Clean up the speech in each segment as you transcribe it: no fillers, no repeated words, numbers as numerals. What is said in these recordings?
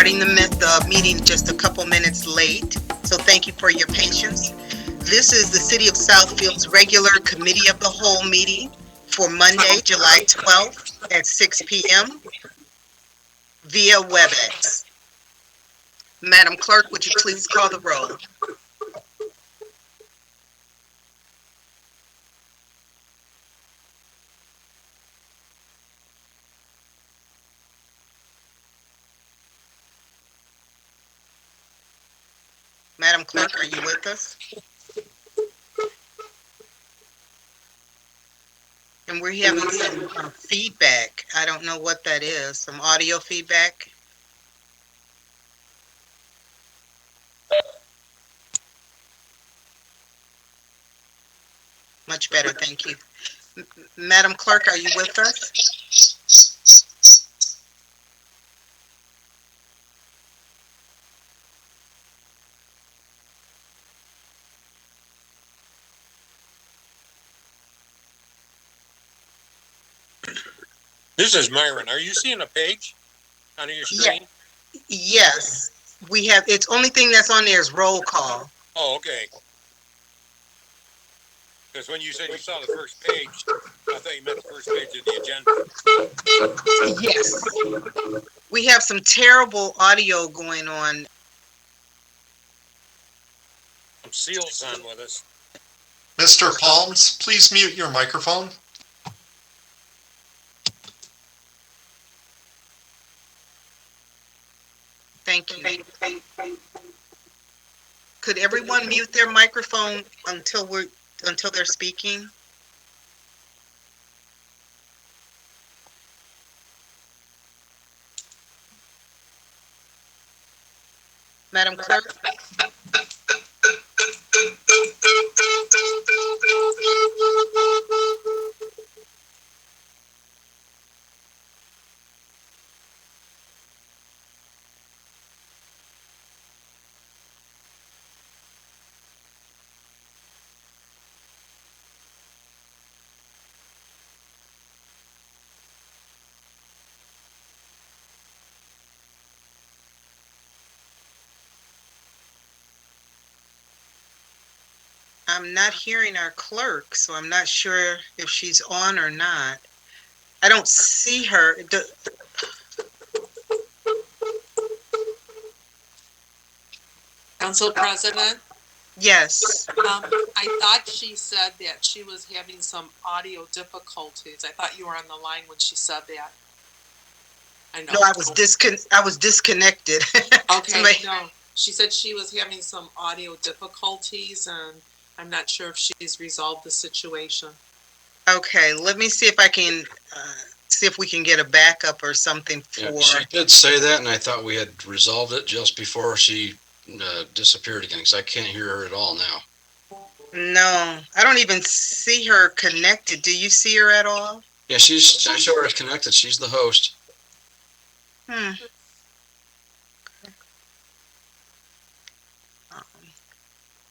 starting the meeting just a couple minutes late, so thank you for your patience. This is the City of Southfield's regular Committee of the Whole meeting for Monday, July 12th at 6 p.m. via WebEx. Madam Clerk, would you please call the roll? Madam Clerk, are you with us? And we're having some feedback. I don't know what that is. Some audio feedback. Much better, thank you. Madam Clerk, are you with us? This is Myron. Are you seeing a page on your screen? Yes. We have, it's only thing that's on there is roll call. Oh, okay. Because when you said you saw the first page, I thought you meant the first page of the agenda. Yes. We have some terrible audio going on. Seal's on with us. Mr. Palms, please mute your microphone. Thank you. Could everyone mute their microphone until they're speaking? Madam Clerk? I'm not hearing our clerk, so I'm not sure if she's on or not. I don't see her. Council President? Yes. I thought she said that she was having some audio difficulties. I thought you were on the line when she said that. I know. No, I was disconnected. Okay, no. She said she was having some audio difficulties, and I'm not sure if she's resolved the situation. Okay, let me see if I can see if we can get a backup or something for. Yeah, she did say that, and I thought we had resolved it just before she disappeared again, because I can't hear her at all now. No, I don't even see her connected. Do you see her at all? Yeah, I show her as connected. She's the host.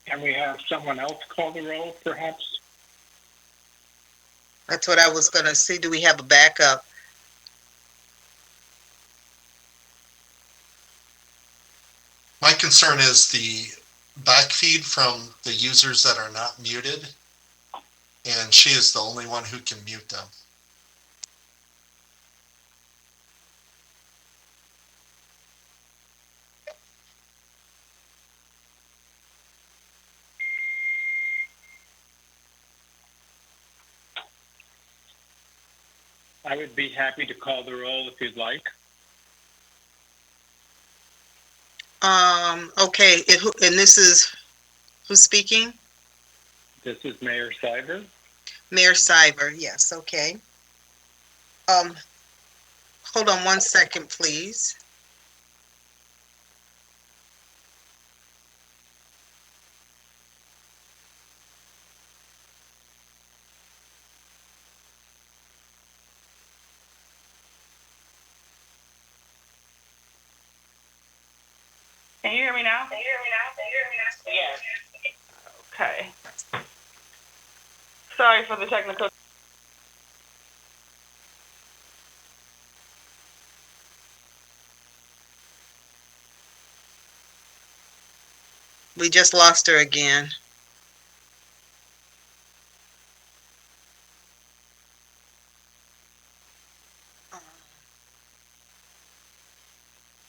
Can we have someone else call the roll, perhaps? That's what I was going to see. Do we have a backup? My concern is the backfeed from the users that are not muted, and she is the only one who can mute them. I would be happy to call the roll if you'd like. Okay, and this is who's speaking? This is Mayor Cyber. Mayor Cyber, yes, okay. Hold on one second, please. Can you hear me now? Yes. Okay. Sorry for the technical. We just lost her again.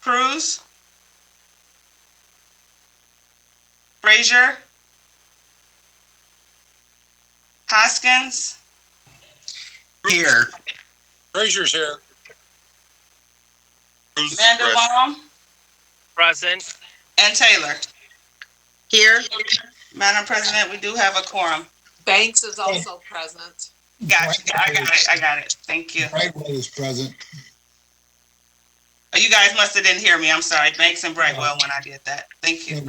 Cruz? Frazier? Hoskins? Here. Frazier's here. Mandelbaum? Present. And Taylor. Here? Madam President, we do have a quorum. Banks is also present. Gotcha. I got it. Thank you. Brightwell is present. Oh, you guys must have didn't hear me. I'm sorry. Banks and Brightwell when I did that. Thank you.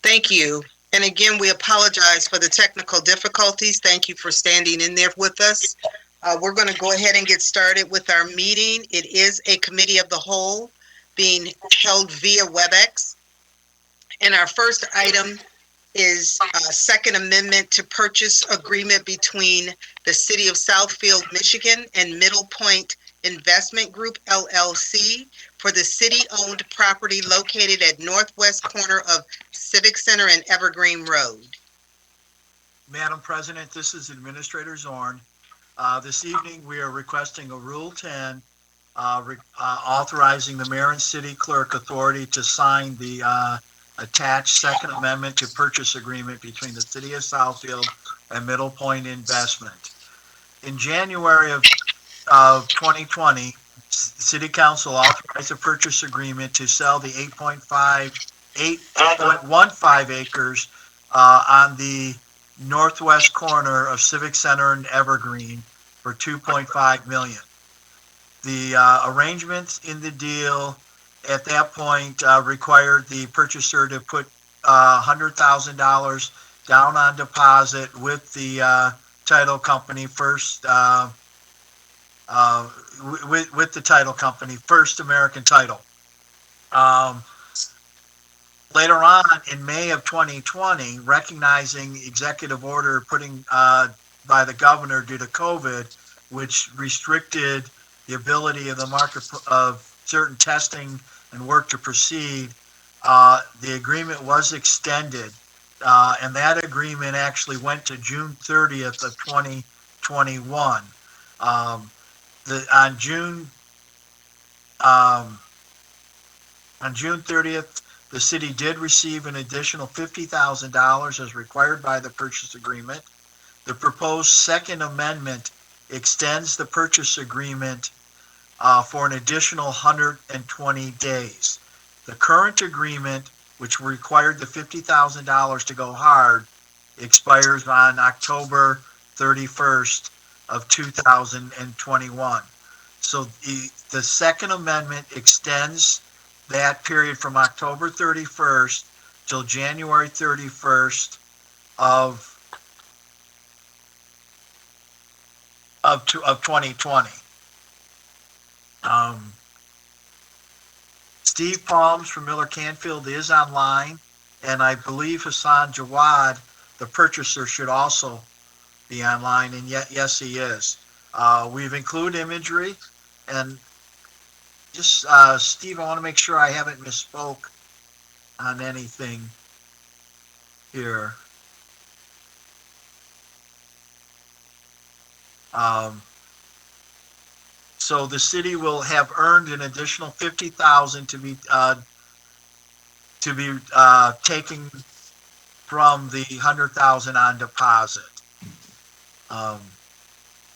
Thank you. And again, we apologize for the technical difficulties. Thank you for standing in there with us. We're going to go ahead and get started with our meeting. It is a committee of the whole being held via WebEx. And our first item is a second amendment to purchase agreement between the City of Southfield, Michigan and Middle Point Investment Group, LLC, for the city-owned property located at northwest corner of Civic Center and Evergreen Road. Madam President, this is Administrator Zorn. This evening, we are requesting a Rule 10 authorizing the mayor and city clerk authority to sign the attached second amendment to purchase agreement between the City of Southfield and Middle Point Investment. In January of 2020, City Council authorized a purchase agreement to sell the 8.15 acres on the northwest corner of Civic Center and Evergreen for $2.5 million. The arrangements in the deal at that point required the purchaser to put $100,000 down on deposit with the title company first, with the title company, First American Title. Later on, in May of 2020, recognizing executive order putting by the governor due to COVID, which restricted the ability of the market of certain testing and work to proceed, the agreement was extended, and that agreement actually went to June 30th of 2021. On June 30th, the city did receive an additional $50,000 as required by the purchase agreement. The proposed second amendment extends the purchase agreement for an additional 120 days. The current agreement, which required the $50,000 to go hard, expires on October 31st of 2021. So the second amendment extends that period from October 31st till January 31st of 2020. Steve Palms from Miller Canfield is online, and I believe Hassan Jawad, the purchaser, should also be online, and yet, yes, he is. We've included imagery, and just, Steve, I want to make sure I haven't misspoke on anything here. So the city will have earned an additional $50,000 to be taken from the $100,000 on deposit.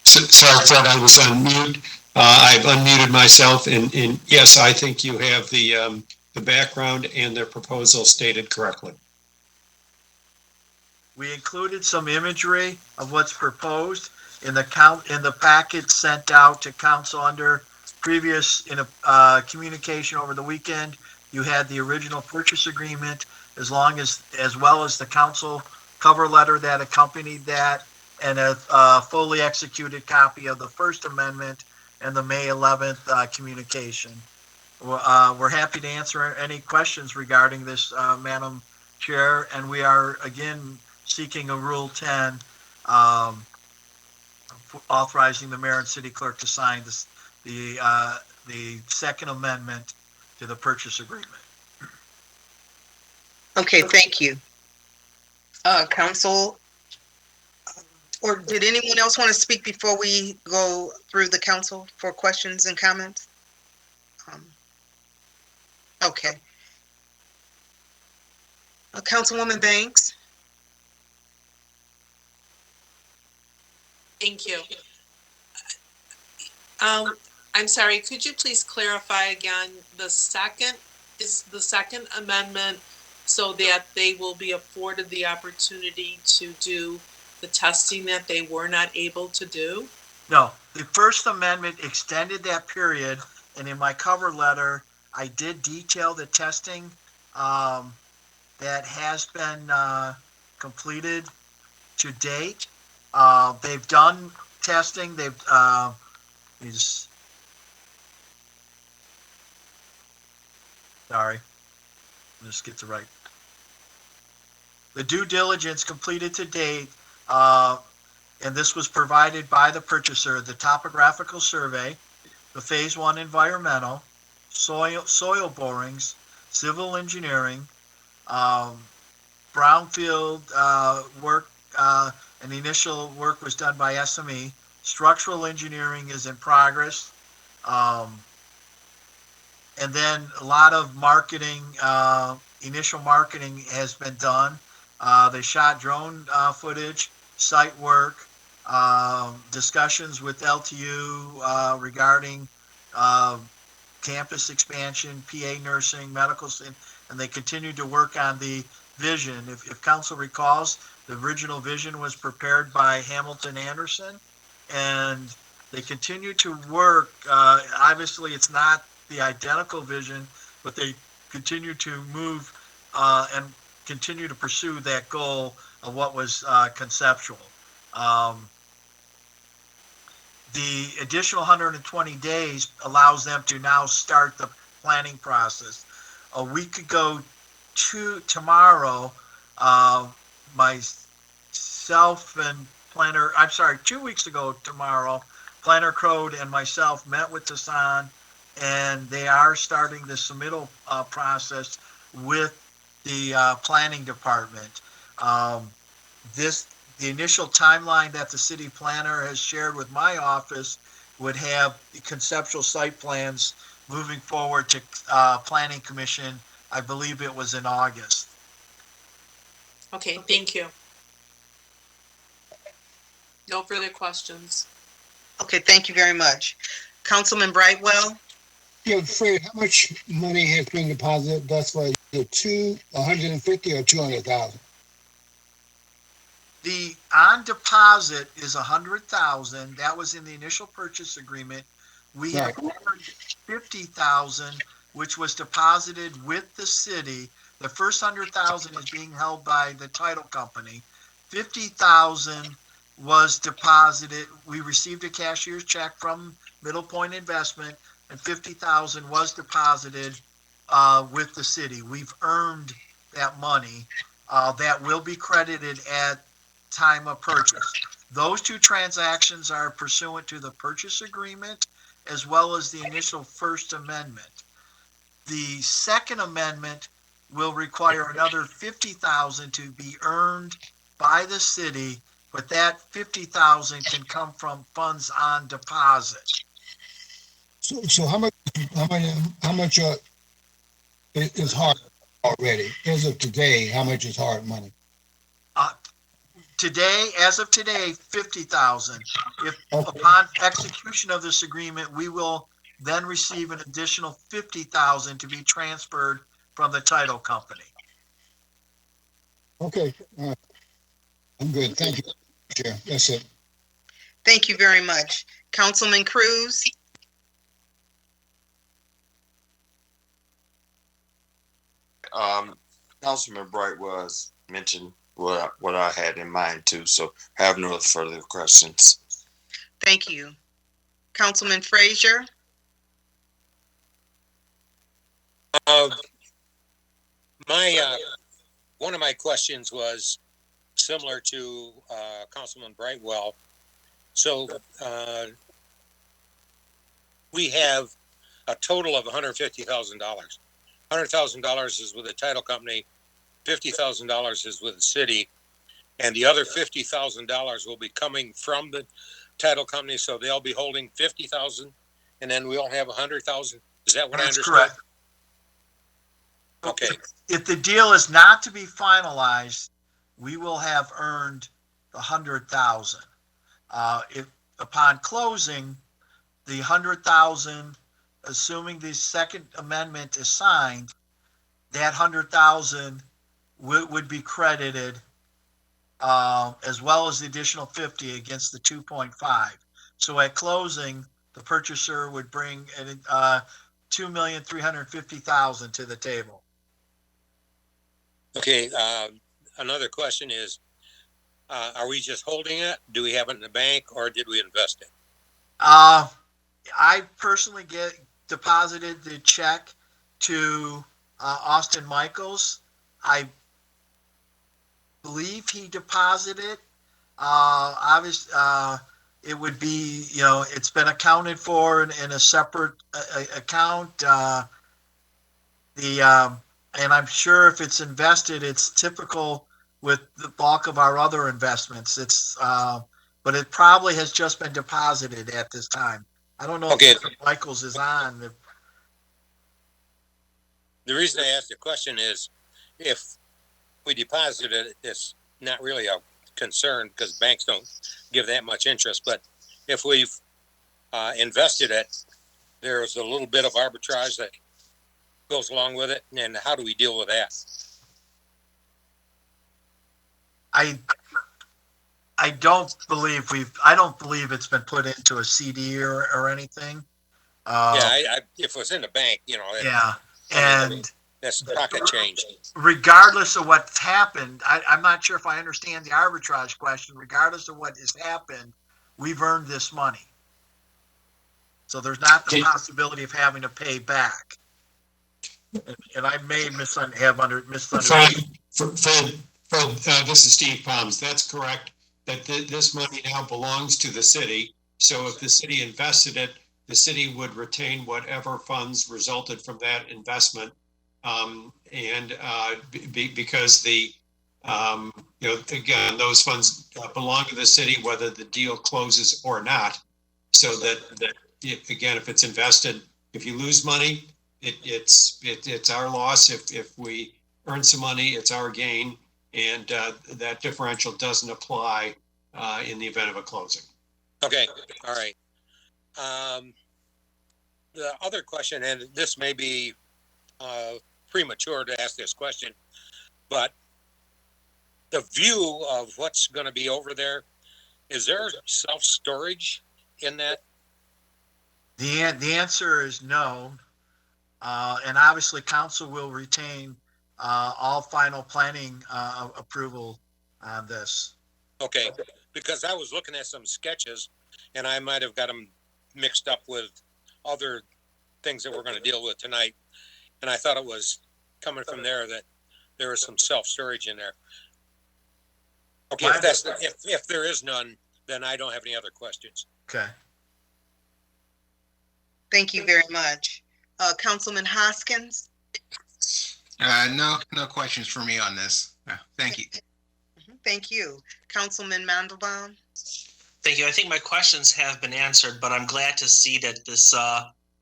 Sorry, Fred, I was on mute. I've unmuted myself, and yes, I think you have the background and the proposal stated correctly. We included some imagery of what's proposed in the packet sent out to council under previous communication over the weekend. You had the original purchase agreement as well as the council cover letter that accompanied that, and a fully executed copy of the First Amendment and the May 11th communication. We're happy to answer any questions regarding this, Madam Chair, and we are again seeking a Rule 10 authorizing the mayor and city clerk to sign the second amendment to the purchase agreement. Okay, thank you. Council, or did anyone else want to speak before we go through the council for questions and comments? Okay. Councilwoman Banks? Thank you. I'm sorry, could you please clarify again, is the second amendment so that they will be afforded the opportunity to do the testing that they were not able to do? No, the First Amendment extended that period, and in my cover letter, I did detail the testing that has been completed to date. They've done testing. Sorry, let's get the right. The due diligence completed to date, and this was provided by the purchaser, the topographical survey, the phase one environmental, soil borings, civil engineering, brownfield work, and the initial work was done by SME. Structural engineering is in progress. And then a lot of marketing, initial marketing has been done. They shot drone footage, site work, discussions with LTU regarding campus expansion, PA nursing, medical, and they continued to work on the vision. If council recalls, the original vision was prepared by Hamilton Anderson, and they continue to work. Obviously, it's not the identical vision, but they continue to move and continue to pursue that goal of what was conceptual. The additional 120 days allows them to now start the planning process. A week ago to tomorrow, myself and planner, I'm sorry, 2 weeks ago tomorrow, Planner Crode and myself met with Tassan, and they are starting the submittal process with the planning department. The initial timeline that the city planner has shared with my office would have the conceptual site plans moving forward to planning commission. I believe it was in August. Okay, thank you. No further questions. Okay, thank you very much. Councilman Brightwell? Yeah, Fred, how much money has been deposited thus far? Is it 150 or 200,000? The on deposit is 100,000. That was in the initial purchase agreement. We have earned 50,000, which was deposited with the city. The first 100,000 is being held by the title company. 50,000 was deposited. We received a cashier's check from Middle Point Investment, and 50,000 was deposited with the city. We've earned that money. That will be credited at time of purchase. Those two transactions are pursuant to the purchase agreement as well as the initial First Amendment. The Second Amendment will require another 50,000 to be earned by the city, but that 50,000 can come from funds on deposit. So how much is hard already? As of today, how much is hard money? Today, as of today, 50,000. If upon execution of this agreement, we will then receive an additional 50,000 to be transferred from the title company. Okay, I'm good. Thank you, Chair. That's it. Thank you very much. Councilman Cruz? Councilman Brightwell has mentioned what I had in mind too, so I have no further questions. Thank you. Councilman Frazier? One of my questions was similar to Councilman Brightwell. So we have a total of $150,000. $100,000 is with the title company. $50,000 is with the city, and the other $50,000 will be coming from the title company, so they'll be holding 50,000, and then we'll have 100,000. Is that what I That's understood? correct. Okay. If the deal is not to be finalized, we will have earned the 100,000. If upon closing, the 100,000, assuming the second amendment is signed, that 100,000 would be credited, as well as the additional 50 against the 2.5. So at closing, the purchaser would bring $2,350,000 to the table. Okay. Another question is, are we just holding it? Do we have it in the bank, or did we invest it? I personally deposited the check to Austin Michaels. I believe he deposited. Obviously, it would be, it's been accounted for in a separate account. And I'm sure if it's invested, it's typical with the bulk of our other investments. But it probably has just been deposited at this time. I don't know Okay. if Mr. Michaels is on. The reason I asked the question is, if we deposit it, it's not really a concern because banks don't give that much interest. But if we've invested it, there's a little bit of arbitrage that goes along with it. And how do we deal with that? I don't believe it's been put into a CD or anything. If it was in the bank, Yeah. And that's pocket change. Regardless of what's happened, I'm not sure if I understand the arbitrage question. Regardless of what has happened, we've earned this money. So there's not the possibility of having to pay back. And I may have misunderstood. Fred, this is Steve Palms. That's correct. That this money now belongs to the city. So if the city invested it, the city would retain whatever funds resulted from that investment. Because again, those funds belong to the city, whether the deal closes or not. So that again, if it's invested, if you lose money, it's our loss. If we earn some money, it's our gain. And that differential doesn't apply in the event of a closing. Okay. All right. The other question, and this may be premature to ask this question, but the view of what's going to be over there, is there self-storage in that? The answer is no. And obviously council will retain all final planning approval on this. Okay, because I was looking at some sketches and I might have got them mixed up with other things that we're going to deal with tonight. And I thought it was coming from there that there is some self-storage in there. Okay, if there is none, then I don't have any other questions. Okay. Thank you very much. Councilman Hoskins? No questions for me on this. Thank you. Thank you. Councilman Mandelbaum? Thank you. I think my questions have been answered, but I'm glad to see that this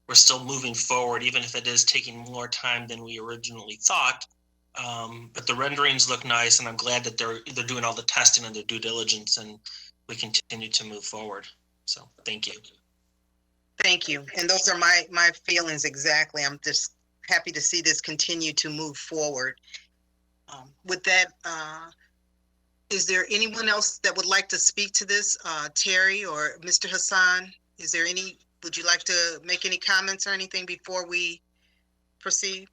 we're still moving forward, even if it is taking more time than we originally thought. But the renderings look nice, and I'm glad that they're doing all the testing and their due diligence, and we continue to move forward. So thank you. Thank you. And those are my feelings exactly. I'm just happy to see this continue to move forward. With that, is there anyone else that would like to speak to this? Terry or Mr. Hassan, would you like to make any comments or anything before we proceed?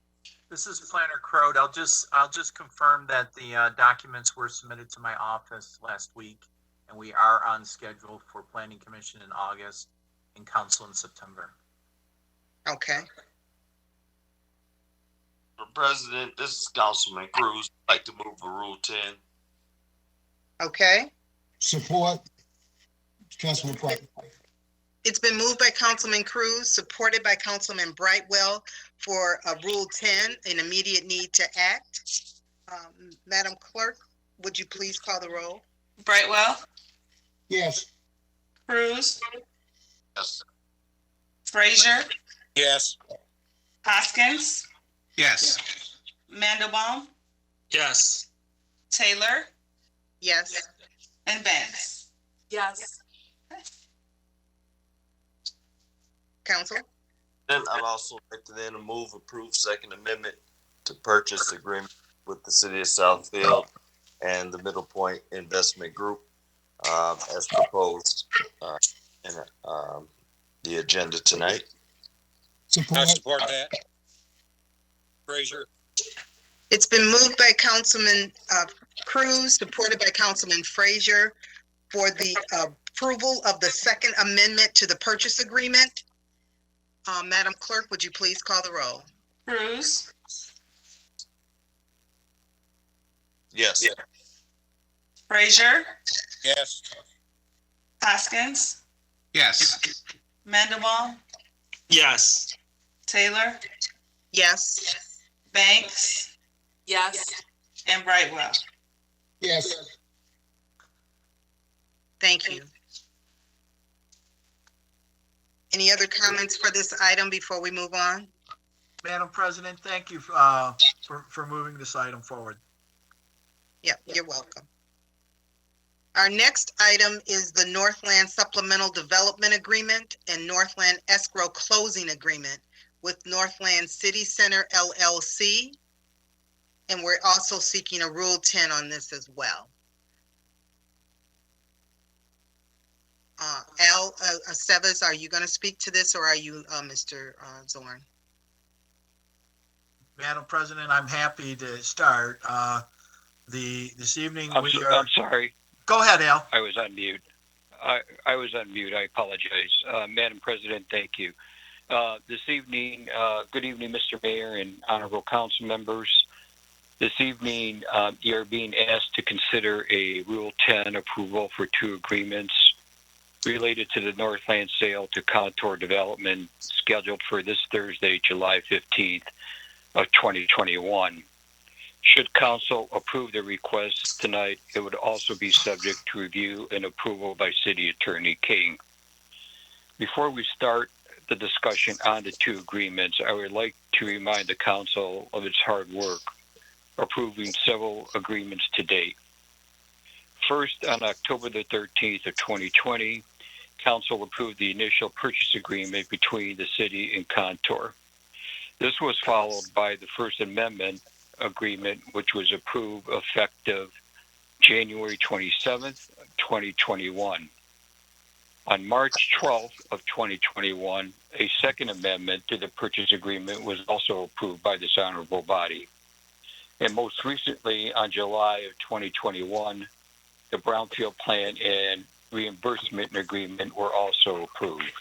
This is Planner Crode. I'll just confirm that the documents were submitted to my office last week, and we are on schedule for Planning Commission in August and Council in September. Okay. President, this is Councilman Cruz. I'd like to move for Rule 10. Okay. Support. Councilman Brightwell. It's been moved by Councilman Cruz, supported by Councilman Brightwell for Rule 10, an immediate need to act. Madam Clerk, would you please call the roll? Brightwell, Yes. Cruz, Yes. Frazier, Yes. Hoskins, Yes. Mandelbaum, Yes. Taylor, Yes. and Banks. Yes. Council? Then I'd also like to then move approve Second Amendment to purchase agreement with the city of Southfield and the Middle Point Investment Group, as proposed, in, the agenda tonight. I Support. support that. Frazier. It's been moved by Councilman Cruz, supported by Councilman Frazier for the approval of the Second Amendment to the purchase agreement. Madam Clerk, would you please call the roll? Cruz, Yes. Frazier, Yes. Hoskins, Yes. Mandelbaum, Yes. Taylor, Yes. Banks, Yes. and Brightwell. Yes. Thank you. Any other comments for this item before we move on? Madam President, thank you for moving this item forward. Yeah, you're welcome. Our next item is the Northland Supplemental Development Agreement and Northland Escrow Closing Agreement with Northland City Center LLC. And we're also seeking a Rule 10 on this as well. Al Aceves, are you going to speak to this, or are you Mr. Zorn? Madam President, I'm happy to start. This evening I'm sorry. Go ahead, Al. I was on mute. I was on mute. I apologize. Madam President, thank you. This evening, good evening, Mr. Mayor and honorable council members. This evening, you're being asked to consider a Rule 10 approval for two agreements related to the Northland sale to Contour Development scheduled for this Thursday, July 15th of 2021. Should council approve the request tonight, it would also be subject to review and approval by City Attorney King. Before we start the discussion on the two agreements, I would like to remind the council of its hard work approving several agreements to date. First, on October the 13th of 2020, council approved the initial purchase agreement between the city and Contour. This was followed by the First Amendment agreement, which was approved effective January 27th, 2021. On March 12th of 2021, a second amendment to the purchase agreement was also approved by this honorable body. And most recently, on July of 2021, the Brownfield Plan and Reimbursement Agreement were also approved.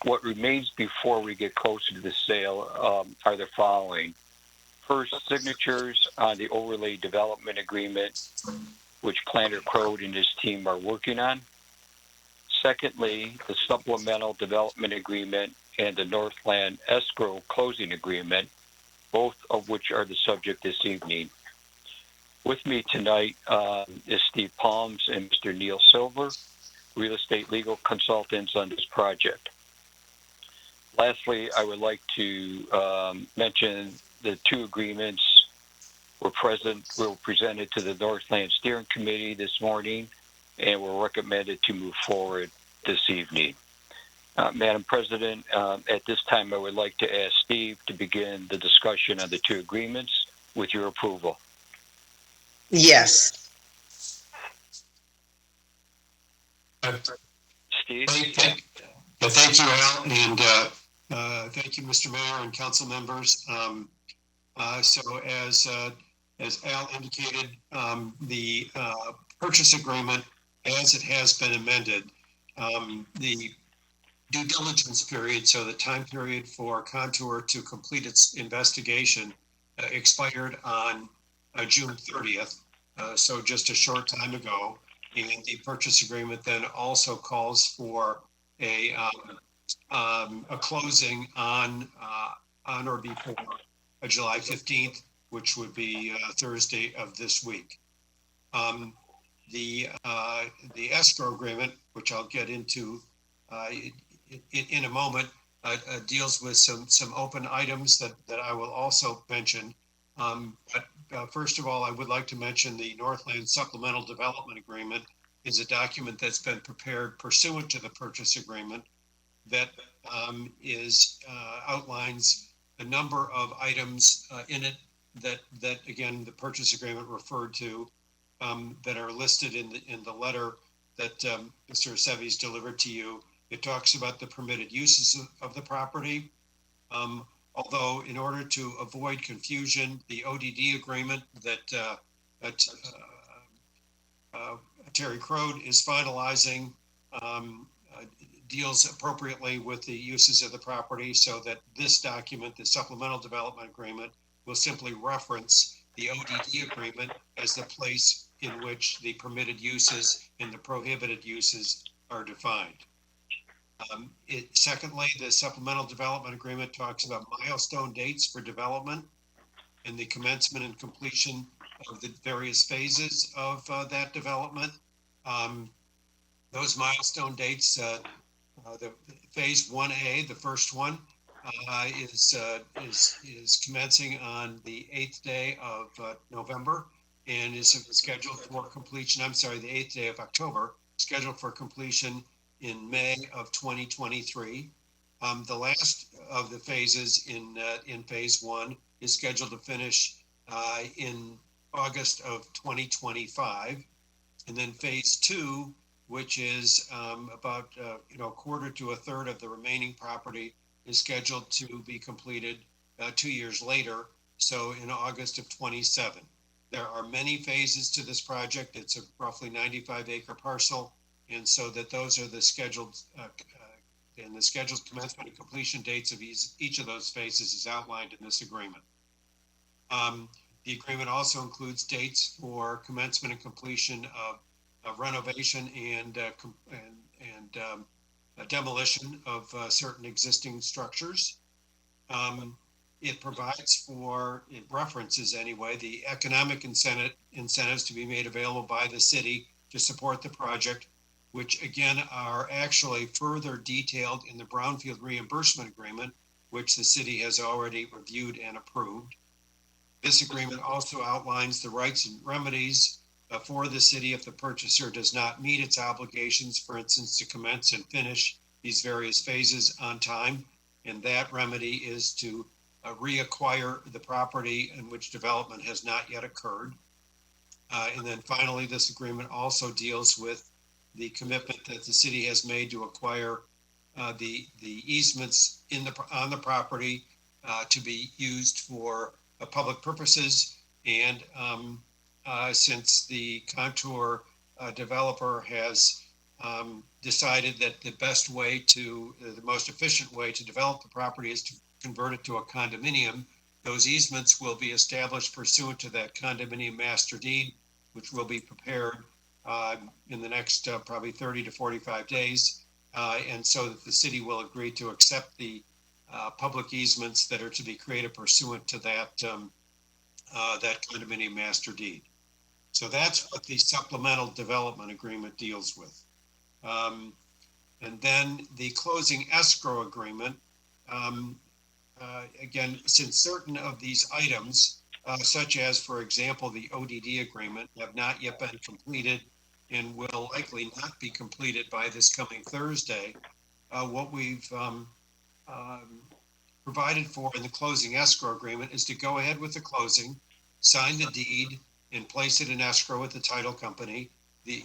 What remains before we get closer to the sale are the following. First, signatures on the Overlay Development Agreement, which Planner Crode and his team are working on. Secondly, the Supplemental Development Agreement and the Northland Escrow Closing Agreement, both of which are the subject this evening. With me tonight is Steve Palms and Mr. Neil Silver, real estate legal consultants on this project. Lastly, I would like to mention the two agreements were presented to the Northland Steering Committee this morning and were recommended to move forward this evening. Madam President, at this time, I would like to ask Steve to begin the discussion on the two agreements with your approval. Yes. Steve? Thank you, Al, and thank you, Mr. Mayor and council members. So as Al indicated, the purchase agreement, as it has been amended, the due diligence period, so the time period for Contour to complete its investigation expired on June 30th, so just a short time ago. And the purchase agreement then also calls for a closing on or before July 15th which would be Thursday of this week. The escrow agreement, which I'll get into in a moment, deals with some open items that I will also mention. But first of all, I would like to mention the Northland Supplemental Development Agreement is a document that's been prepared pursuant to the purchase agreement that outlines a number of items in it that again the purchase agreement referred to that are listed in the letter that Mr. Seves delivered to you. It talks about the permitted uses of the property. Although in order to avoid confusion, the ODD agreement that Terry Crode is finalizing deals appropriately with the uses of the property, so that this document, the Supplemental Development Agreement, will simply reference the ODD agreement as the place in which the permitted uses and the prohibited uses are defined. Secondly, the Supplemental Development Agreement talks about milestone dates for development and the commencement and completion of the various phases of that development. Those milestone dates, the phase 1A, the first one, is commencing on the 8th day of November and is scheduled for completion. I'm sorry, the 8th day of October, scheduled for completion in May of 2023. The last of the phases in phase 1 is scheduled to finish in August of 2025, and then phase 2, which is about a quarter to a third of the remaining property, is scheduled to be completed 2 years later, so in August of 27. There are many phases to this project. It's a roughly 95-acre parcel, and so that those are the scheduled and the scheduled commencement and completion dates of each of those phases is outlined in this agreement. The agreement also includes dates for commencement and completion of renovation and demolition of certain existing structures. It provides for, it references anyway, the economic incentives to be made available by the city to support the project, which again are actually further detailed in the Brownfield Reimbursement Agreement, which the city has already reviewed and approved. This agreement also outlines the rights and remedies for the city if the purchaser does not meet its obligations, for instance, to commence and finish these various phases on time. And that remedy is to reacquire the property in which development has not yet occurred. And then finally, this agreement also deals with the commitment that the city has made to acquire the easements on the property to be used for public purposes. And since the Contour developer has decided that the most efficient way to develop the property is to convert it to a condominium, those easements will be established pursuant to that condominium master deed, which will be prepared in the next probably 30 to 45 days. And so that the city will agree to accept the public easements that are to be created pursuant to that condominium master deed. So that's what the Supplemental Development Agreement deals with. And then the Closing Escrow Agreement, again, since certain of these items, such as, for example, the ODD agreement, have not yet been completed and will likely not be completed by this coming Thursday, what we've provided for in the Closing Escrow Agreement is to go ahead with the closing, sign the deed, and place it in escrow with the title company,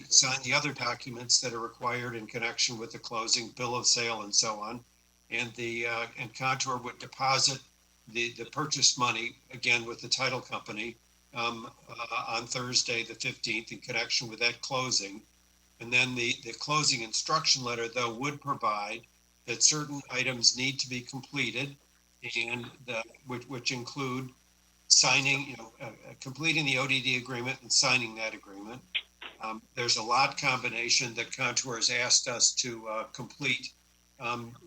sign the other documents that are required in connection with the closing, bill of sale, and so on. And and Contour would deposit the purchase money, again, with the title company on Thursday, the 15th, in connection with that closing. And then the closing instruction letter, though, would provide that certain items need to be completed, and which include signing, completing the ODD agreement and signing that agreement. There's a lot combination that Contour has asked us to complete,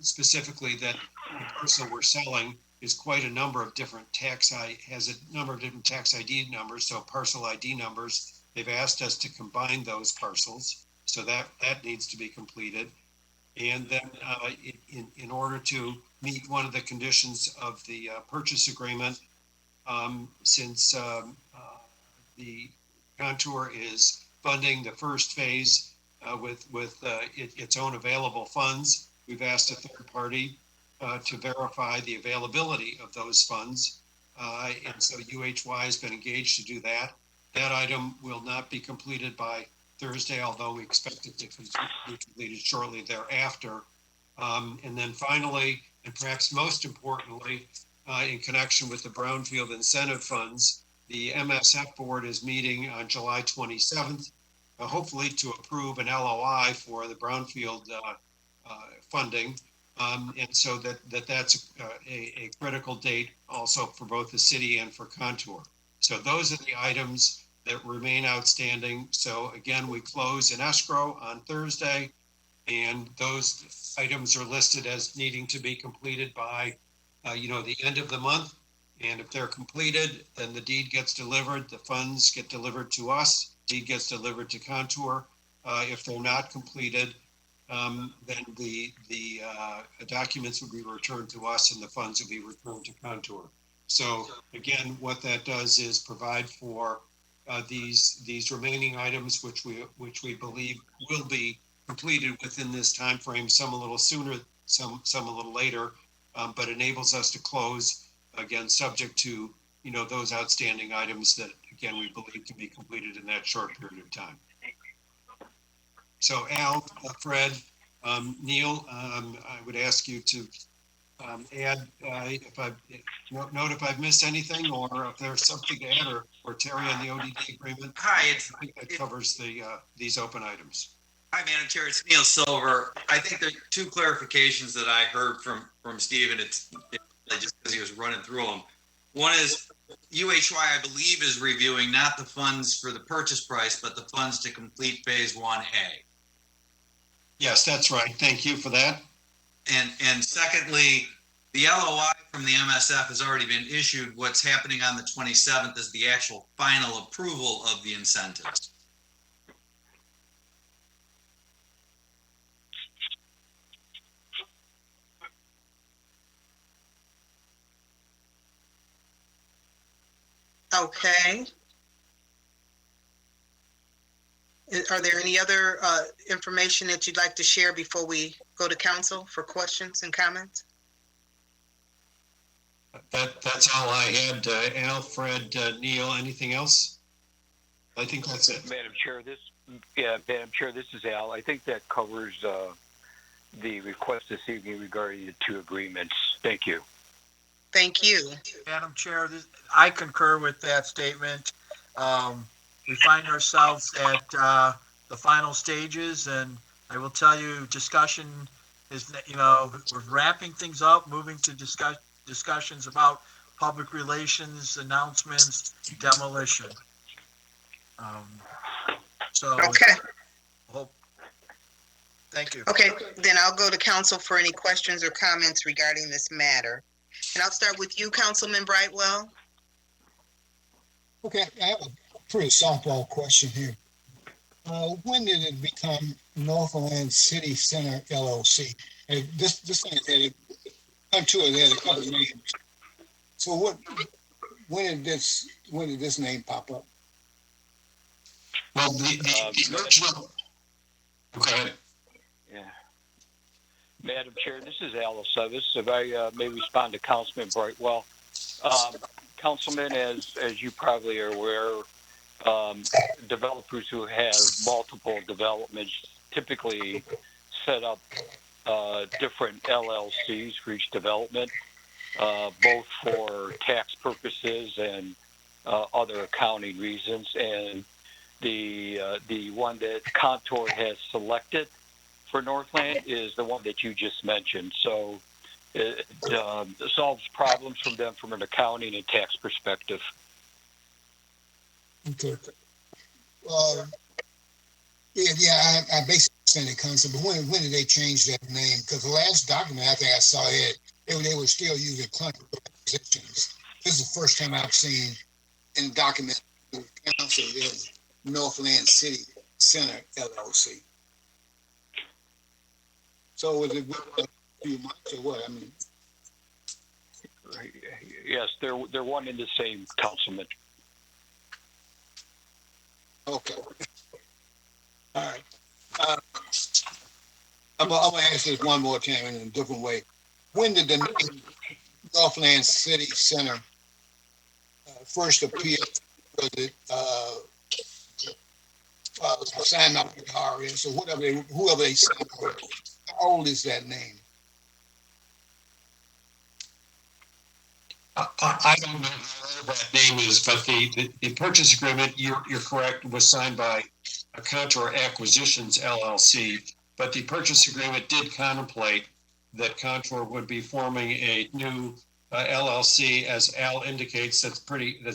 specifically that the parcel we're selling is quite a number of different has a number of different tax ID numbers, so parcel ID numbers. They've asked us to combine those parcels, so that needs to be completed. And then in order to meet one of the conditions of the purchase agreement, since the Contour is funding the first phase with its own available funds, we've asked a third party to verify the availability of those funds. And so UHY has been engaged to do that. That item will not be completed by Thursday, although we expect it to be completed shortly thereafter. And then finally, and perhaps most importantly, in connection with the Brownfield incentive funds, the MSF board is meeting on July 27th, hopefully to approve an LOI for the Brownfield funding. And so that's a critical date also for both the city and for Contour. So those are the items that remain outstanding. So again, we close in escrow on Thursday, and those items are listed as needing to be completed by the end of the month. And if they're completed, then the deed gets delivered, the funds get delivered to us, deed gets delivered to Contour. If they're not completed, then the documents will be returned to us and the funds will be returned to Contour. So again, what that does is provide for these remaining items, which we believe will be completed within this time frame, some a little sooner, some a little later, but enables us to close, again, subject to those outstanding items that, again, we believe can be completed in that short period of time. So Al, Fred, Neil, I would ask you to add if I've missed anything, or if there's something to add, or Terry on the ODD agreement. Hi, I think that covers these open items. Hi, Madam Chair, it's Neil Silver. I think there are two clarifications that I heard from Steve, and it's just because he was running through them. One is UHY, I believe, is reviewing not the funds for the purchase price, but the funds to complete phase 1A. Yes, that's right. Thank you for that. And secondly, the LOI from the MSF has already been issued. What's happening on the 27th is the actual final approval of the incentives. Okay. Are there any other information that you'd like to share before we go to council for questions and comments? That's all I had. Alfred, Neil, anything else? I think that's it. Madam Chair, this is Al. I think that covers the request this evening regarding the two agreements. Thank you. Thank you. Madam Chair, I concur with that statement. We find ourselves at the final stages, and I will tell you, discussion is, we're wrapping things up, moving to discussions about public relations, announcements, demolition. Okay. Thank you. Okay, then I'll go to council for any questions or comments regarding this matter. And I'll start with you, Councilman Brightwell. Okay, I have a pretty softball question here. When did it become Northland City Center LLC? And this thing had Contour, they had a couple of names. So when did this name pop up? Well, the original. Okay. Yeah. Madam Chair, this is Al Aceves. If I may respond to Councilman Brightwell. Councilman, as you probably are aware, developers who have multiple developments typically set up different LLCs for each development, both for tax purposes and other accounting reasons. And the one that Contour has selected for Northland is the one that you just mentioned. So it solves problems from them from an accounting and tax perspective. Okay. I basically understand the concept, but when did they change that name? Because the last document I think I saw it they were still using contract acquisitions. This is the first time I've seen in document the council is Northland City Center LLC. So was it a few months or what? I mean, Yes, they're one and the same, Councilman. okay. All right. I'm gonna ask this one more time in a different way. When did the name Northland City Center first appear? Was it signed up with RS or whoever they signed up with? How old is that name? I don't know how that name is, but the purchase agreement, you're correct, was signed by Contour Acquisitions LLC, but the purchase agreement did contemplate that Contour would be forming a new LLC, as Al indicates. That's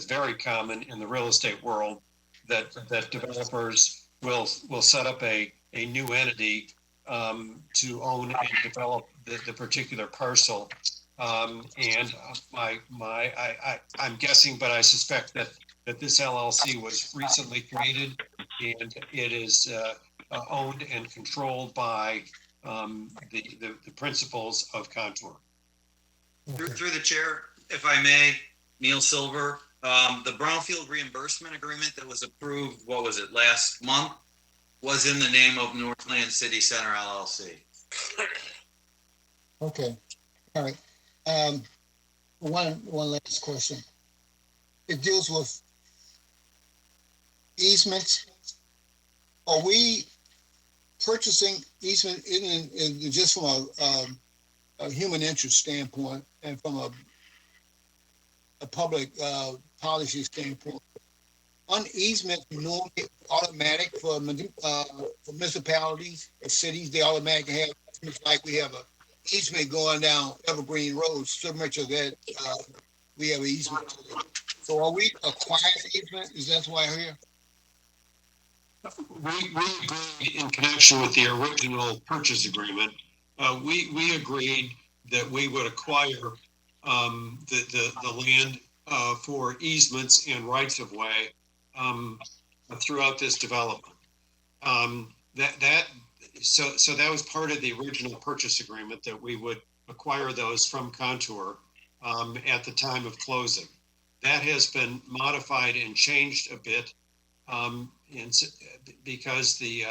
very common in the real estate world, that developers will set up a new entity to own and develop the particular parcel. And I'm guessing, but I suspect that this LLC was recently created, and it is owned and controlled by the principals of Contour. Through the chair, if I may, Neil Silver, the brownfield reimbursement agreement that was approved, what was it, last month, was in the name of Northland City Center LLC. Okay, all right. One last question. It deals with easements. Are we purchasing easement in just from a human interest standpoint and from a public policy standpoint? On easement, normally automatic for municipalities or cities, they automatically have easements, like we have a easement going down Evergreen Road, so much of that we have an easement. So are we acquiring easement? Is that why I'm here? We agreed in connection with the original purchase agreement. We agreed that we would acquire the land for easements and rights of way throughout this development. So that was part of the original purchase agreement, that we would acquire those from Contour at the time of closing. That has been modified and changed a bit, because the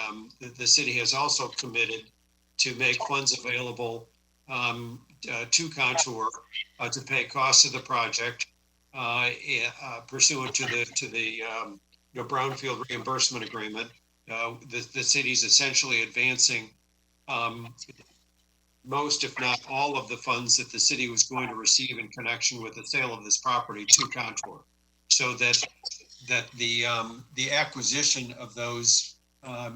city has also committed to make funds available to Contour to pay costs of the project pursuant to the brownfield reimbursement agreement. The city's essentially advancing most, if not all, of the funds that the city was going to receive in connection with the sale of this property to Contour, so that the acquisition of those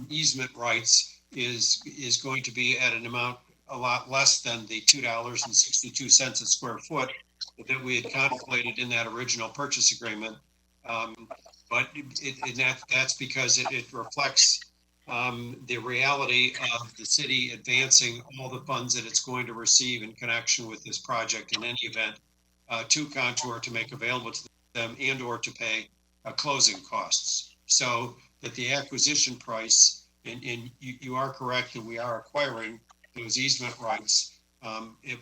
easement rights is going to be at an amount a lot less than the $2.62 a square foot that we had contemplated in that original purchase agreement. But that's because it reflects the reality of the city advancing all the funds that it's going to receive in connection with this project in any event to Contour to make available to them and or to pay closing costs. So that the acquisition price, and you are correct that we are acquiring those easement rights,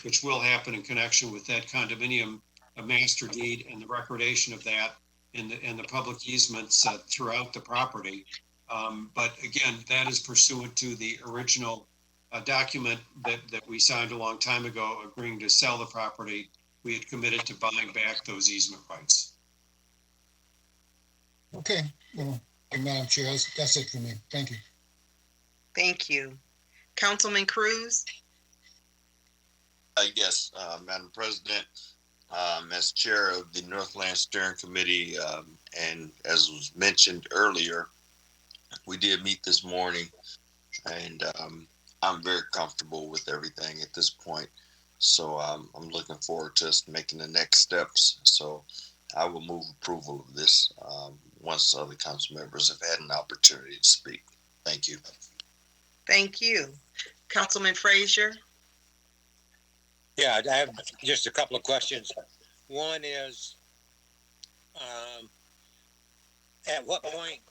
which will happen in connection with that condominium master deed and the recordation of that and the public easements throughout the property. But again, that is pursuant to the original document that we signed a long time ago, agreeing to sell the property. We had committed to buying back those easement rights. Okay, well, Madam Chair, that's it for me. Thank you. Thank you. Councilman Cruz? Yes, Madam President, as chair of the Northland Steering Committee, and as was mentioned earlier, we did meet this morning, and I'm very comfortable with everything at this point. So I'm looking forward to us making the next steps. So I will move approval of this once other council members have had an opportunity to speak. Thank you. Thank you. Councilman Frazier? Yeah, I have just a couple of questions. One is, at what point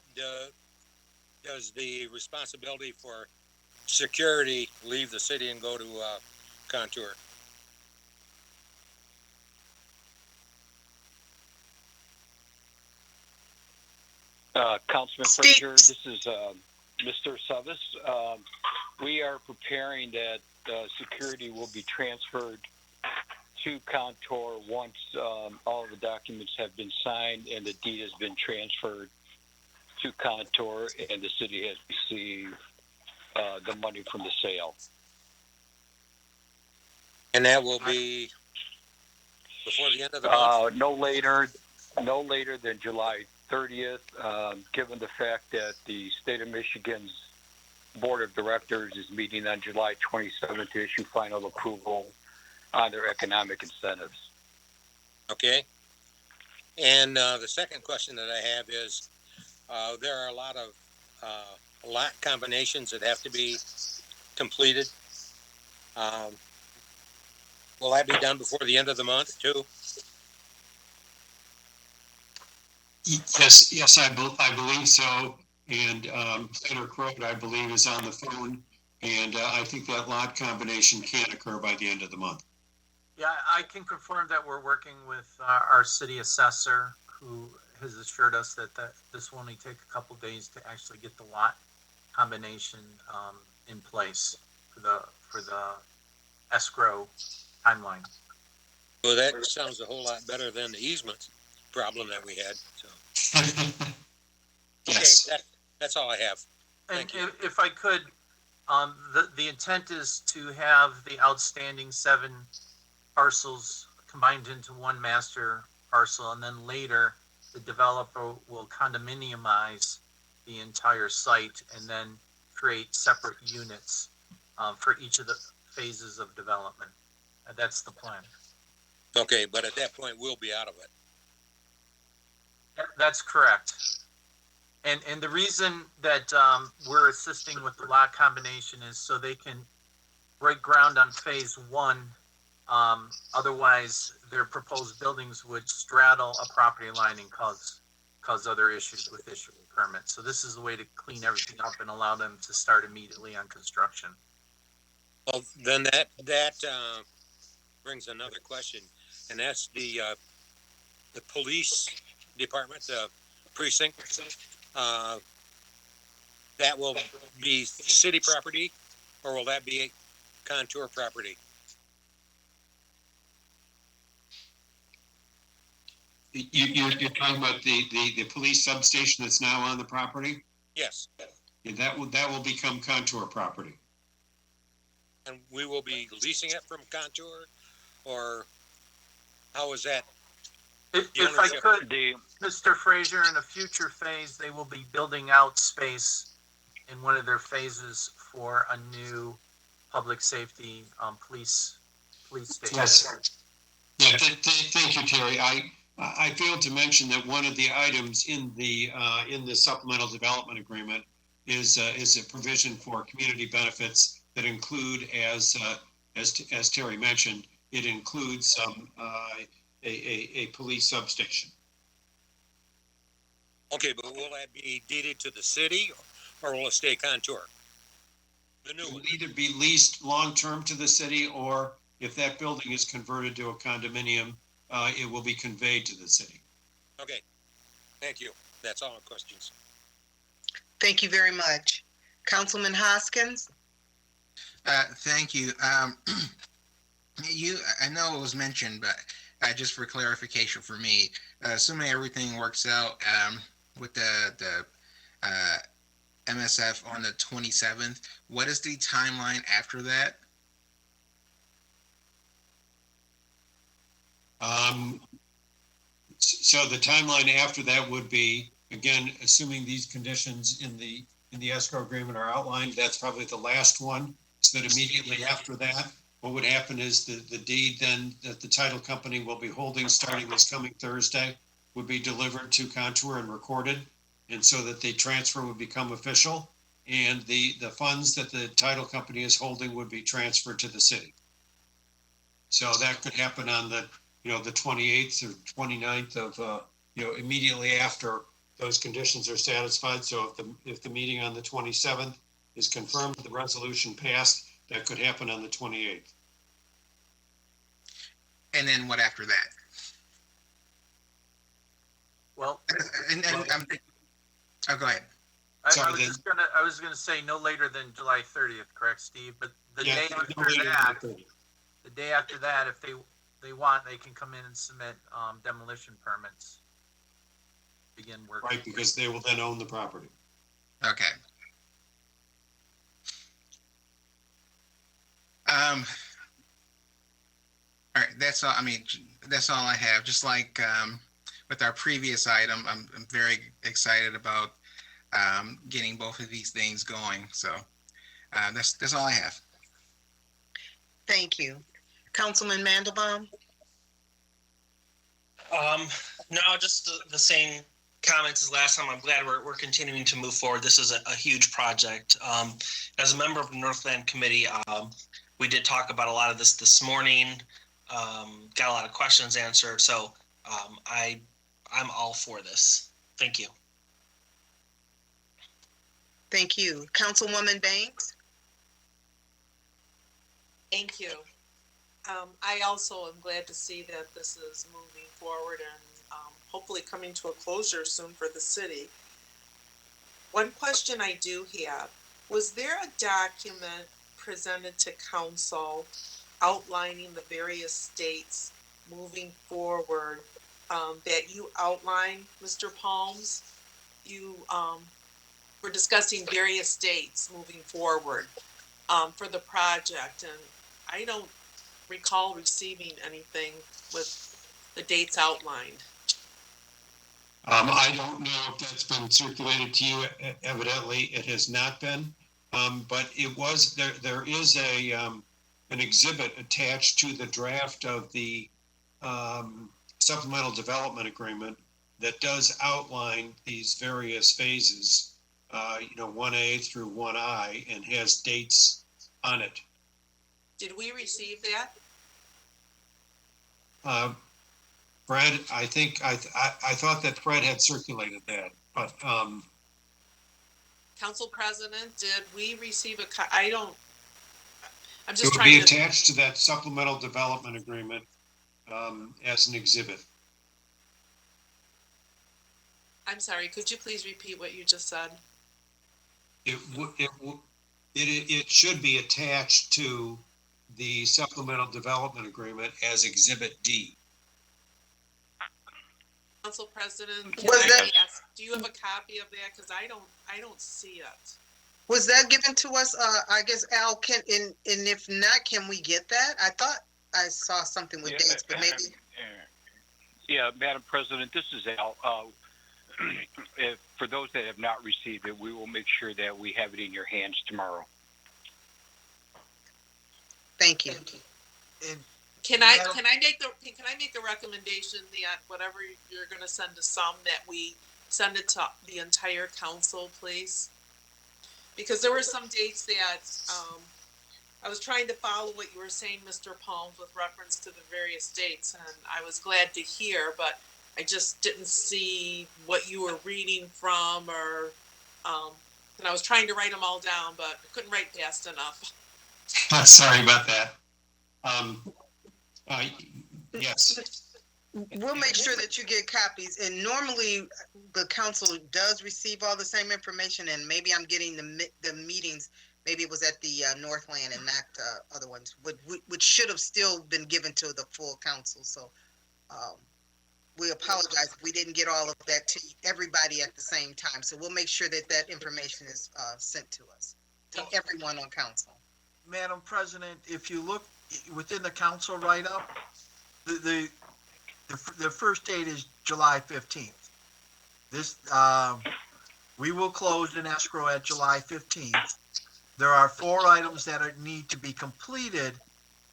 does the responsibility for security leave the city and go to Contour? Councilman Frazier, this is Mr. Suvis. We are preparing that security will be transferred to Contour once all the documents have been signed and the deed has been transferred to Contour and the city has received the money from the sale. And that will be before the end of the month? No later than July 30th, given the fact that the state of Michigan's Board of Directors is meeting on July 27th to issue final approval on their economic incentives. Okay. And the second question that I have is, there are a lot of lot combinations that have to be completed. Will that be done before the end of the month too? Yes, I believe so. And Planner Crowd, I believe, is on the phone. And I think that lot combination can occur by the end of the month. Yeah, I can confirm that we're working with our city assessor, who has assured us that this will only take a couple days to actually get the lot combination in place for the escrow timeline. Well, that sounds a whole lot better than the easement problem that we had. So. Yes. Okay, that's all I have. Thank you. If I could, the intent is to have the outstanding 7 parcels combined into one master parcel, and then later the developer will condominiumize the entire site and then create separate units for each of the phases of development. That's the plan. Okay, but at that point we'll be out of it. That's correct. And the reason that we're assisting with the lot combination is so they can break ground on phase 1. Otherwise, their proposed buildings would straddle a property line and cause other issues with issuing permits. So this is a way to clean everything up and allow them to start immediately on construction. Well, then that brings another question, and that's the police department, the precinct. That will be city property, or will that be Contour property? You're talking about the police substation that's now on the property? Yes. Yeah, that will become Contour property. And we will be leasing it from Contour, or how is that? If I could, Mr. Frazier, in a future phase, they will be building out space in one of their phases for a new public safety police station. Yes. Yeah, thank you, Terry. I failed to mention that one of the items in the supplemental development agreement is a provision for community benefits that include, as Terry mentioned, it includes a police substation. Okay, but will that be deeded to the city, or will it stay Contour? The new It one. will either be leased long-term to the city, or if that building is converted to a condominium, it will be conveyed to the city. Okay, thank you. That's all my questions. Thank you very much. Councilman Hoskins? Thank you. I know it was mentioned, but just for clarification for me, assuming everything works out with the MSF on the 27th, what is the timeline after that? So the timeline after that would be, again, assuming these conditions in the escrow agreement are outlined, that's probably the last one. So that immediately after that, what would happen is the deed then that the title company will be holding starting this coming Thursday would be delivered to Contour and recorded. And so that the transfer would become official, and the funds that the title company is holding would be transferred to the city. So that could happen on the, the 28th or 29th of, immediately after those conditions are satisfied. So if the meeting on the 27th is confirmed, the resolution passed, that could happen on the 28th. And then what after that? Well, Oh, go ahead. I was gonna say no later than July 30th, correct, Steve? But the day after that, if they want, they can come in and submit demolition permits. Begin work. Right, because they will then own the property. Okay. All right, that's all. I mean, that's all I have. Just like with our previous item, I'm very excited about getting both of these things going. So that's all I have. Thank you. Councilman Mandelbaum? No, just the same comments as last time. I'm glad we're continuing to move forward. This is a huge project. As a member of the Northland Committee, we did talk about a lot of this morning. Got a lot of questions answered. So I'm all for this. Thank you. Thank you. Councilwoman Banks? Thank you. I also am glad to see that this is moving forward and hopefully coming to a closure soon for the city. One question I do have, was there a document presented to council outlining the various dates moving forward that you outlined, Mr. Palms? You were discussing various dates moving forward for the project, and I don't recall receiving anything with the dates outlined. I don't know if that's been circulated to you. Evidently, it has not been. But it was there is an exhibit attached to the draft of the supplemental development agreement that does outline these various phases, 1A through 1I, and has dates on it. Did we receive that? Fred, I think I thought that Fred had circulated that, but Council President, did we receive I'm just it would trying be attached to that supplemental development agreement as an exhibit. I'm sorry, could you please repeat what you just said? It should be attached to the supplemental development agreement as Exhibit D. Council President, do you have a copy of that? Because I don't see it. Was that given to us? I guess Al can, and if not, can we get that? I thought I saw something with dates, but maybe. Yeah, Madam President, this is Al. For those that have not received it, we will make sure that we have it in your hands tomorrow. Thank you. Can I make the recommendation that whatever you're going to send to some, that we send it to the entire council, please? Because there were some dates that I was trying to follow what you were saying, Mr. Palms, with reference to the various dates, and I was glad to hear, but I just didn't see what you were reading from, or and I was trying to write them all down, but I couldn't write fast enough. Sorry about that. Yes. We'll make sure that you get copies, and normally the council does receive all the same information, and maybe I'm getting the meetings, maybe it was at the Northland and not other ones, which should have still been given to the full council. So we apologize if we didn't get all of that to everybody at the same time. So we'll make sure that that information is sent to us, to everyone on council. Madam President, if you look within the council write-up, the first date is July 15th. This we will close in escrow at July 15th. There are 4 items that need to be completed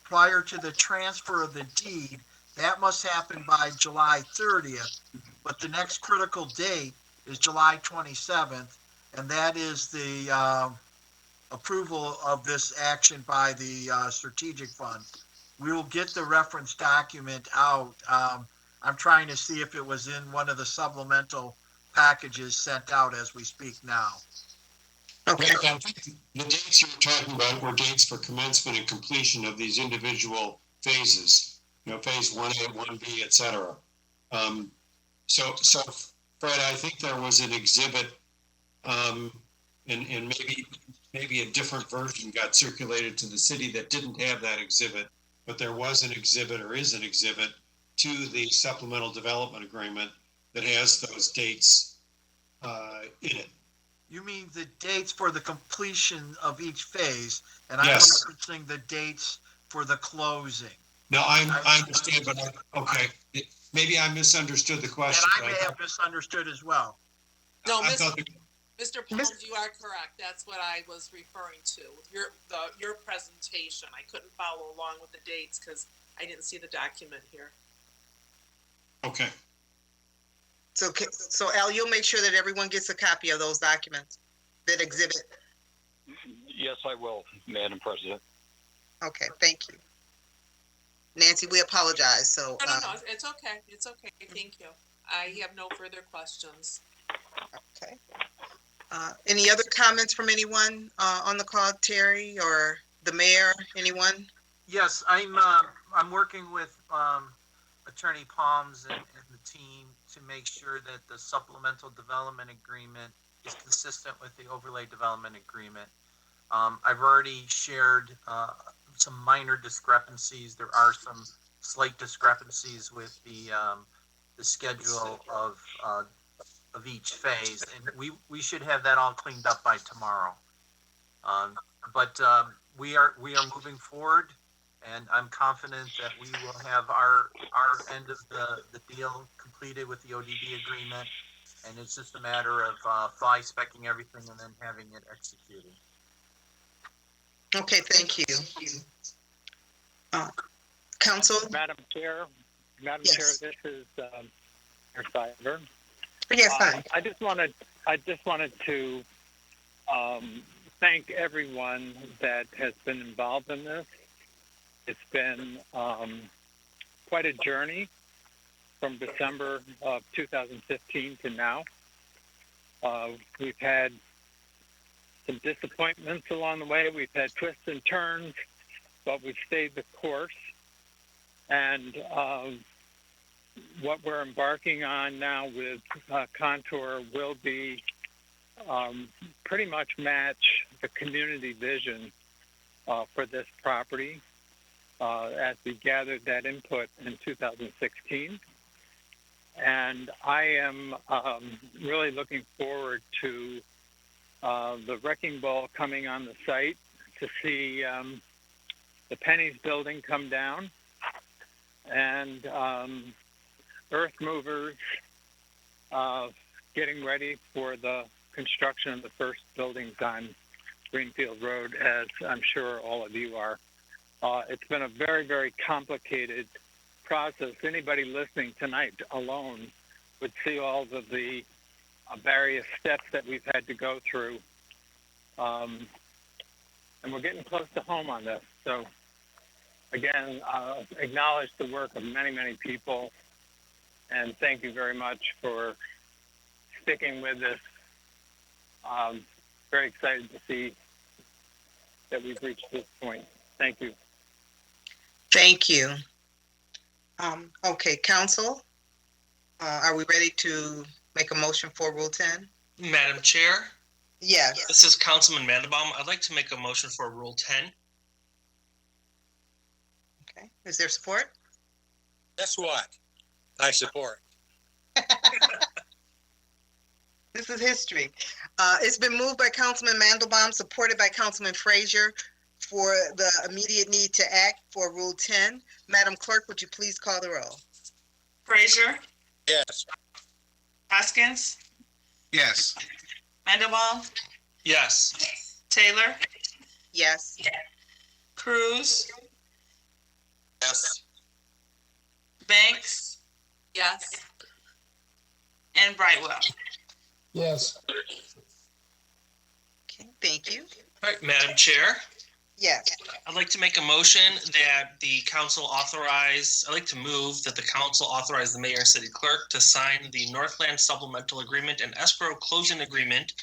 prior to the transfer of the deed. That must happen by July 30th, but the next critical date is July 27th, and that is the approval of this action by the strategic fund. We will get the reference document out. I'm trying to see if it was in one of the supplemental packages sent out as we speak now. Okay. The dates you were talking about were dates for commencement and completion of these individual phases, phase 1A, 1B, et cetera. So Fred, I think there was an exhibit, and maybe a different version got circulated to the city that didn't have that exhibit, but there was an exhibit or is an exhibit to the supplemental development agreement that has those dates in it. You mean the dates for the completion of each phase, and Yes. I'm referencing the dates for the closing. No, I understand, but okay, maybe I misunderstood the question. And I may have misunderstood as well. No, I thought Mr. Palms, you are correct. That's what I was referring to. Your presentation. I couldn't follow along with the dates because I didn't see the document here. Okay. So Al, you'll make sure that everyone gets a copy of those documents, that exhibit. Yes, I will, Madam President. Okay, thank you. Nancy, we apologize. So No, it's okay. It's okay. Thank you. I have no further questions. Okay. Any other comments from anyone on the call, Terry or the mayor? Anyone? Yes, I'm working with Attorney Palms and the team to make sure that the supplemental development agreement is consistent with the overlay development agreement. I've already shared some minor discrepancies. There are some slight discrepancies with the schedule of each phase, and we should have that all cleaned up by tomorrow. But we are moving forward, and I'm confident that we will have our end of the deal completed with the ODD agreement, and it's just a matter of fly-specking everything and then having it executed. Okay, thank you. Council? Madam Chair, Yes. Chair, this is Mayor Cyber. Yes, hi. I just wanted to thank everyone that has been involved in this. It's been quite a journey from December of 2015 to now. We've had some disappointments along the way. We've had twists and turns, but we've stayed the course. And what we're embarking on now with Contour will be pretty much match the community vision for this property as we gathered that input in 2016. And I am really looking forward to the wrecking ball coming on the site to see the Penny's building come down and earth movers getting ready for the construction of the first buildings on Greenfield Road, as I'm sure all of you are. It's been a very, very complicated process. Anybody listening tonight alone would see all of the various steps that we've had to go through. And we're getting close to home on this. So again, acknowledge the work of many, many people. And thank you very much for sticking with this. Very excited to see that we've reached this point. Thank you. Thank you. Okay, Council, are we ready to make a motion for Rule 10? Madam Chair? Yes. This is Councilman Mandelbaum. I'd like to make a motion for Rule 10. Okay, is there support? Guess what? I support. This is history. It's been moved by Councilman Mandelbaum, supported by Councilman Frazier for the immediate need to act for Rule 10. Madam Clerk, would you please call the roll? Frazier, Yes. Hoskins, Yes. Mandelbaum, Yes. Taylor, Yes. Cruz, Yes. Banks, Yes. and Brightwell. Yes. Okay, thank you. All right, Madam Chair. Yes. I'd like to make a motion that the council authorize, I'd like to move that the council authorize the mayor and city clerk to sign the Northland Supplemental Agreement and Escrow Closing Agreement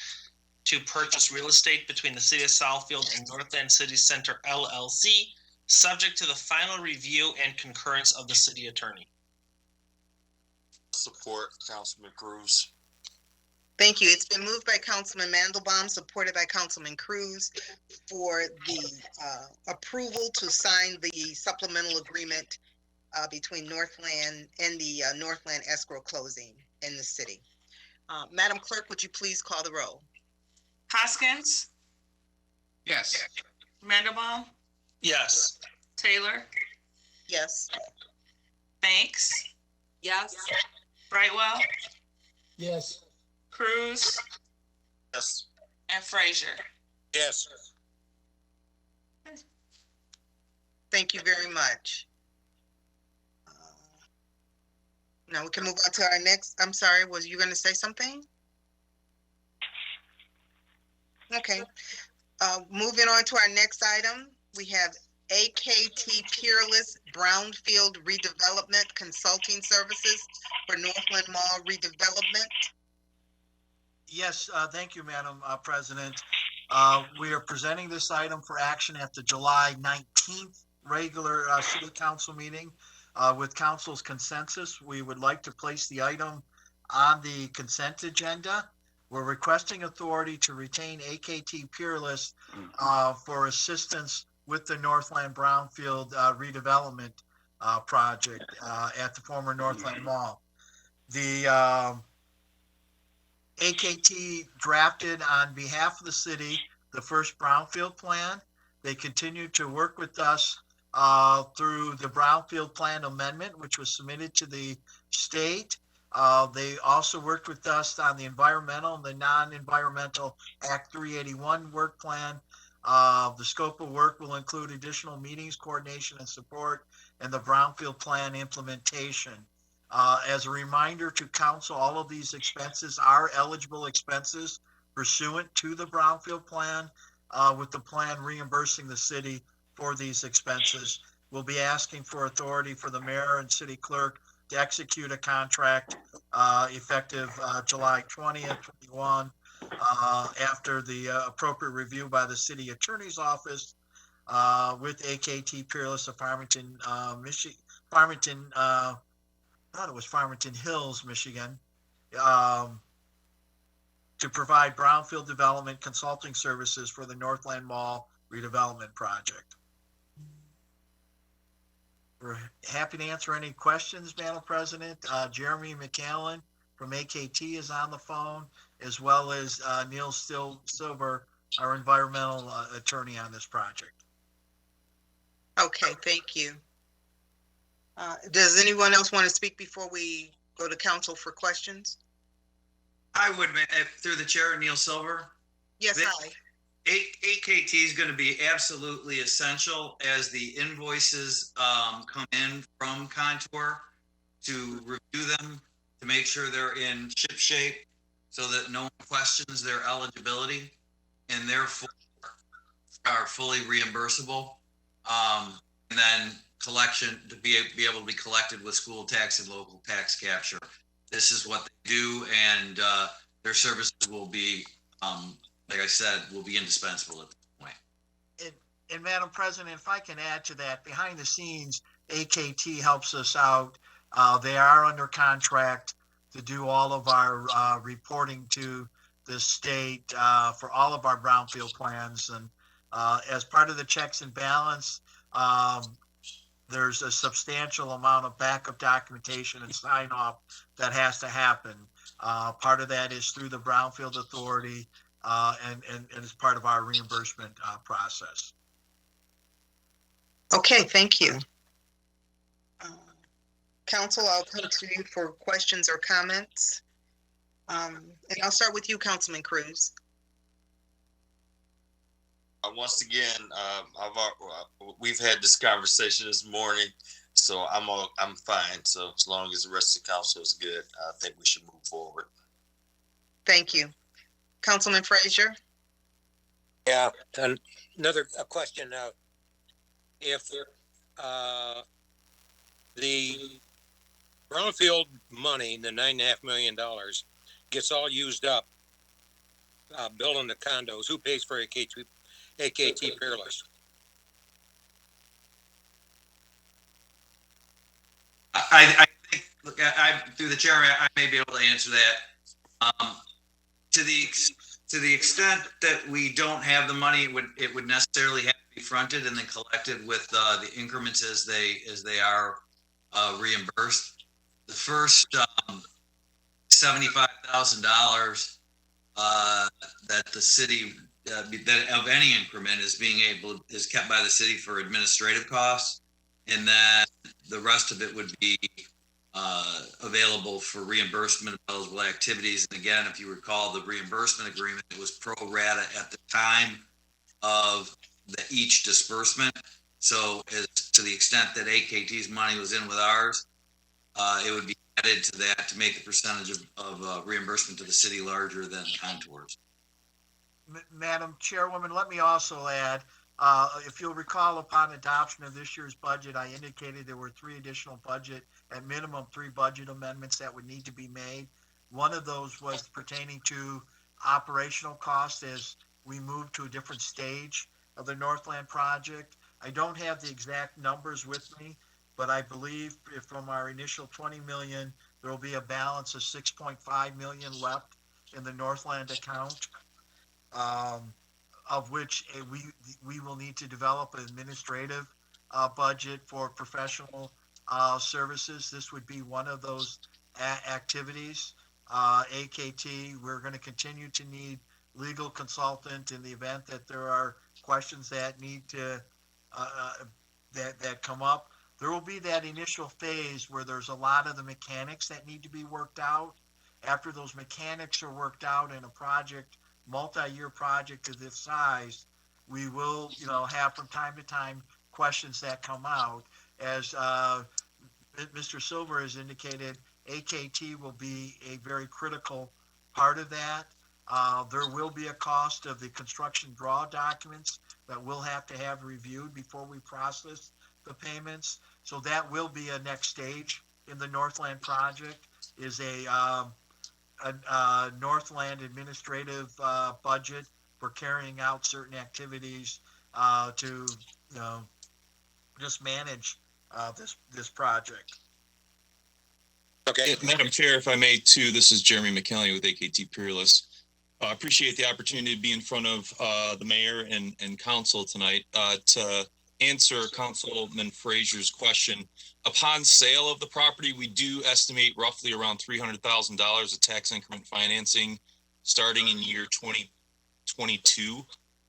to purchase real estate between the city of Southfield and Northland City Center LLC, subject to the final review and concurrence of the city attorney. Support Councilman Cruz. Thank you. It's been moved by Councilman Mandelbaum, supported by Councilman Cruz, for the approval to sign the supplemental agreement between Northland and the Northland escrow closing in the city. Madam Clerk, would you please call the roll? Hoskins, Yes. Mandelbaum, Yes. Taylor, Yes. Banks, Yes. Brightwell, Yes. Cruz, Yes. and Frazier. Yes. Thank you very much. Now we can move on to our next. I'm sorry, was you going to say something? Okay. Moving on to our next item, we have AKT Peerless Brownfield Redevelopment Consulting Services for Northland Mall redevelopment. Yes, thank you, Madam President. We are presenting this item for action at the July 19th regular City Council meeting. With Council's consensus, we would like to place the item on the consent agenda. We're requesting authority to retain AKT Peerless for assistance with the Northland Brownfield redevelopment project at the former Northland Mall. The AKT drafted on behalf of the city the first brownfield plan. They continued to work with us through the brownfield plan amendment, which was submitted to the state. They also worked with us on the environmental and the non-environmental Act 381 work plan. The scope of work will include additional meetings, coordination, and support, and the brownfield plan implementation. As a reminder to council, all of these expenses are eligible expenses pursuant to the brownfield plan, with the plan reimbursing the city for these expenses. We'll be asking for authority for the mayor and city clerk to execute a contract effective July 20th, 21, after the appropriate review by the city attorney's office with AKT Peerless of Farmington, Michigan, I thought it was Farmington Hills, Michigan, to provide brownfield development consulting services for the Northland Mall redevelopment project. We're happy to answer any questions, Madam President. Jeremy McAllen from AKT is on the phone, as well as Neil Silver, our environmental attorney on this project. Okay, thank you. Does anyone else want to speak before we go to council for questions? I would, through the chair, Neil Silver. Yes, hi. AKT is going to be absolutely essential as the invoices come in from Contour, to review them, to make sure they're in ship shape so that no one questions their eligibility and therefore are fully reimbursable. And then collection to be able to be collected with school tax and local tax capture. This is what they do, and their services will be, like I said, will be indispensable at this point. And Madam President, if I can add to that, behind the scenes, AKT helps us out. They are under contract to do all of our reporting to the state for all of our brownfield plans. And as part of the checks and balance, there's a substantial amount of backup documentation and sign off that has to happen. Part of that is through the Brownfield Authority and as part of our reimbursement process. Okay, thank you. Council, I'll come to you for questions or comments. And I'll start with you, Councilman Cruz. Once again, we've had this conversation this morning, so I'm fine. So as long as the rest of the council is good, I think we should move forward. Thank you. Councilman Frazier? Yeah, another question. If the brownfield money, the $9.5 million, gets all used up building the condos, who pays for AKT Peerless? I think, look, through the chairman, I may be able to answer that. To the extent that we don't have the money, it would necessarily have to be fronted and then collected with the increments as they are reimbursed. The first $75,000 that the city that of any increment is kept by the city for administrative costs, and then the rest of it would be available for reimbursement of eligible activities. And again, if you recall, the reimbursement agreement was pro rata at the time of each disbursement. So as to the extent that AKT's money was in with ours, it would be added to that to make the percentage of reimbursement to the city larger than contours. Madam Chairwoman, let me also add, if you'll recall, upon adoption of this year's budget, I indicated there were at minimum three budget amendments that would need to be made. One of those was pertaining to operational costs as we move to a different stage of the Northland project. I don't have the exact numbers with me, but I believe if from our initial 20 million, there will be a balance of 6.5 million left in the Northland account. Of which we will need to develop an administrative budget for professional services. This would be one of those activities. AKT, we're going to continue to need legal consultant in the event that there are questions that need to that come up. There will be that initial phase where there's a lot of the mechanics that need to be worked out. After those mechanics are worked out in a multi-year project of this size, we will, have from time to time questions that come out. As Mr. Silver has indicated, AKT will be a very critical part of that. There will be a cost of the construction draw documents that we'll have to have reviewed before we process the payments. So that will be a next stage in the Northland project, is a Northland administrative budget for carrying out certain activities to just manage this project. Okay. Madam Chair, if I may too, this is Jeremy McKelly with AKT Peerless. I appreciate the opportunity to be in front of the mayor and council tonight to answer Councilman Frazier's question. Upon sale of the property, we do estimate roughly around $300,000 of tax increment financing starting in year 2022,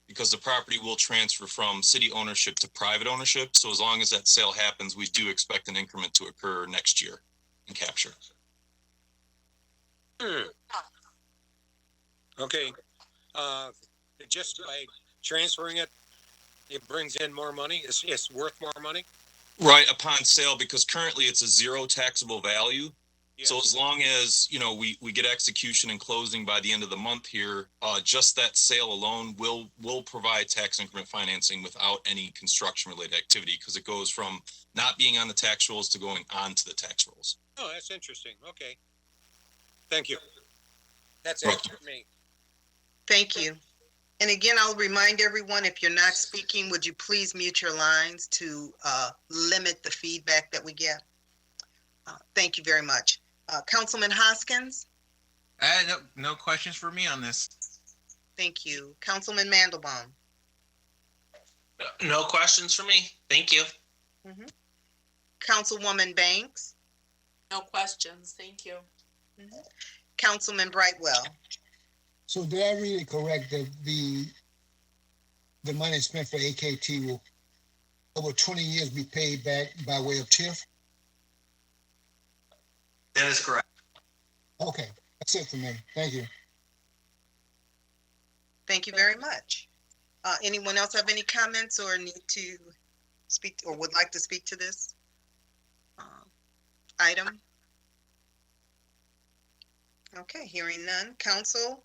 because the property will transfer from city ownership to private ownership. So as long as that sale happens, we do expect an increment to occur next year and capture. Okay. Just by transferring it, it brings in more money. It's worth more money. Right, upon sale, because currently it's a zero taxable value. Yes. So as long as, we get execution and closing by the end of the month here, just that sale alone will provide tax increment financing without any construction related activity, because it goes from not being on the tax rolls to going on to the tax rolls. Oh, that's interesting. Okay. Thank you. That's it for me. Thank you. And again, I'll remind everyone, if you're not speaking, would you please mute your lines to limit the feedback that we get? Thank you very much. Councilman Hoskins? No questions for me on this. Thank you. Councilman Mandelbaum? No questions for me. Thank you. Mm-hmm. Councilwoman Banks? No questions. Thank you. Mm-hmm. Councilman Brightwell? So did I read it correct that the money spent for AKT will over 20 years be paid back by way of TIF? That is correct. Okay, that's it for me. Thank you. Thank you very much. Anyone else have any comments or need to speak or would like to speak to this item? Okay, hearing none. Council,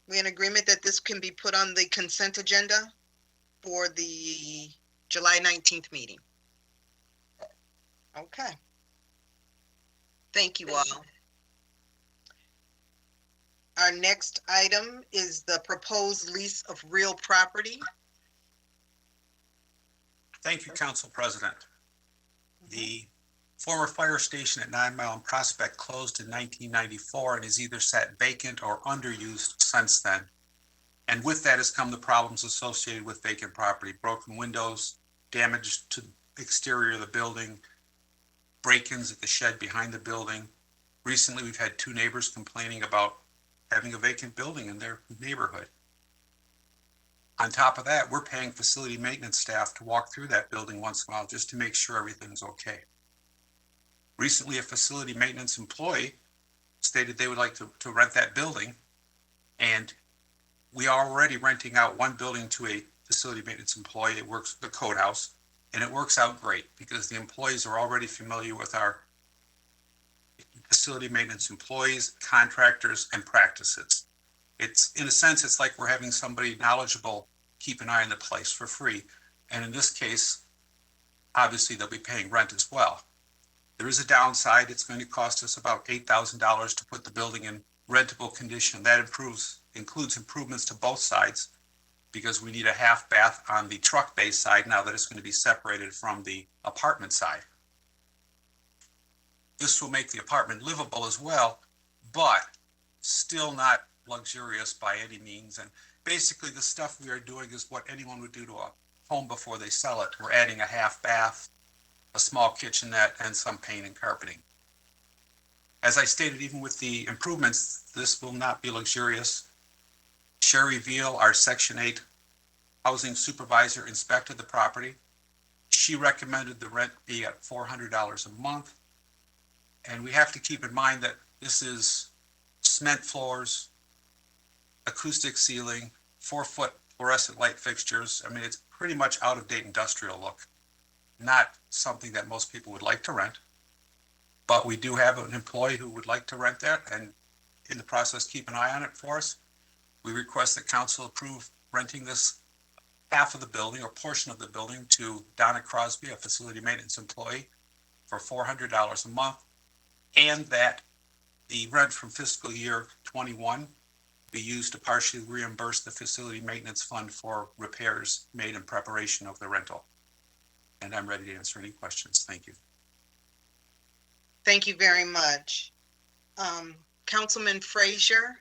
We in agreement that this can be put on the consent agenda for the July 19th meeting? Okay. Thank you all. Our next item is the proposed lease of real property. Thank you, Council President. The former fire station at 9 Mile and Prospect closed in 1994 and has either sat vacant or underused since then. And with that has come the problems associated with vacant property: broken windows, damage to the exterior of the building, break-ins at the shed behind the building. Recently, we've had 2 neighbors complaining about having a vacant building in their neighborhood. On top of that, we're paying facility maintenance staff to walk through that building once in a while just to make sure everything's okay. Recently, a facility maintenance employee stated they would like to rent that building, and we are already renting out one building to a facility maintenance employee. It works, the code house, and it works out great because the employees are already familiar with our facility maintenance employees, contractors, and practices. It's, in a sense, it's like we're having somebody knowledgeable keep an eye on the place for free. And in this case, obviously they'll be paying rent as well. There is a downside. It's going to cost us about $8,000 to put the building in rentable condition. That includes improvements to both sides, because we need a half bath on the truck bay side now that it's going to be separated from the apartment side. This will make the apartment livable as well, but still not luxurious by any means. And basically the stuff we are doing is what anyone would do to a home before they sell it. We're adding a half bath, a small kitchenette, and some paint and carpeting. As I stated, even with the improvements, this will not be luxurious. Sherry Veal, our Section 8 housing supervisor, inspected the property. She recommended the rent be at $400 a month. And we have to keep in mind that this is cement floors, acoustic ceiling, 4-foot fluorescent light fixtures. I mean, it's pretty much out-of-date industrial look. Not something that most people would like to rent. But we do have an employee who would like to rent that, and in the process, keep an eye on it for us. We request that council approve renting this half of the building or portion of the building to Donna Crosby, a facility maintenance employee, for $400 a month, and that the rent from fiscal year 21 be used to partially reimburse the facility maintenance fund for repairs made in preparation of the rental. And I'm ready to answer any questions. Thank you. Thank you very much. Councilman Frazier.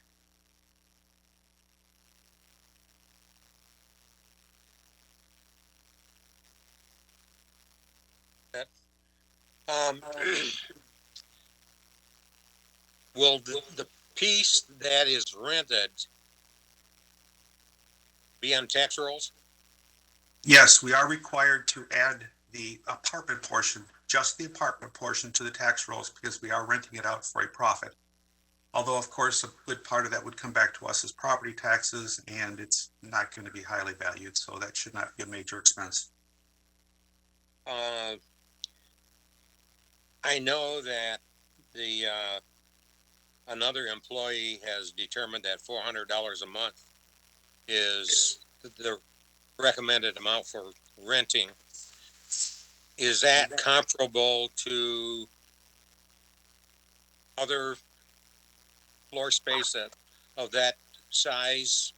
Will the piece that is rented be on tax rolls? Yes, we are required to add the apartment portion, just the apartment portion, to the tax rolls because we are renting it out for a profit. Although, of course, a good part of that would come back to us as property taxes, and it's not going to be highly valued, so that should not be a major expense. I know that the another employee has determined that $400 a month is the recommended amount for renting. Is that comparable to other floor space of that size?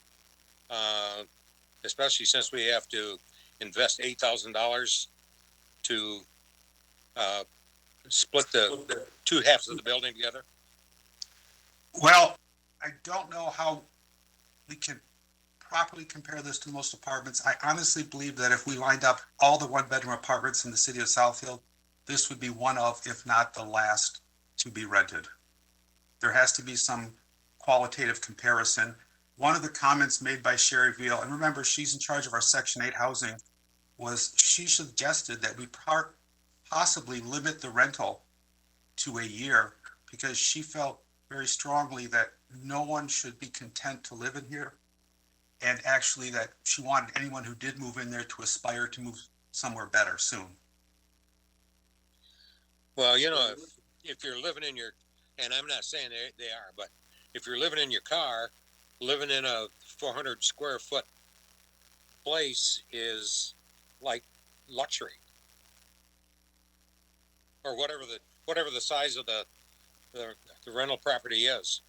Especially since we have to invest $8,000 to split the two halves of the building together? Well, I don't know how we can properly compare this to most apartments. I honestly believe that if we lined up all the one-bedroom apartments in the city of Southfield, this would be one of, if not the last, to be rented. There has to be some qualitative comparison. One of the comments made by Sherry Veal, and remember, she's in charge of our Section 8 housing, was she suggested that we possibly limit the rental to a year because she felt very strongly that no one should be content to live in here, and actually that she wanted anyone who did move in there to aspire to move somewhere better soon. Well, you know, if you're living in your, and I'm not saying they are, but if you're living in your car living in a 400 square foot place is like luxury, or whatever the size of the rental property is.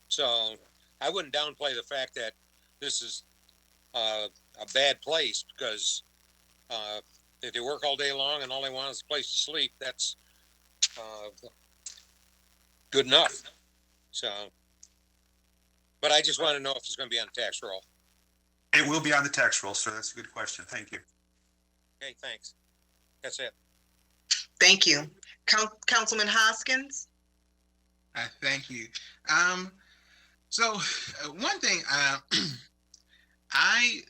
So I wouldn't downplay the fact that this is a bad place, because if they work all day long and all they want is a place to sleep, that's good enough. So, but I just want to know if it's going to be on the tax roll. It will be on the tax roll, sir. That's a good question. Thank you. Okay, thanks. That's it. Thank you. Councilman Hoskins? Thank you. So one thing, I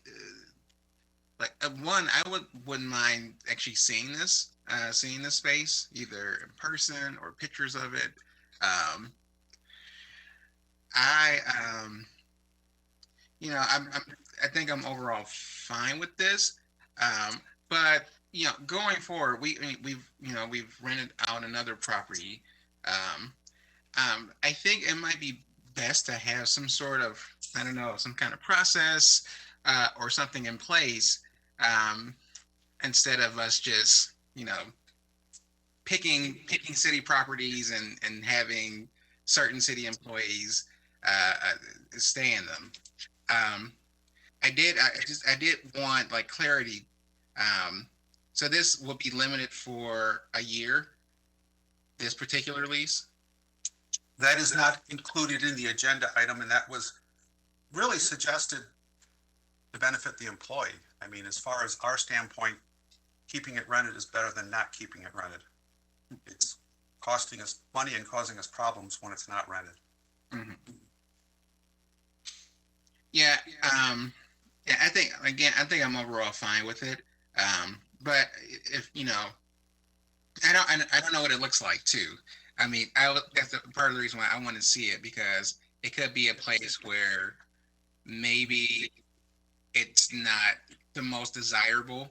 wouldn't mind actually seeing this space, either in person or pictures of it. I think I'm overall fine with this. But going forward, we've rented out another property. I think it might be best to have some sort of, I don't know, some kind of process or something in place, instead of us just, picking city properties and having certain city employees stay in them. I did want like clarity. So this will be limited for a year, this particular lease? That is not included in the agenda item, and that was really suggested to benefit the employee. I mean, as far as our standpoint, keeping it rented is better than not keeping it rented. It's costing us money and causing us problems when it's not rented. Mm-hmm. Yeah, I think I'm overall fine with it. But if I don't know what it looks like too. I mean, that's part of the reason why I want to see it, because it could be a place where maybe it's not the most desirable.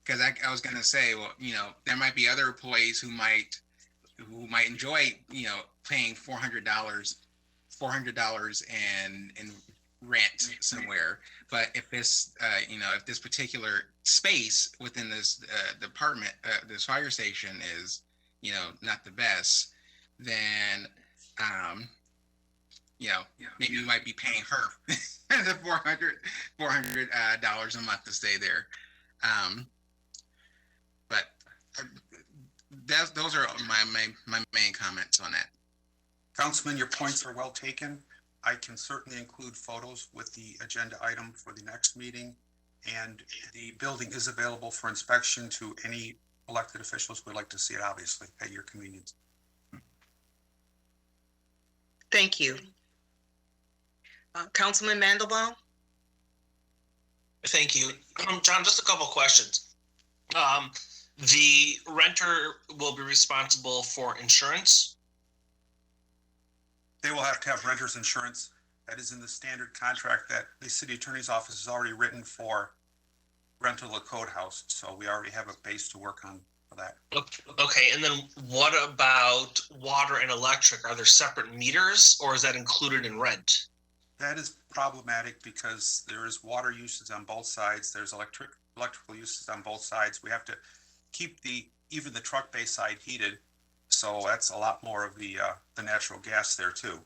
Because I was gonna say, well, there might be other employees who might enjoy, paying $400 and rent somewhere. But if this, if this particular space within this department, this fire station is, not the best, then, maybe we might be paying her the $400 a month to stay there. But those are my main comments on that. Councilman, your points are well taken. I can certainly include photos with the agenda item for the next meeting, and the building is available for inspection to any elected officials who would like to see it, obviously, at your convenience. Thank you. Councilman Mandelbaum? Thank you. John, just a couple questions. The renter will be responsible for insurance? They will have to have renter's insurance. That is in the standard contract that the city attorney's office has already written for rental of code house. So we already have a base to work on for that. Okay, and then what about water and electric? Are there separate meters, or is that included in rent? That is problematic because there is water usage on both sides. There's electrical usage on both sides. We have to keep even the truck bay side heated. So that's a lot more of the natural gas there too.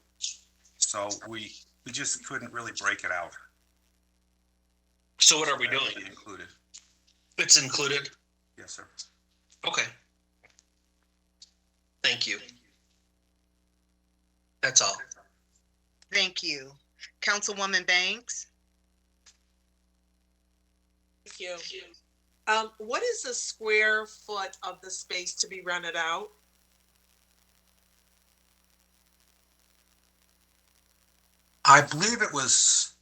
So we just couldn't really break it out. So what are we doing? Included. It's included? Yes, sir. Okay. Thank you. That's all. Thank you. Councilwoman Banks? Thank you. What is the square foot of the space to be rented out? I believe it was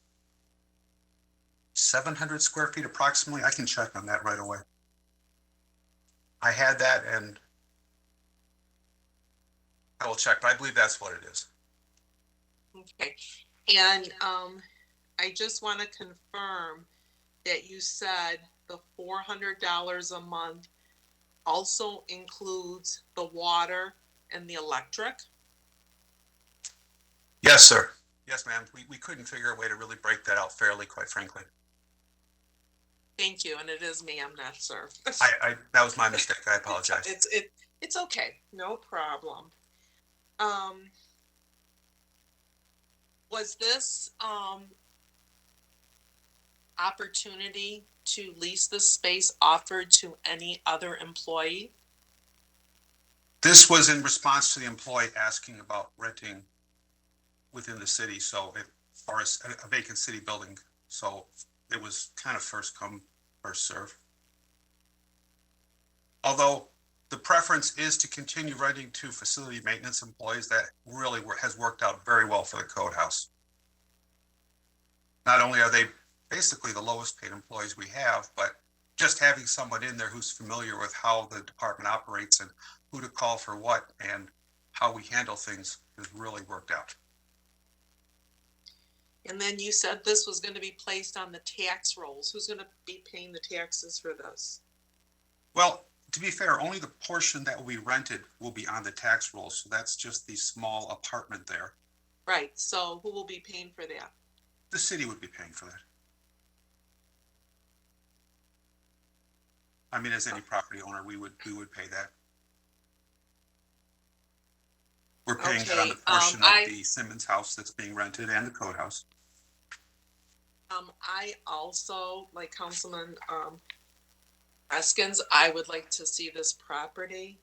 700 square feet approximately. I can check on that right away. I had that and I will check, but I believe that's what it is. Okay. And I just want to confirm that you said the $400 a month also includes the water and the electric? Yes, sir. Yes, ma'am. We couldn't figure a way to really break that out fairly, quite frankly. Thank you, and it is ma'am, not sir. That was my mistake. I apologize. It's okay, no problem. Was this, opportunity to lease this space offered to any other employee? This was in response to the employee asking about renting within the city, so or a vacant city building. So it was kind of first come, first serve. Although the preference is to continue renting to facility maintenance employees, that really has worked out very well for the code house. Not only are they basically the lowest paid employees we have, but just having someone in there who's familiar with how the department operates and who to call for what and how we handle things has really worked out. And then you said this was going to be placed on the tax rolls. Who's going to be paying the taxes for this? Well, to be fair, only the portion that will be rented will be on the tax roll. So that's just the small apartment there. Right. So who will be paying for that? The city would be paying for that. I mean, as any property owner, we would pay that. We're paying that on the portion of the Simmons house that's being rented and the code house. I also, like Councilman Eskins, I would like to see this property.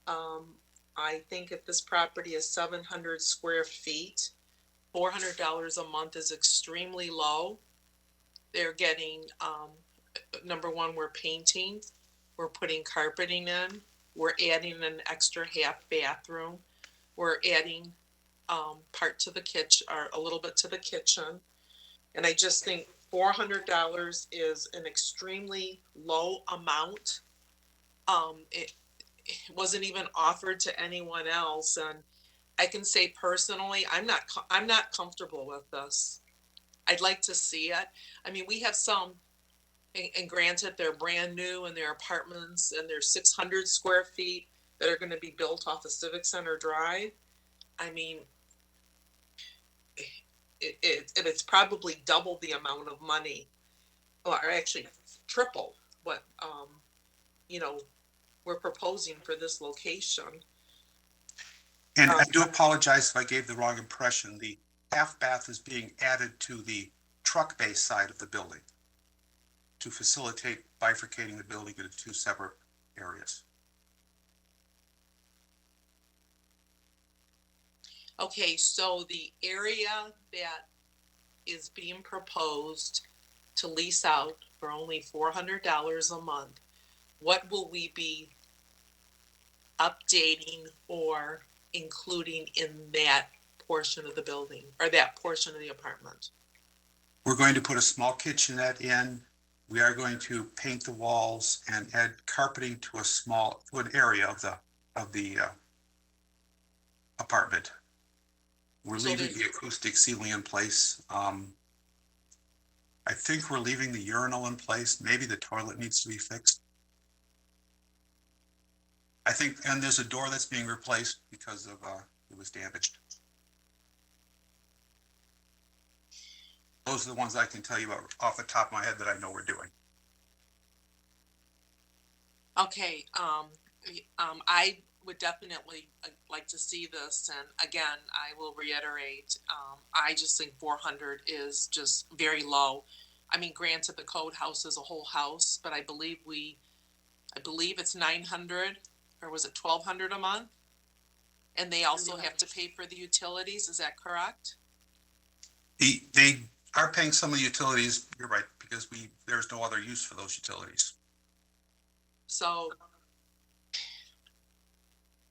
I think if this property is 700 square feet, $400 a month is extremely low. They're getting, number one, we're painting, we're putting carpeting in, we're adding an extra half bathroom, we're adding part to the kitchen, or a little bit to the kitchen. And I just think $400 is an extremely low amount. It wasn't even offered to anyone else, and I can say personally, I'm not comfortable with this. I'd like to see it. I mean, we have some, and granted, they're brand new and they're apartments and they're 600 square feet that are going to be built off of Civic Center Drive. I mean, it's probably double the amount of money, or actually triple what we're proposing for this location. And I do apologize if I gave the wrong impression. The half bath is being added to the truck bay side of the building to facilitate bifurcating the building into two separate areas. Okay, so the area that is being proposed to lease out for only $400 a month, what will we be updating or including in that portion of the building, or that portion of the apartment? We're going to put a small kitchenette in. We are going to paint the walls and add carpeting to an area of the apartment. We're leaving the acoustic ceiling in place. I think we're leaving the urinal in place. Maybe the toilet needs to be fixed. I think, and there's a door that's being replaced because of it was damaged. Those are the ones I can tell you about off the top of my head that I know we're doing. Okay, I would definitely like to see this, and again, I will reiterate, I just think 400 is just very low. I mean, granted, the code house is a whole house, but I believe it's 900, or was it 1,200 a month? And they also have to pay for the utilities, is that correct? They are paying some of the utilities, you're right, because there's no other use for those utilities. So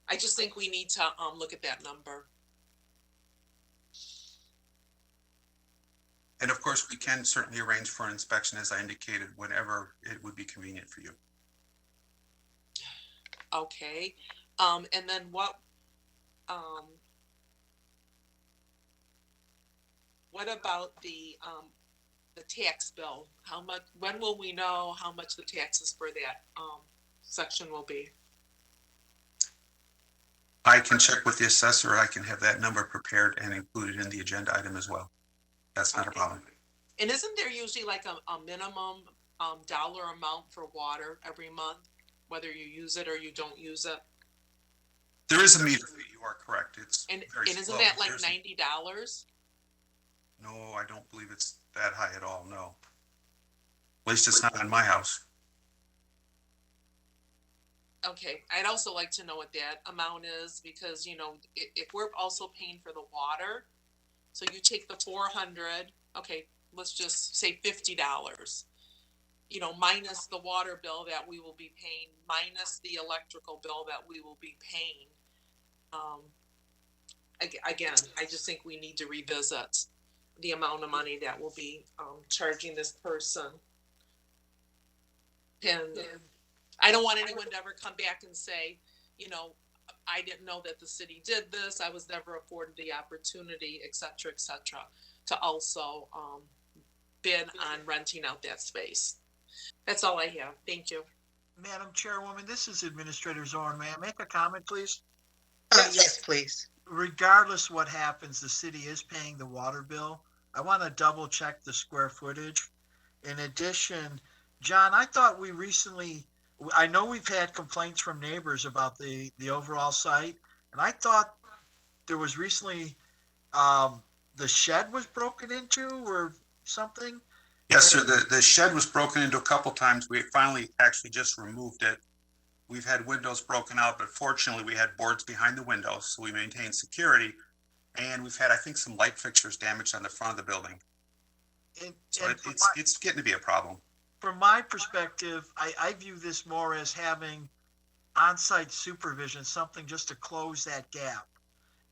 I just think we need to look at that number. And of course, we can certainly arrange for an inspection, as I indicated, whenever it would be convenient for you. Okay, and then what about the tax bill? When will we know how much the taxes for that section will be? I can check with the assessor. I can have that number prepared and included in the agenda item as well. That's not a problem. And isn't there usually like a minimum dollar amount for water every month, whether you use it or you don't use it? There is a meter fee. You are correct. It's And very isn't slow. that like $90? No, I don't believe it's that high at all. No. At least it's not on my house. Okay, I'd also like to know what that amount is because, you know, if we're also paying for the water, so you take the 400, okay, let's just say $50, you know, minus the water bill that we will be paying, minus the electrical bill that we will be paying. Again, I just think we need to revisit the amount of money that will be charging this person. And I don't want anyone to ever come back and say, you know, I didn't know that the city did this. I was never afforded the opportunity, et cetera, to also bid on renting out that space. That's all I have. Thank you. Madam Chairwoman, this is Administrator Zorn. May I make a comment, please? Yes, please. Regardless what happens, the city is paying the water bill. I want to double check the square footage. In addition, John, I thought we recently, I know we've had complaints from neighbors about the overall site, and I thought there was recently, the shed was broken into or something. Yes, sir. The shed was broken into a couple times. We finally actually just removed it. We've had windows broken out, but fortunately we had boards behind the windows, so we maintained security. And we've had, I think, some light fixtures damaged on the front of the building. So it's getting to be a problem. From my perspective, I view this more as having on-site supervision, something just to close that gap.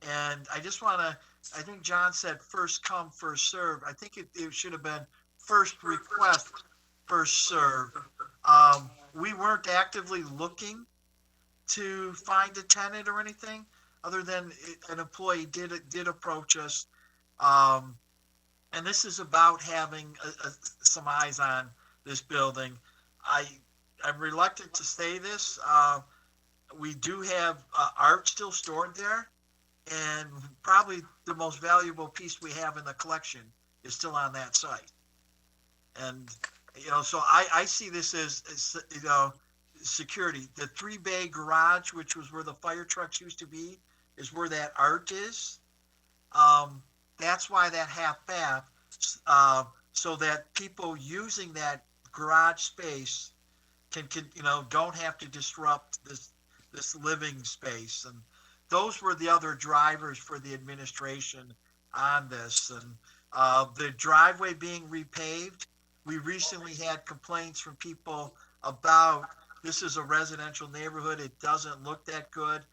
And I just want to, I think John said first come, first serve. I think it should have been first request, first serve. We weren't actively looking to find a tenant or anything other than an employee did approach us. And this is about having some eyes on this building. I'm reluctant to say this. We do have art still stored there, and probably the most valuable piece we have in the collection is still on that site. And, you know, so I see this as, you know, security. The 3-bay garage, which was where the fire trucks used to be, is where that art is. That's why that half bath, so that people using that garage space can you know, don't have to disrupt this living space. And those were the other drivers for the administration on this. And the driveway being repaved, we recently had complaints from people about this is a residential neighborhood. It doesn't look that good.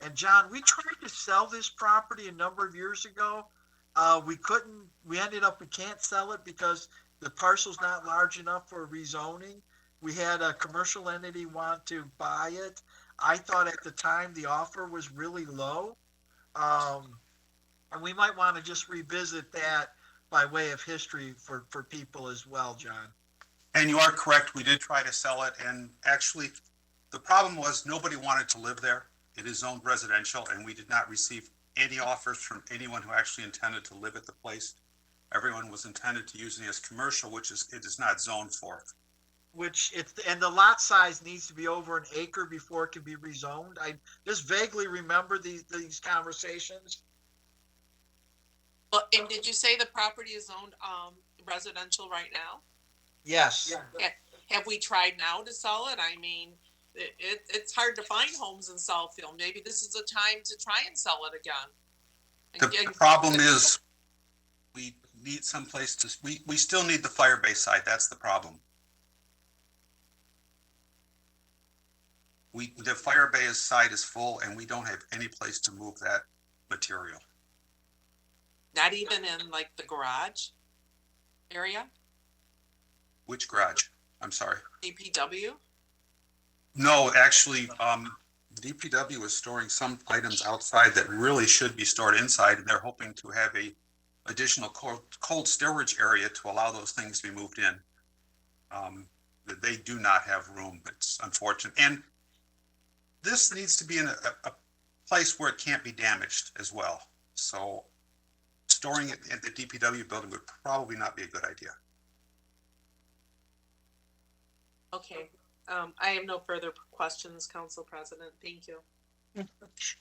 And John, we tried to sell this property a number of years ago. We can't sell it because the parcel's not large enough for rezoning. We had a commercial entity want to buy it. I thought at the time the offer was really low. And we might want to just revisit that by way of history for people as well, John. And you are correct. We did try to sell it. And actually, the problem was nobody wanted to live there. It is zoned residential, and we did not receive any offers from anyone who actually intended to live at the place. Everyone was intended to use it as commercial, which it is not zoned for. And the lot size needs to be over an acre before it can be rezoned. I just vaguely remember these conversations. Well, and did you say the property is owned residential right now? Yes. Yeah. Have we tried now to sell it? I mean, it's hard to find homes in Southfield. Maybe this is a time to try and sell it again. The problem is we need someplace we still need the fire base site. That's the problem. The fire base site is full, and we don't have any place to move that material. Not even in like the garage area? Which garage? I'm sorry. DPW? No, actually, DPW is storing some items outside that really should be stored inside, and they're hoping to have a additional cold storage area to allow those things to be moved in. They do not have room. It's unfortunate. And this needs to be in a place where it can't be damaged as well. So storing it at the DPW building would probably not be a good idea. Okay, I have no further questions, Council President. Thank you.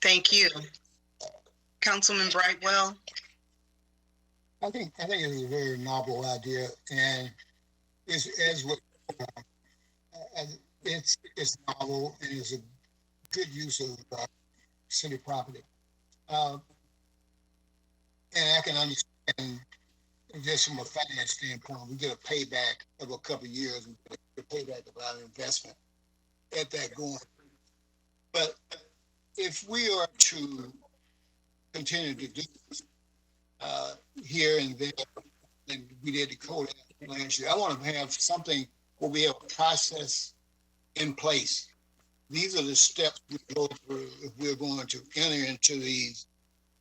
Thank you. Councilman Brightwell? I think it is a very novel idea, and it's what it's novel and it's a good use of city property. And I can understand just from a finance standpoint, we get a payback of a couple of years, the payback of our investment at that going. But if we are to continue to do here and there, and we did the code last year, I want to have something where we have a process in place. These are the steps we go through if we're going to enter into these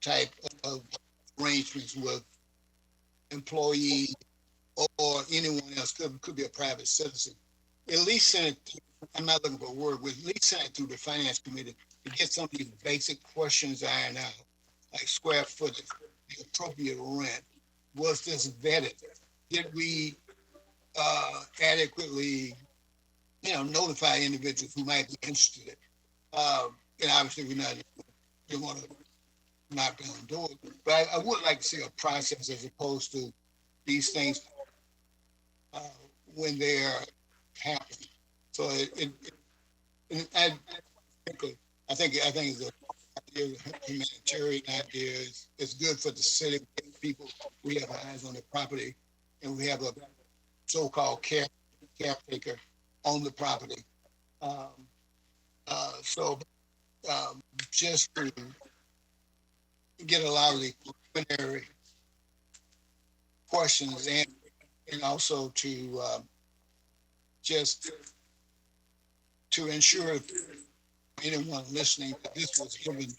type of arrangements with employees or anyone else, could be a private citizen. At least send it, I'm not looking for a word, but at least send it through the finance committee to get some of these basic questions ironed out, like square footage, the appropriate rent. Was this vetted? Did we adequately, notify individuals who might be interested? And obviously we want to knock down doors, but I would like to see a process as opposed to these things when they're happening. So I think it's a humanitarian idea. It's good for the city people. We have eyes on the property, and we have a so-called caretaker on the property. Just to get a lot of the preliminary questions and also to just to ensure anyone listening that this was given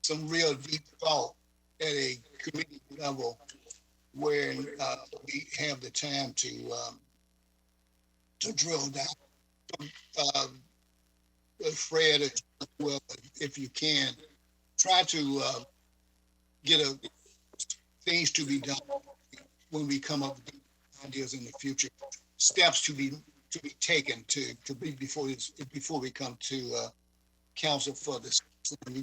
some real deep thought at a committee level where we have the time to drill down. Fred, well, if you can, try to get things to be done when we come up with ideas in the future, steps to be taken to be before we come to council for this. I'm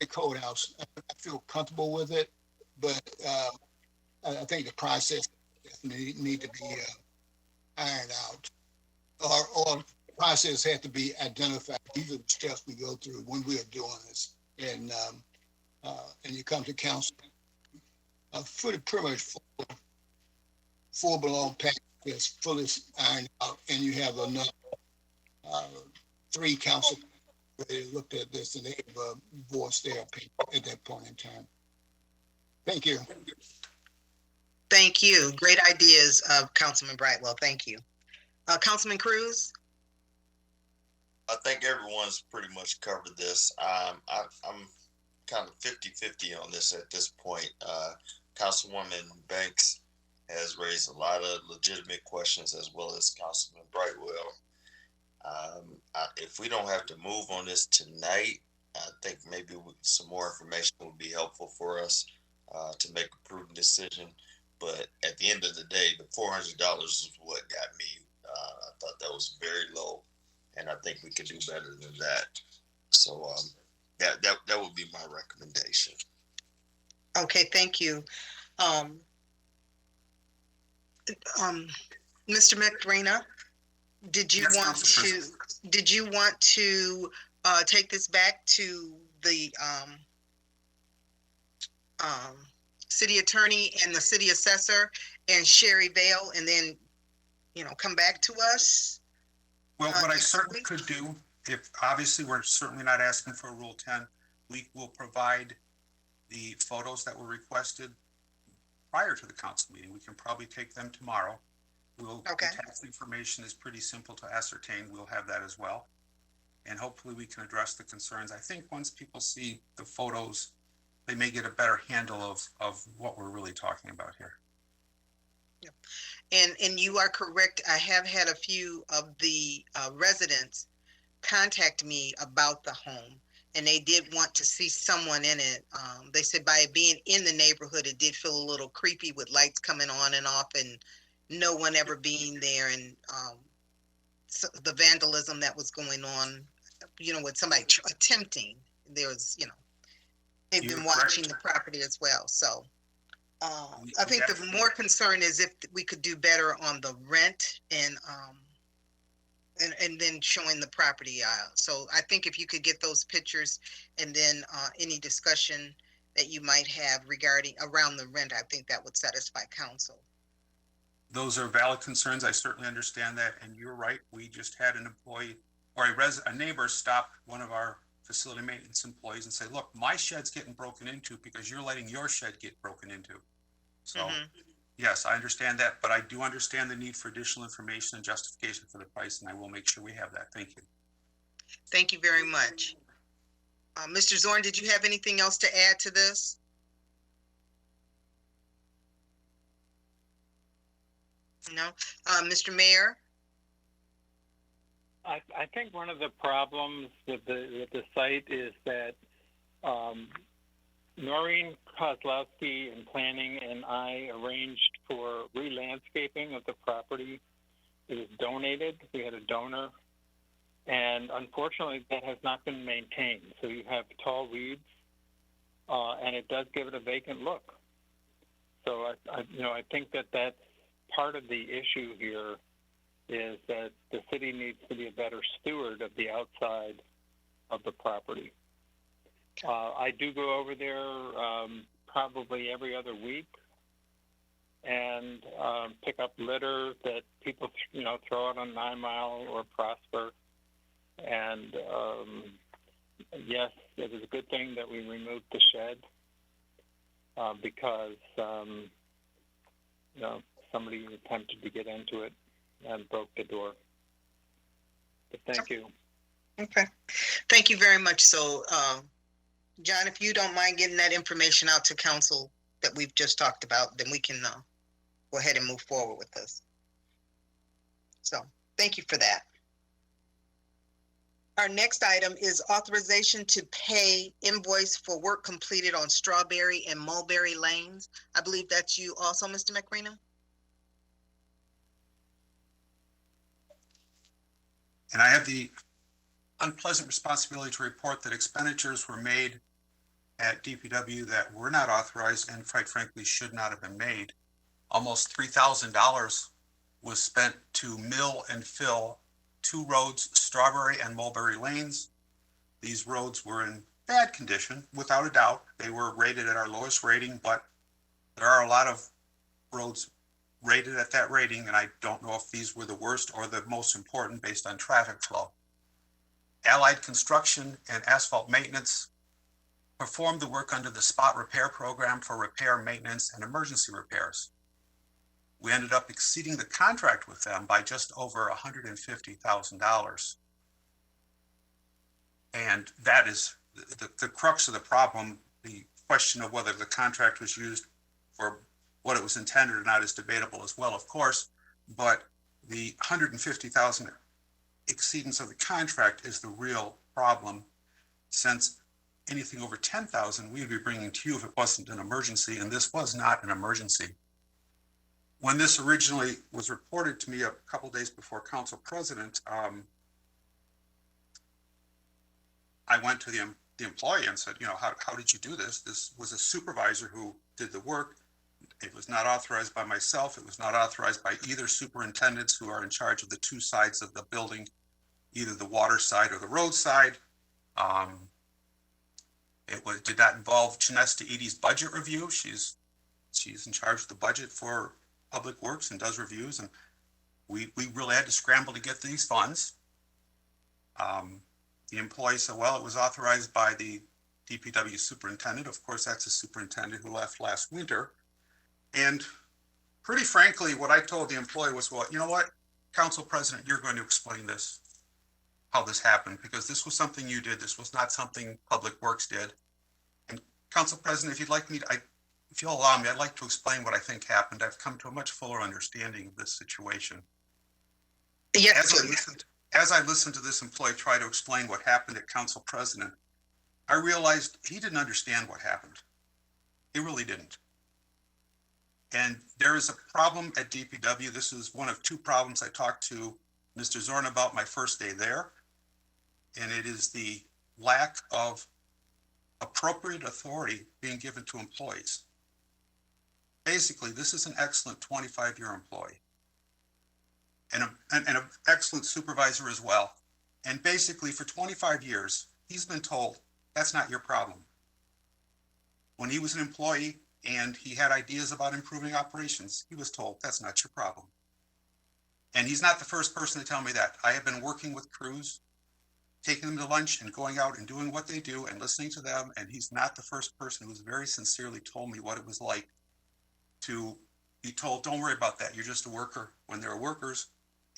the code house. I feel comfortable with it, but I think the process definitely need to be ironed out, or the process had to be identified. These are the steps we go through when we are doing this, and you come to council pretty much full blown package, fully ironed out, and you have enough 3 council they looked at this and they have voiced their opinion at that point in time. Thank you. Thank you. Great ideas, Councilman Brightwell. Thank you. Councilman Cruz? I think everyone's pretty much covered this. I'm kind of 50-50 on this at this point. Councilwoman Banks has raised a lot of legitimate questions, as well as Councilman Brightwell. If we don't have to move on this tonight, I think maybe some more information would be helpful for us to make a prudent decision. But at the end of the day, the $400 is what got me. I thought that was very low, and I think we could do better than that. So that would be my recommendation. Okay, thank you. Mr. McRena, did you want to take this back to the city attorney and the city assessor and Sherry Vale, and then come back to us? Well, what I certainly could do, if obviously we're certainly not asking for a Rule 10, we will provide the photos that were requested prior to the council meeting. We can probably take them tomorrow. The tax information is pretty simple to ascertain. We'll have that as well. And hopefully we can address the concerns. I think once people see the photos, they may get a better handle of what we're really talking about here. And you are correct. I have had a few of the residents contact me about the home, and they did want to see someone in it. They said by being in the neighborhood, it did feel a little creepy with lights coming on and off and no one ever being there, and so the vandalism that was going on, with somebody attempting. There was, they've been watching the property as well. So I think the more concern is if we could do better on the rent and then showing the property. So I think if you could get those pictures and then any discussion that you might have regarding around the rent, I think that would satisfy council. Those are valid concerns. I certainly understand that. And you're right. We just had an employee or a neighbor stop one of our facility maintenance employees and say, look, my shed's getting broken into because you're letting your shed get broken into. So yes, I understand that, but I do understand the need for additional information and justification for the price, and I will make sure we have that. Thank you. Thank you very much. Mr. Zorn, did you have anything else to add to this? No. Mr. Mayor? I think one of the problems with the site is that Noreen Kozlowski in planning and I arranged for re-landscaping of the property. It was donated. We had a donor. And unfortunately, that has not been maintained. So you have tall weeds, and it does give it a vacant look. So I think that that's part of the issue here is that the city needs to be a better steward of the outside of the property. I do go over there probably every other week and pick up litter that people, throw out on 9 Mile or Prosper. And yes, it was a good thing that we removed the shed because, somebody attempted to get into it and broke the door. But thank you. Okay. Thank you very much. So, John, if you don't mind getting that information out to council that we've just talked about, then we can go ahead and move forward with this. So, thank you for that. Our next item is authorization to pay invoice for work completed on Strawberry and Mulberry Lanes. I believe that's you also, Mr. McRena. And I have the unpleasant responsibility to report that expenditures were made at DPW that were not authorized and quite frankly should not have been made. Almost $3,000 was spent to mill and fill 2 roads, Strawberry and Mulberry Lanes. These roads were in bad condition, without a doubt. They were rated at our lowest rating, but there are a lot of roads rated at that rating, and I don't know if these were the worst or the most important based on traffic flow. Allied Construction and Asphalt Maintenance performed the work under the spot repair program for repair, maintenance, and emergency repairs. We ended up exceeding the contract with them by just over $150,000. And that is the crux of the problem. The question of whether the contract was used for what it was intended or not is debatable as well, of course, but the $150,000 exceedance of the contract is the real problem, since anything over $10,000 we would be bringing to you if it wasn't an emergency, and this was not an emergency. When this originally was reported to me a couple days before council president, I went to the employee and said, how did you do this? This was a supervisor who did the work. It was not authorized by myself. It was not authorized by either superintendents who are in charge of the 2 sides of the building, either the water side or the road side. It did not involve Chinesta Edie's budget review. She's in charge of the budget for Public Works and does reviews, and we really had to scramble to get these funds. The employee said, well, it was authorized by the DPW superintendent. Of course, that's the superintendent who left last winter. And pretty frankly, what I told the employee was, well, you know what, council president, you're going to explain this, how this happened, because this was something you did. This was not something Public Works did. And council president, if you'd like me to, if you'll allow me, I'd like to explain what I think happened. I've come to a much fuller understanding of this situation. Yes, As I listened to this employee try to explain what happened at council president, I realized he didn't understand what happened. He really didn't. And there is a problem at DPW. This is one of two problems I talked to Mr. Zorn about my first day there. And it is the lack of appropriate authority being given to employees. Basically, this is an excellent 25-year employee and an excellent supervisor as well. And basically, for 25 years, he's been told, that's not your problem. When he was an employee and he had ideas about improving operations, he was told, that's not your problem. And he's not the first person to tell me that. I have been working with crews, taking them to lunch and going out and doing what they do and listening to them. And he's not the first person who's very sincerely told me what it was like to be told, don't worry about that. You're just a worker when there are workers.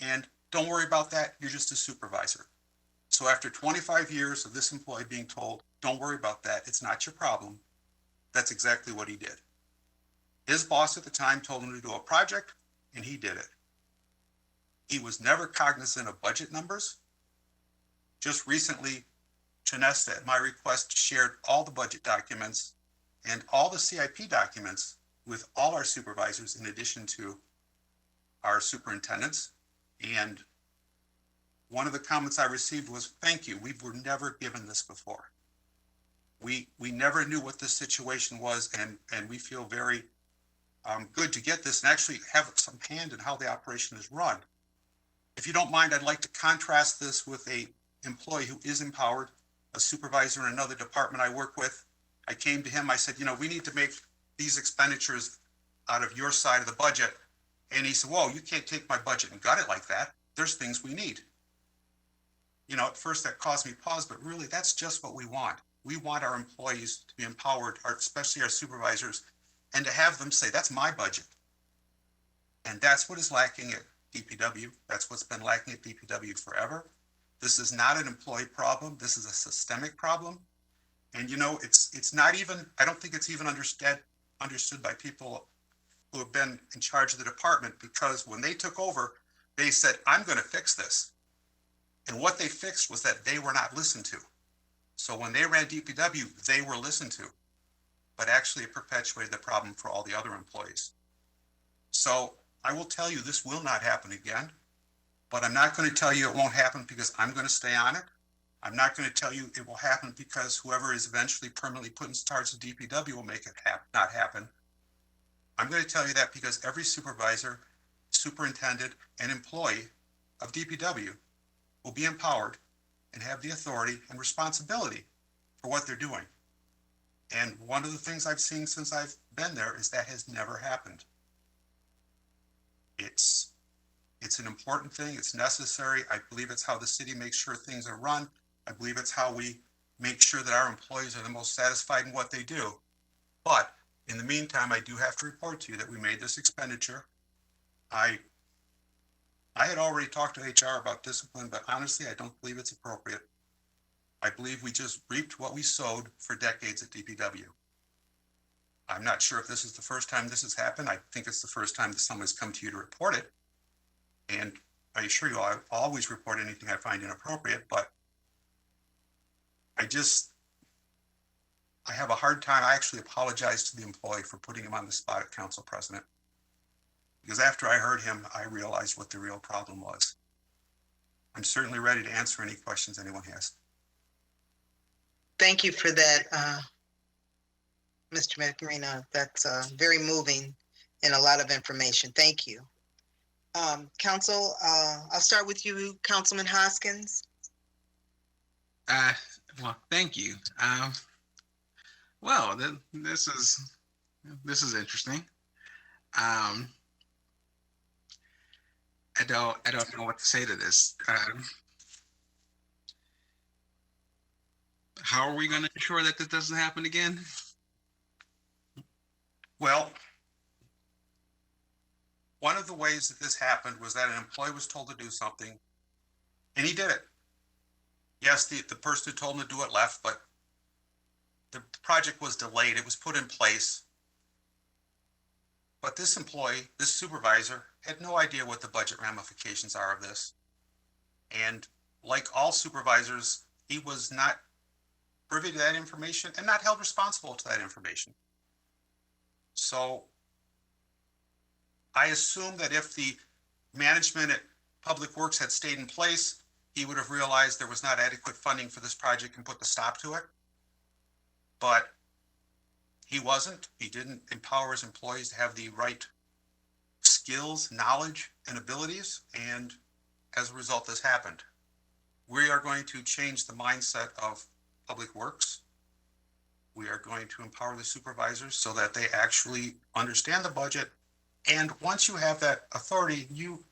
And don't worry about that. You're just a supervisor. So after 25 years of this employee being told, don't worry about that. It's not your problem. That's exactly what he did. His boss at the time told him to do a project and he did it. He was never cognizant of budget numbers. Just recently, Janessa, at my request, shared all the budget documents and all the CIP documents with all our supervisors in addition to our superintendents. And one of the comments I received was, thank you, we were never given this before. We never knew what this situation was, and we feel very good to get this and actually have some hand in how the operation is run. If you don't mind, I'd like to contrast this with a employee who is empowered, a supervisor in another department I work with. I came to him, I said, we need to make these expenditures out of your side of the budget. And he said, whoa, you can't take my budget and gut it like that. There's things we need. At first that caused me pause, but really that's just what we want. We want our employees to be empowered, especially our supervisors, and to have them say, that's my budget. And that's what is lacking at DPW. That's what's been lacking at DPW forever. This is not an employee problem. This is a systemic problem. And it's not even, I don't think it's even understood by people who have been in charge of the department, because when they took over, they said, I'm going to fix this. And what they fixed was that they were not listened to. So when they ran DPW, they were listened to, but actually it perpetuated the problem for all the other employees. So I will tell you, this will not happen again, but I'm not going to tell you it won't happen because I'm going to stay on it. I'm not going to tell you it will happen because whoever is eventually permanently put in charge of DPW will make it not happen. I'm going to tell you that because every supervisor, superintendent, and employee of DPW will be empowered and have the authority and responsibility for what they're doing. And one of the things I've seen since I've been there is that has never happened. It's an important thing. It's necessary. I believe it's how the city makes sure things are run. I believe it's how we make sure that our employees are the most satisfied in what they do. But in the meantime, I do have to report to you that we made this expenditure. I had already talked to HR about discipline, but honestly, I don't believe it's appropriate. I believe we just reaped what we sowed for decades at DPW. I'm not sure if this is the first time this has happened. I think it's the first time that someone's come to you to report it. And I assure you, I always report anything I find inappropriate, but I have a hard time. I actually apologized to the employee for putting him on the spot at council president. Because after I heard him, I realized what the real problem was. I'm certainly ready to answer any questions anyone has. Thank you for that, Mr. Macarino. That's very moving and a lot of information. Thank you. Council, I'll start with you, Councilman Hoskins. Well, thank you. Well, this is interesting. I don't know what to say to this. How are we going to ensure that this doesn't happen again? Well, one of the ways that this happened was that an employee was told to do something, and he did it. Yes, the person who told him to do it left, but the project was delayed. It was put in place. But this employee, this supervisor, had no idea what the budget ramifications are of this. And like all supervisors, he was not privy to that information and not held responsible to that information. So I assume that if the management at Public Works had stayed in place, he would have realized there was not adequate funding for this project and put the stop to it. But he wasn't. He didn't empower his employees to have the right skills, knowledge, and abilities. And as a result, this happened. We are going to change the mindset of Public Works. We are going to empower the supervisors so that they actually understand the budget. And once you have that authority, you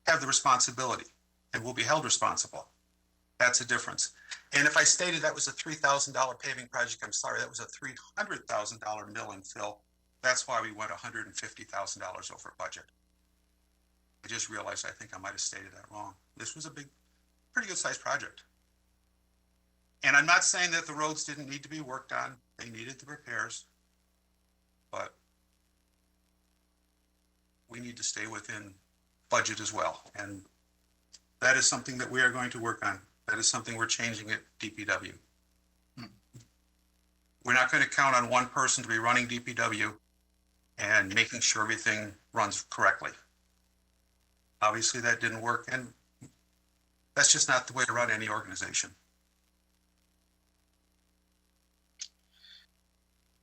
have the responsibility and will be held responsible. That's a difference. And if I stated that was a $3,000 paving project, I'm sorry, that was a $300,000 mill and fill. That's why we went $150,000 over budget. I just realized I think I might have stated that wrong. This was a pretty good sized project. And I'm not saying that the roads didn't need to be worked on. They needed the repairs, but we need to stay within budget as well. And that is something that we are going to work on. That is something we're changing at DPW. We're not going to count on one person to be running DPW and making sure everything runs correctly. Obviously that didn't work, and that's just not the way to run any organization.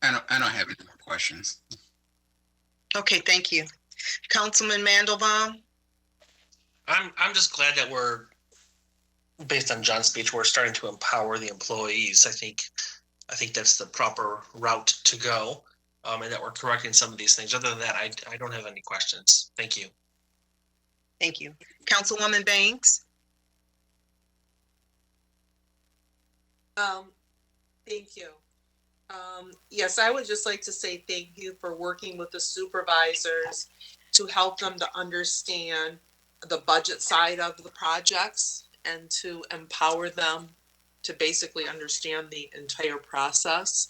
I don't have any more questions. Okay, thank you. Councilman Mandelbaum? I'm just glad that we're, based on John's speech, we're starting to empower the employees. I think that's the proper route to go, and that we're correcting some of these things. Other than that, I don't have any questions. Thank you. Thank you. Councilwoman Banks? Thank you. Yes, I would just like to say thank you for working with the supervisors to help them to understand the budget side of the projects and to empower them to basically understand the entire process.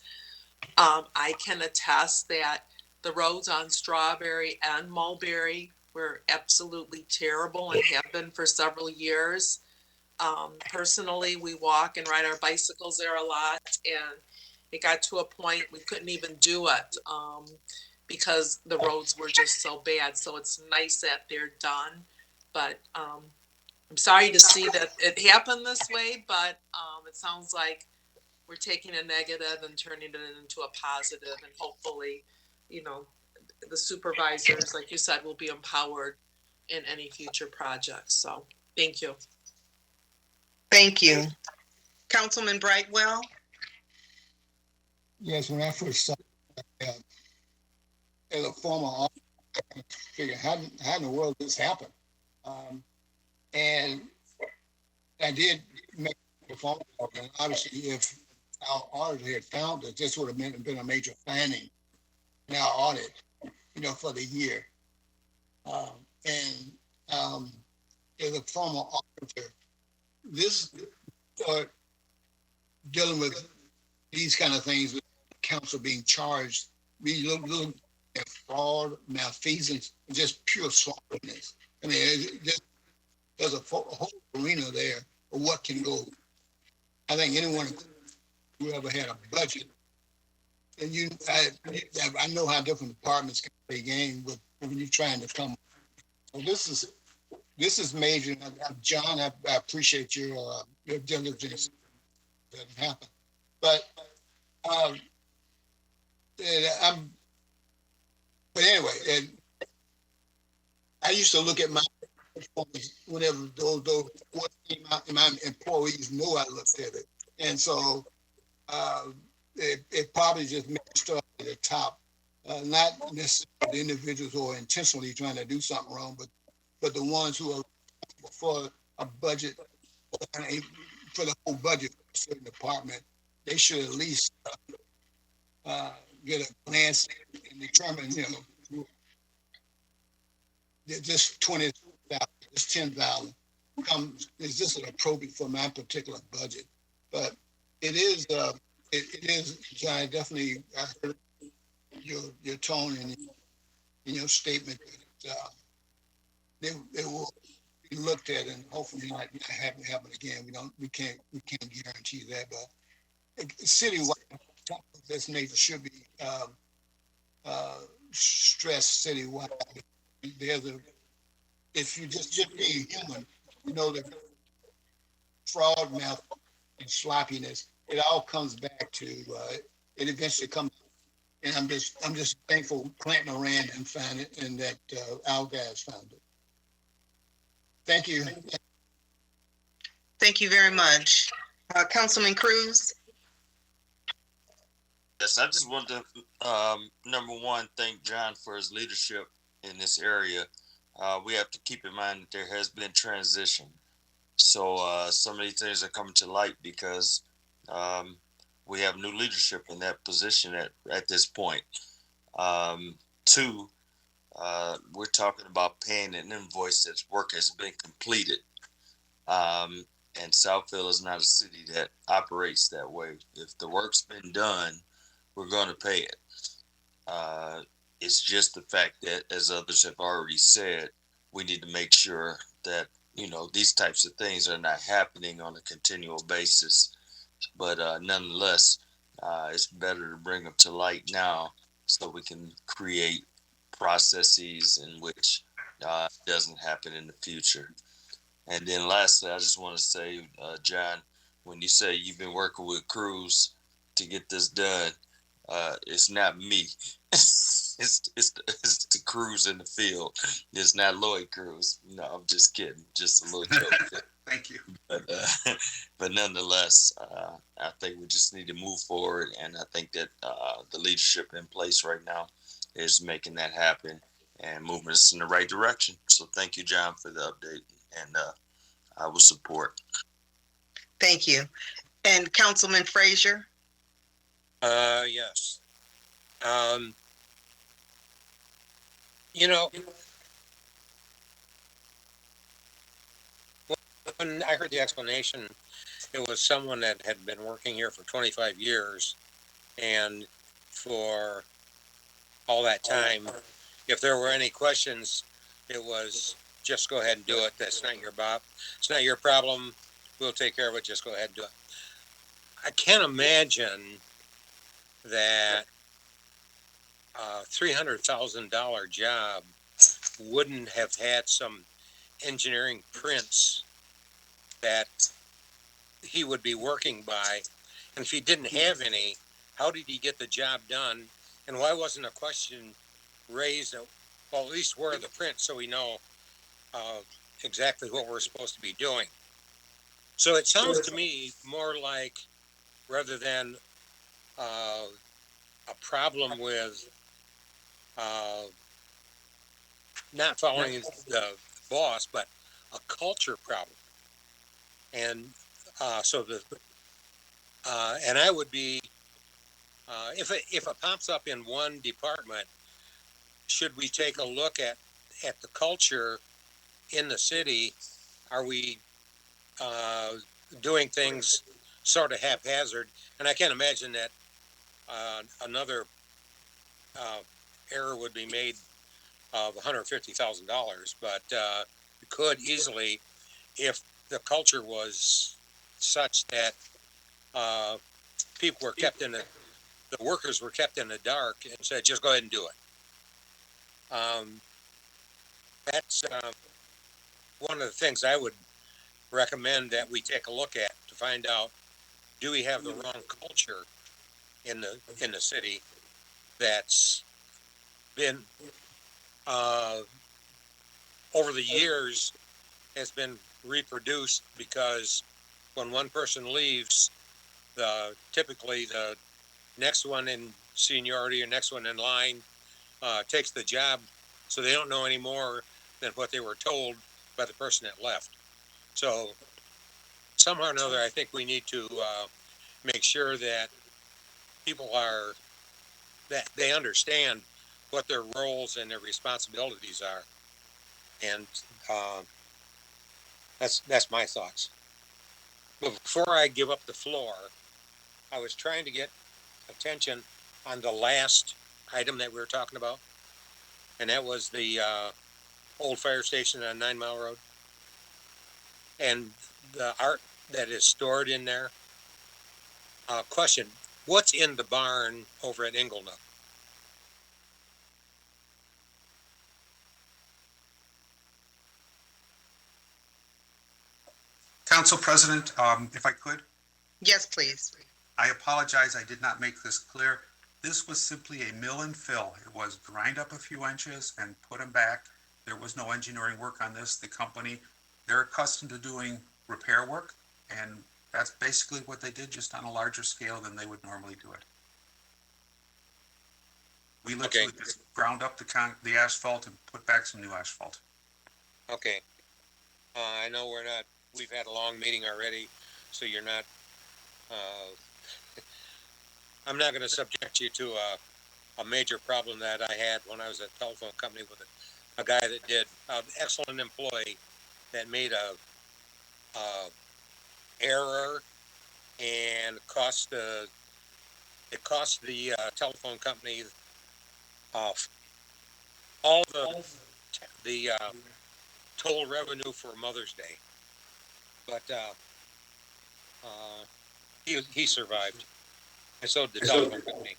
I can attest that the roads on Strawberry and Mulberry were absolutely terrible and have been for several years. Personally, we walk and ride our bicycles there a lot, and it got to a point we couldn't even do it because the roads were just so bad. So it's nice that they're done, but I'm sorry to see that it happened this way, but it sounds like we're taking a negative and turning it into a positive, and hopefully, the supervisors, like you said, will be empowered in any future projects. So thank you. Thank you. Councilman Brightwell? Yes, when I first saw it, as a former officer, I figured, how in the world did this happen? And I did make the phone call, and obviously if our auditor had found it, this would have been a major finding in our audit, for the year. And as a former auditor, this dealing with these kind of things with council being charged, we look at fraud, malfeasance, just pure sloppiness. I mean, there's a whole arena there of what can go. I think anyone who ever had a budget, and I know how different departments can play game with when you're trying to come. So this is major. John, I appreciate your diligence. That didn't happen, but but anyway, I used to look at my performance whenever those reports came out, and my employees knew I looked at it, and so it probably just messed up at the top. Not necessarily the individuals who are intentionally trying to do something wrong, but the ones who are for a budget, for the whole budget for a certain department, they should at least get a glance and determine, this 20,000, this 10,000 is this appropriate for my particular budget? But it is, John, definitely, I heard your tone, and statement that, they will be looked at and hopefully not happen again. We can't guarantee that, but citywide, this nature should be, stressed citywide. There's if you just being human, the fraud, math, and sloppiness, it all comes back to, it eventually comes. And I'm just thankful Clinton ran and found it, and that our guys found it. Thank you. Thank you very much. Councilman Cruz? Yes, I just want to, number one, thank John for his leadership in this area. We have to keep in mind that there has been transition. So some of these things are coming to light because we have new leadership in that position at this point. Two, we're talking about paying an invoice that's work has been completed. And Southfield is not a city that operates that way. If the work's been done, we're going to pay it. It's just the fact that, as others have already said, we need to make sure that, these types of things are not happening on a continual basis. But nonetheless, it's better to bring them to light now so we can create processes in which it doesn't happen in the future. And then lastly, I just want to say, John, when you say you've been working with Cruz to get this done, it's not me. it's the Cruz in the field. It's not Lloyd Cruz. No, I'm just kidding. Just a little joke. Thank you. But nonetheless, I think we just need to move forward, and I think that the leadership in place right now is making that happen and moving us in the right direction. So thank you, John, for the update, and I will support. Thank you. And Councilman Frazier? Yes. When I heard the explanation, it was someone that had been working here for 25 years, and for all that time, if there were any questions, it was just go ahead and do it. That's not your it's not your problem. We'll take care of it. Just go ahead and do it. I can't imagine that a $300,000 job wouldn't have had some engineering prints that he would be working by. And if he didn't have any, how did he get the job done? And why wasn't a question raised? Well, at least where are the prints so we know exactly what we're supposed to be doing. So it sounds to me more like, rather than a problem with not following the boss, but a culture problem. And and I would be, if it pops up in one department, should we take a look at the culture in the city? Are we doing things sort of haphazard? And I can't imagine that another error would be made of $150,000, but it could easily, if the culture was such that people were kept in the workers were kept in the dark and said, just go ahead and do it. That's one of the things I would recommend that we take a look at to find out, do we have the wrong culture in the city that's been over the years has been reproduced, because when one person leaves, typically the next one in seniority or next one in line takes the job, so they don't know any more than what they were told by the person that left. So somehow or another, I think we need to make sure that people that they understand what their roles and their responsibilities are. And that's my thoughts. But before I give up the floor, I was trying to get attention on the last item that we were talking about. And that was the old fire station on 9 Mile Road. And the art that is stored in there. Question, what's in the barn over at Inglenook? Council President, if I could, Yes, please. I apologize, I did not make this clear. This was simply a mill and fill. It was grind up a few inches and put them back. There was no engineering work on this. The company, they're accustomed to doing repair work, and that's basically what they did, just on a larger scale than they would normally do it. We literally just ground up the asphalt and put back some new asphalt. Okay. I know we've had a long meeting already, so you're not, I'm not going to subject you to a major problem that I had when I was at a telephone company with a guy that did, an excellent employee that made a error and it cost the telephone company all the total revenue for Mother's Day. But he survived, and so did the telephone company.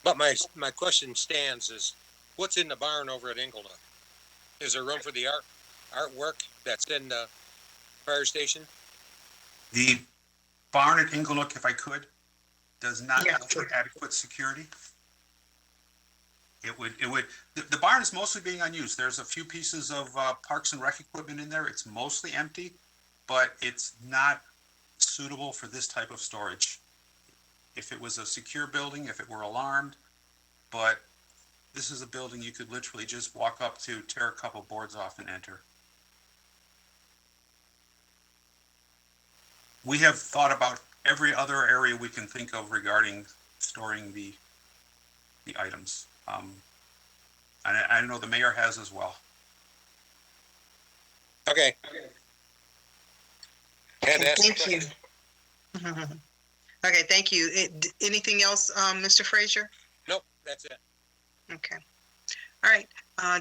But my question stands is, what's in the barn over at Inglenook? Is there room for the artwork that's in the fire station? The barn at Inglenook, if I could, does not have adequate security. The barn is mostly being unused. There's a few pieces of Parks and Rec equipment in there. It's mostly empty, but it's not suitable for this type of storage. If it was a secure building, if it were alarmed, but this is a building you could literally just walk up to, tear a couple boards off and enter. We have thought about every other area we can think of regarding storing the items. I know the mayor has as well. Okay. Thank you. Okay, thank you. Anything else, Mr. Frazier? Nope, that's it. Okay. All right.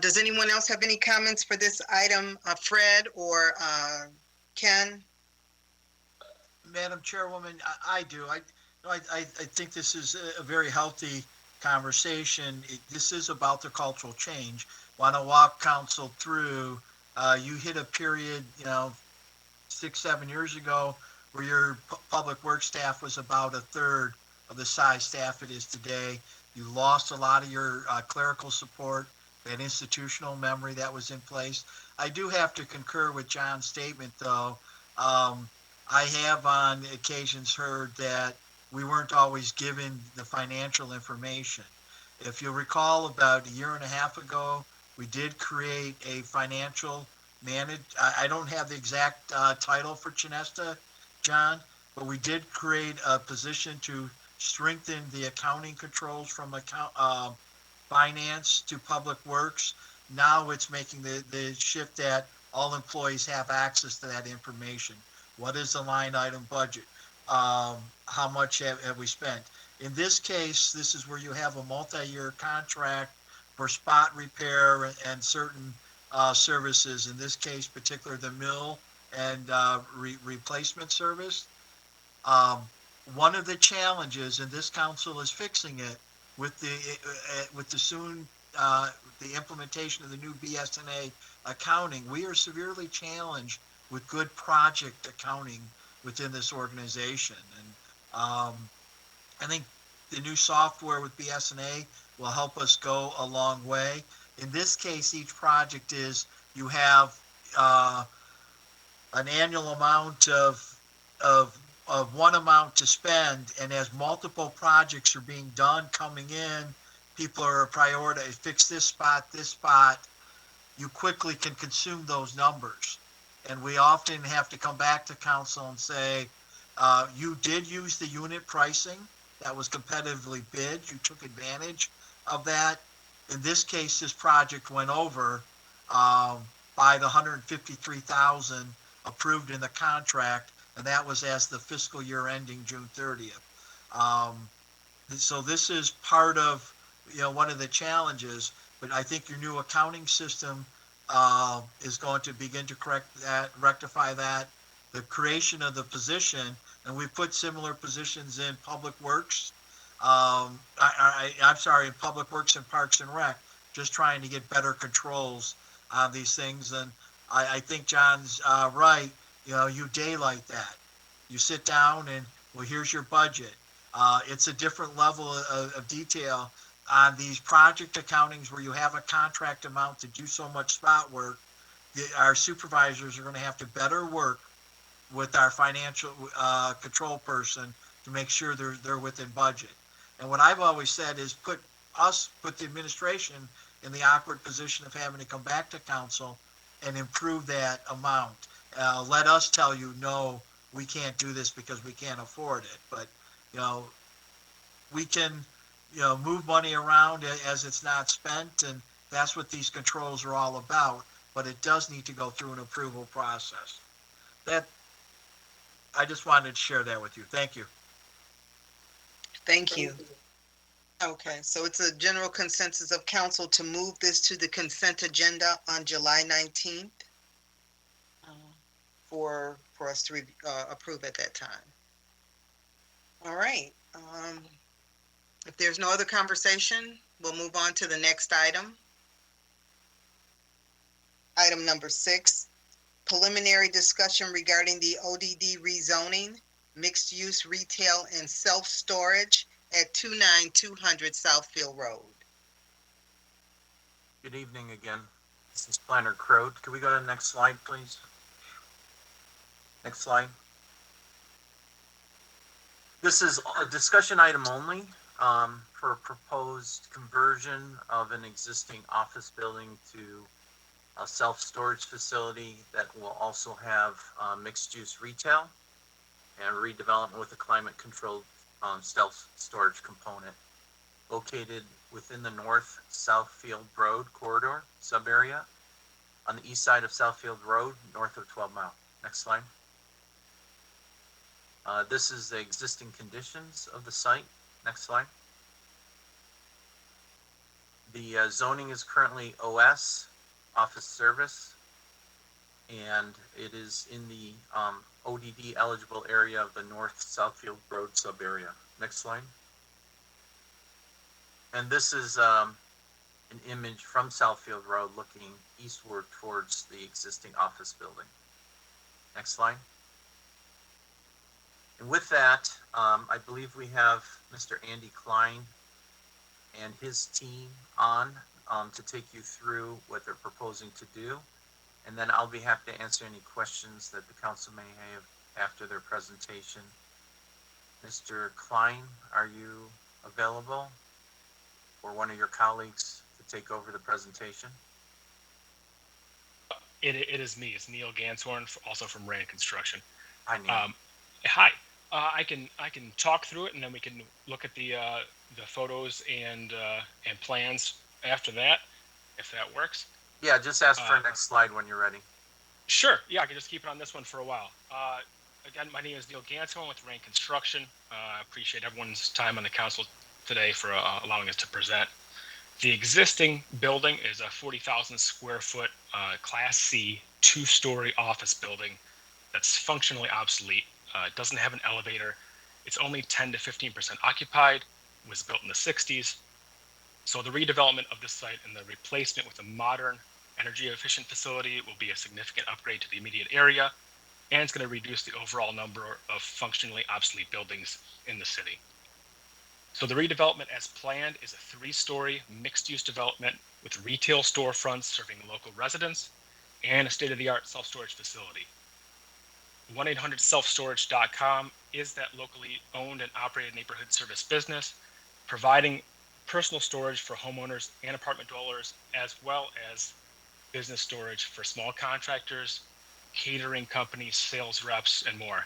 Does anyone else have any comments for this item, Fred or Ken? Madam Chairwoman, I do. I think this is a very healthy conversation. This is about the cultural change. Want to walk council through. You hit a period, 6-7 years ago where your public works staff was about a third of the size staff it is today. You lost a lot of your clerical support, that institutional memory that was in place. I do have to concur with John's statement, though. I have on occasions heard that we weren't always given the financial information. If you'll recall, about 1.5 years ago, we did create a financial I don't have the exact title for Chinesta, John, but we did create a position to strengthen the accounting controls from finance to public works. Now it's making the shift that all employees have access to that information. What is the line item budget? How much have we spent? In this case, this is where you have a multi-year contract for spot repair and certain services. In this case, particularly the mill and replacement service. One of the challenges, and this council is fixing it with the implementation of the new BSNA accounting, we are severely challenged with good project accounting within this organization. And I think the new software with BSNA will help us go a long way. In this case, each project is, you have an annual amount of one amount to spend, and as multiple projects are being done coming in, people are prioritizing, fix this spot, you quickly can consume those numbers. And we often have to come back to council and say, you did use the unit pricing that was competitively bid, you took advantage of that. In this case, this project went over by the 153,000 approved in the contract, and that was as the fiscal year ending June 30th. So this is part of one of the challenges, but I think your new accounting system is going to begin to correct that, rectify that. The creation of the position, and we put similar positions in Public Works. I'm sorry, in Public Works and Parks and Rec, just trying to get better controls on these things. And I think John's right. You daylight that. You sit down and, well, here's your budget. It's a different level of detail on these project accountings where you have a contract amount to do so much spot work. Our supervisors are going to have to better work with our financial control person to make sure they're within budget. And what I've always said is put the administration in the awkward position of having to come back to council and improve that amount. Let us tell you, no, we can't do this because we can't afford it. But, we can, move money around as it's not spent, and that's what these controls are all about. But it does need to go through an approval process. I just wanted to share that with you. Thank you. Thank you. Okay, so it's a general consensus of council to move this to the consent agenda on July 19th for us to approve at that time. All right. If there's no other conversation, we'll move on to the next item. Item number 6, preliminary discussion regarding the ODD rezoning, mixed-use retail and self-storage at 29200 Southfield Road. Good evening again. This is Planner Crode. Can we go to the next slide, please? Next slide. This is a discussion item only for a proposed conversion of an existing office building to a self-storage facility that will also have mixed-use retail and redevelopment with a climate-controlled self-storage component located within the North Southfield Road corridor sub-area on the east side of Southfield Road, north of 12 Mile. Next slide. This is the existing conditions of the site. Next slide. The zoning is currently OS, office service, and it is in the ODD eligible area of the North Southfield Road sub-area. Next slide. And this is an image from Southfield Road looking eastward towards the existing office building. Next slide. And with that, I believe we have Mr. Andy Klein and his team on to take you through what they're proposing to do. And then I'll be happy to answer any questions that the council may have after their presentation. Mr. Klein, are you available? Or one of your colleagues to take over the presentation? It is me. It's Neil Ganshorn, also from Rand Construction. Hi, Neil. Hi. I can talk through it, and then we can look at the photos and plans after that, if that works. Yeah, just ask for next slide when you're ready. Sure. Yeah, I can just keep it on this one for a while. Again, my name is Neil Ganshorn with Rand Construction. I appreciate everyone's time on the council today for allowing us to present. The existing building is a 40,000 square foot Class C 2-story office building that's functionally obsolete. It doesn't have an elevator. It's only 10 to 15% occupied. It was built in the 60s. So the redevelopment of this site and the replacement with a modern, energy efficient facility will be a significant upgrade to the immediate area, and it's going to reduce the overall number of functionally obsolete buildings in the city. So the redevelopment as planned is a 3-story mixed-use development with retail storefronts serving local residents and a state-of-the-art self-storage facility. 1-800-selfstorage.com is that locally owned and operated neighborhood service business, providing personal storage for homeowners and apartment dwellers, as well as business storage for small contractors, catering companies, sales reps, and more.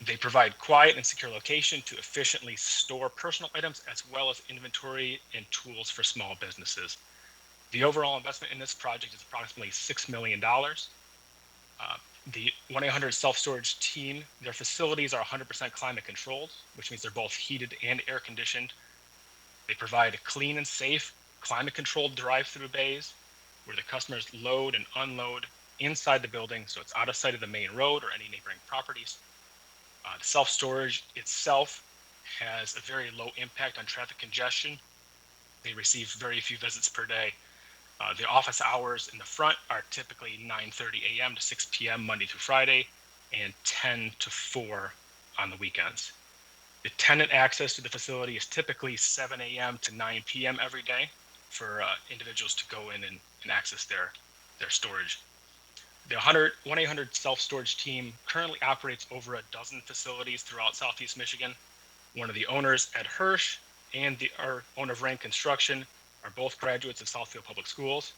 They provide quiet and secure location to efficiently store personal items as well as inventory and tools for small businesses. The overall investment in this project is approximately $6 million. The 1-800 self-storage team, their facilities are 100% climate controlled, which means they're both heated and air conditioned. They provide a clean and safe, climate-controlled drive-through bays where the customers load and unload inside the building, so it's out of sight of the main road or any neighboring properties. The self-storage itself has a very low impact on traffic congestion. They receive very few visits per day. The office hours in the front are typically 9:30 a.m. to 6 p.m. Monday through Friday, and 10 to 4 on the weekends. The tenant access to the facility is typically 7 a.m. to 9 p.m. every day for individuals to go in and access their storage. The 1-800 self-storage team currently operates over a dozen facilities throughout Southeast Michigan. One of the owners, Ed Hirsch, and our owner of Rank Construction are both graduates of Southfield Public Schools,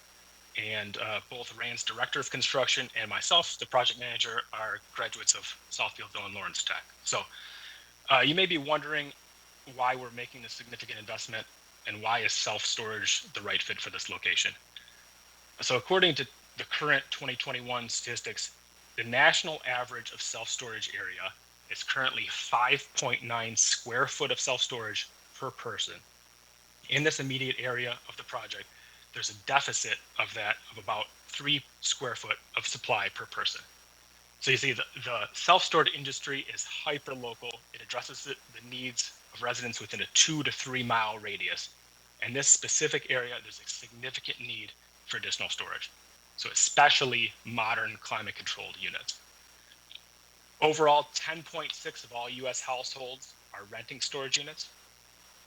and both Rand's Director of Construction and myself, the project manager, are graduates of Southfield and Lawrence Tech. So you may be wondering why we're making this significant investment and why is self-storage the right fit for this location. So according to the current 2021 statistics, the national average of self-storage area is currently 5.9 square foot of self-storage per person. In this immediate area of the project, there's a deficit of that of about 3 square foot of supply per person. So you see the self-storage industry is hyper local. It addresses the needs of residents within a 2 to 3 mile radius. And this specific area, there's a significant need for additional storage. So especially modern climate controlled units. Overall, 10.6 of all US households are renting storage units.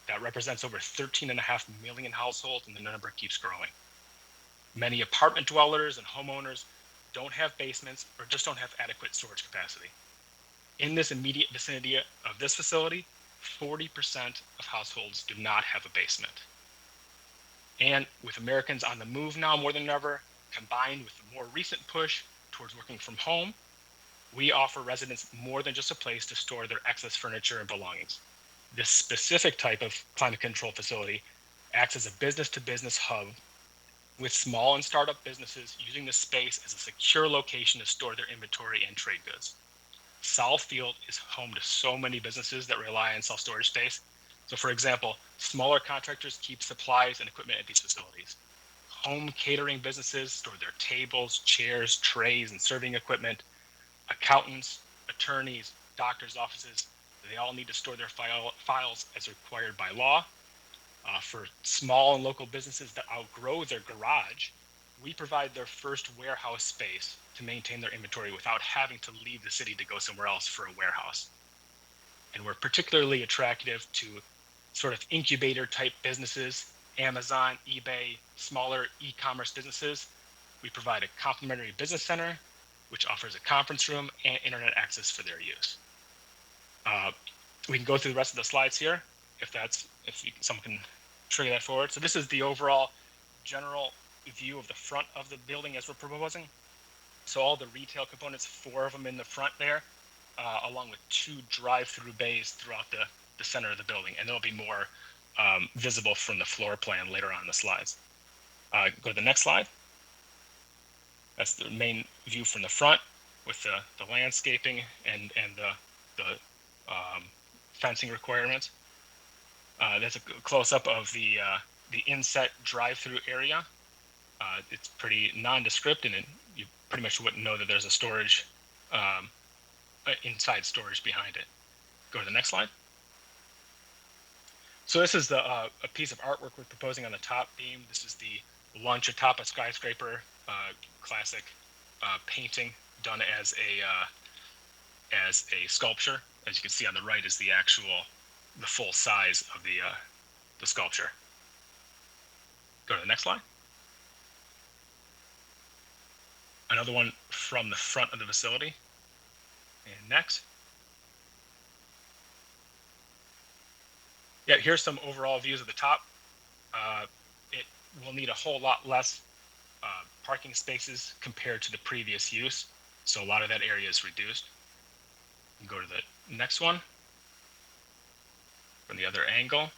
That represents over 13.5 million households, and the number keeps growing. Many apartment dwellers and homeowners don't have basements or just don't have adequate storage capacity. In this immediate vicinity of this facility, 40% of households do not have a basement. And with Americans on the move now more than ever, combined with the more recent push towards working from home, we offer residents more than just a place to store their excess furniture and belongings. This specific type of climate control facility acts as a business-to-business hub with small and startup businesses using the space as a secure location to store their inventory and trade goods. Southfield is home to so many businesses that rely on self-storage space. So for example, smaller contractors keep supplies and equipment at these facilities. Home catering businesses store their tables, chairs, trays, and serving equipment. Accountants, attorneys, doctors' offices, they all need to store their files as required by law. For small and local businesses that outgrow their garage, we provide their first warehouse space to maintain their inventory without having to leave the city to go somewhere else for a warehouse. And we're particularly attractive to sort of incubator type businesses, Amazon, eBay, smaller e-commerce businesses. We provide a complimentary business center, which offers a conference room and internet access for their use. We can go through the rest of the slides here, someone can trigger that forward. So this is the overall general view of the front of the building as we're proposing. So all the retail components, 4 of them in the front there, along with 2 drive-through bays throughout the center of the building. And there'll be more visible from the floor plan later on in the slides. Go to the next slide. That's the main view from the front with the landscaping and the fencing requirements. That's a close-up of the inset drive-through area. It's pretty nondescript, and you pretty much wouldn't know that there's a storage, inside storage behind it. Go to the next slide. So this is a piece of artwork we're proposing on the top beam. This is the lunch atop a skyscraper, classic painting done as a sculpture. As you can see on the right is the full size of the sculpture. Go to the next slide. Another one from the front of the facility. And next. Yeah, here's some overall views of the top. It will need a whole lot less parking spaces compared to the previous use. So a lot of that area is reduced. Go to the next one from the other angle.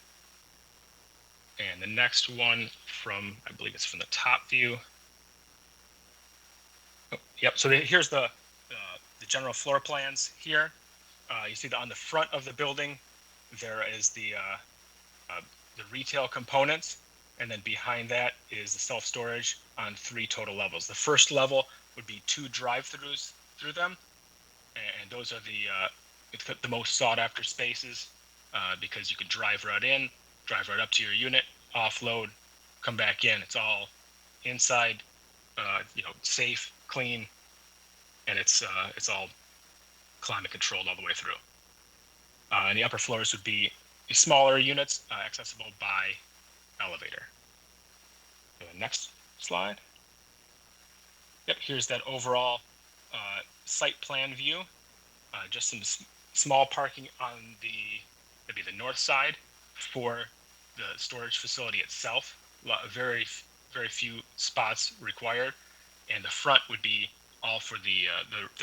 And the next one from, I believe it's from the top view. Oh, yep, so here's the general floor plans here. You see that on the front of the building, there is the retail components, and then behind that is the self-storage on 3 total levels. The first level would be 2 drive-throughs through them, and those are the most sought-after spaces because you can drive right in, drive right up to your unit, offload, come back in. It's all inside, safe, clean, and it's all climate controlled all the way through. And the upper floors would be smaller units accessible by elevator. Next slide. Yep, here's that overall site plan view. Just some small parking on that'd be the north side for the storage facility itself. Very few spots required, and the front would be all for the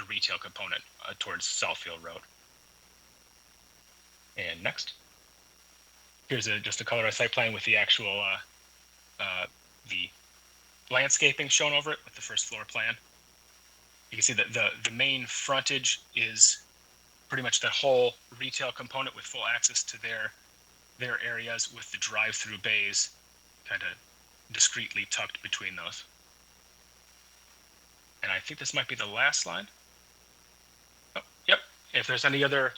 retail component towards Southfield Road. And next, here's just a colorized site plan with the actual the landscaping shown over it with the first floor plan. You can see that the main frontage is pretty much the whole retail component with full access to their areas, with the drive-through bays kind of discreetly tucked between those. And I think this might be the last slide. Oh, yep. If there's any other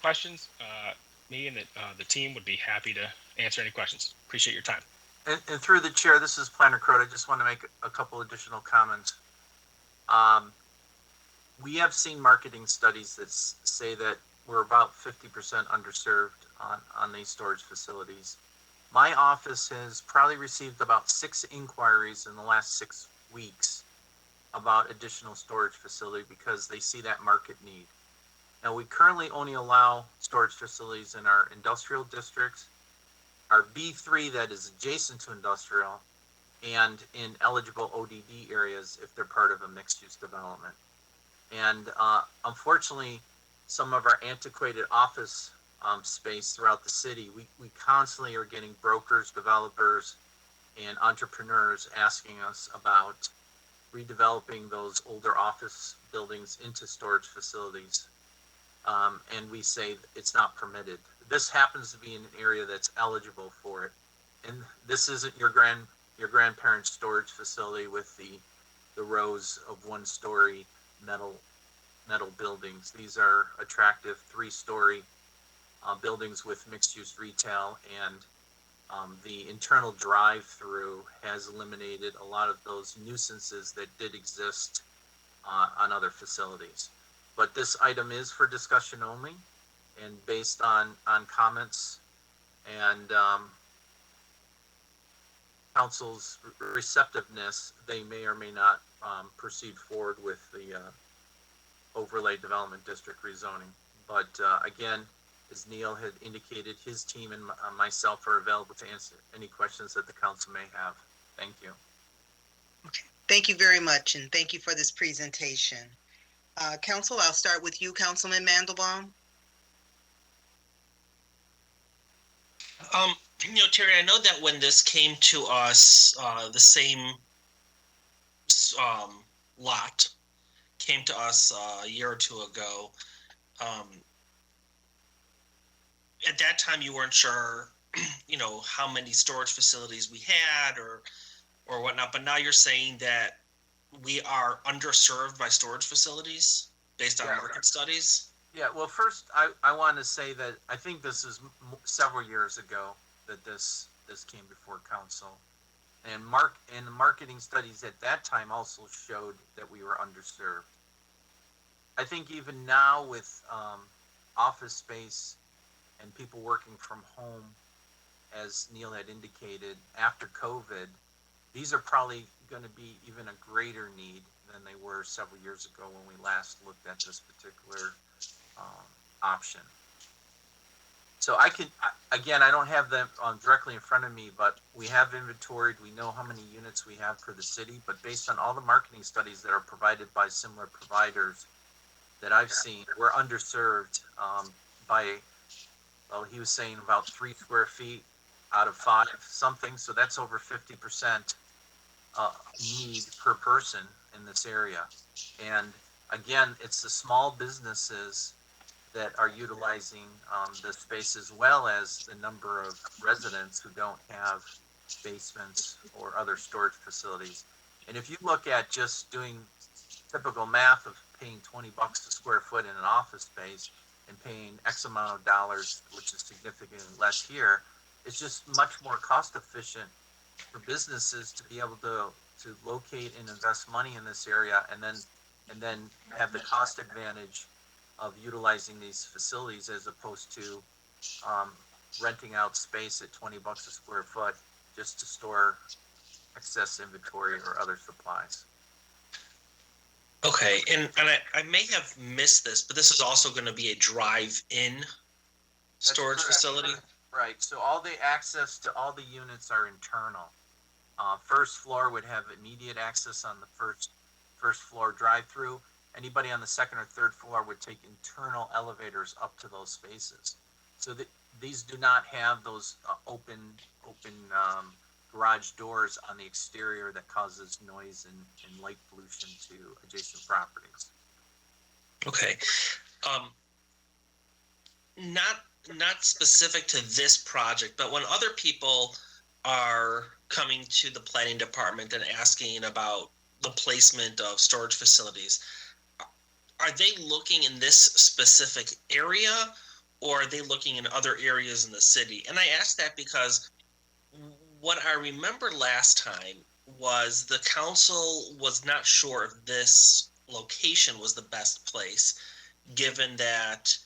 questions, me and the team would be happy to answer any questions. Appreciate your time. And through the chair, this is Planner Crode. I just want to make a couple additional comments. We have seen marketing studies that say that we're about 50% underserved on these storage facilities. My office has probably received about 6 inquiries in the last 6 weeks about additional storage facility because they see that market need. Now, we currently only allow storage facilities in our industrial districts, our B3 that is adjacent to industrial, and in eligible ODD areas if they're part of a mixed-use development. And unfortunately, some of our antiquated office space throughout the city, we constantly are getting brokers, developers, and entrepreneurs asking us about redeveloping those older office buildings into storage facilities. And we say it's not permitted. This happens to be in an area that's eligible for it. And this isn't your grandparents' storage facility with the rows of 1-story metal buildings. These are attractive 3-story buildings with mixed-use retail, and the internal drive-through has eliminated a lot of those nuisances that did exist on other facilities. But this item is for discussion only, and based on comments and council's receptiveness, they may or may not proceed forward with the overlay development district rezoning. But again, as Neil had indicated, his team and myself are available to answer any questions that the council may have. Thank you. Thank you very much, and thank you for this presentation. Council, I'll start with you, Councilman Mandelbaum. Terry, I know that when this came to us, the same lot came to us a year or two ago. At that time, you weren't sure, how many storage facilities we had or whatnot. But now you're saying that we are underserved by storage facilities based on market studies. Yeah, well, first, I want to say that I think this is several years ago that this came before council. And the marketing studies at that time also showed that we were underserved. I think even now with office space and people working from home, as Neil had indicated, after COVID, these are probably going to be even a greater need than they were several years ago when we last looked at this particular option. So I don't have them directly in front of me, but we have inventoried, we know how many units we have for the city, but based on all the marketing studies that are provided by similar providers that I've seen, we're underserved by, well, he was saying about 3 square feet out of 5 something, so that's over 50% need per person in this area. And again, it's the small businesses that are utilizing this space, as well as the number of residents who don't have basements or other storage facilities. And if you look at just doing typical math of paying $20 a square foot in an office space and paying X amount of dollars, which is significantly less here, it's just much more cost efficient for businesses to be able to locate and invest money in this area, and then have the cost advantage of utilizing these facilities, as opposed to renting out space at $20 a square foot just to store excess inventory or other supplies. Okay, and I may have missed this, but this is also going to be a drive-in storage facility? Right, so all the access to all the units are internal. First floor would have immediate access on the first floor drive-through. Anybody on the second or third floor would take internal elevators up to those spaces. So these do not have those open garage doors on the exterior that causes noise and light pollution to adjacent properties. Okay. Not specific to this project, but when other people are coming to the planning department and asking about the placement of storage facilities, are they looking in this specific area, or are they looking in other areas in the city? And I ask that because what I remember last time was the council was not sure if this location was the best place, given that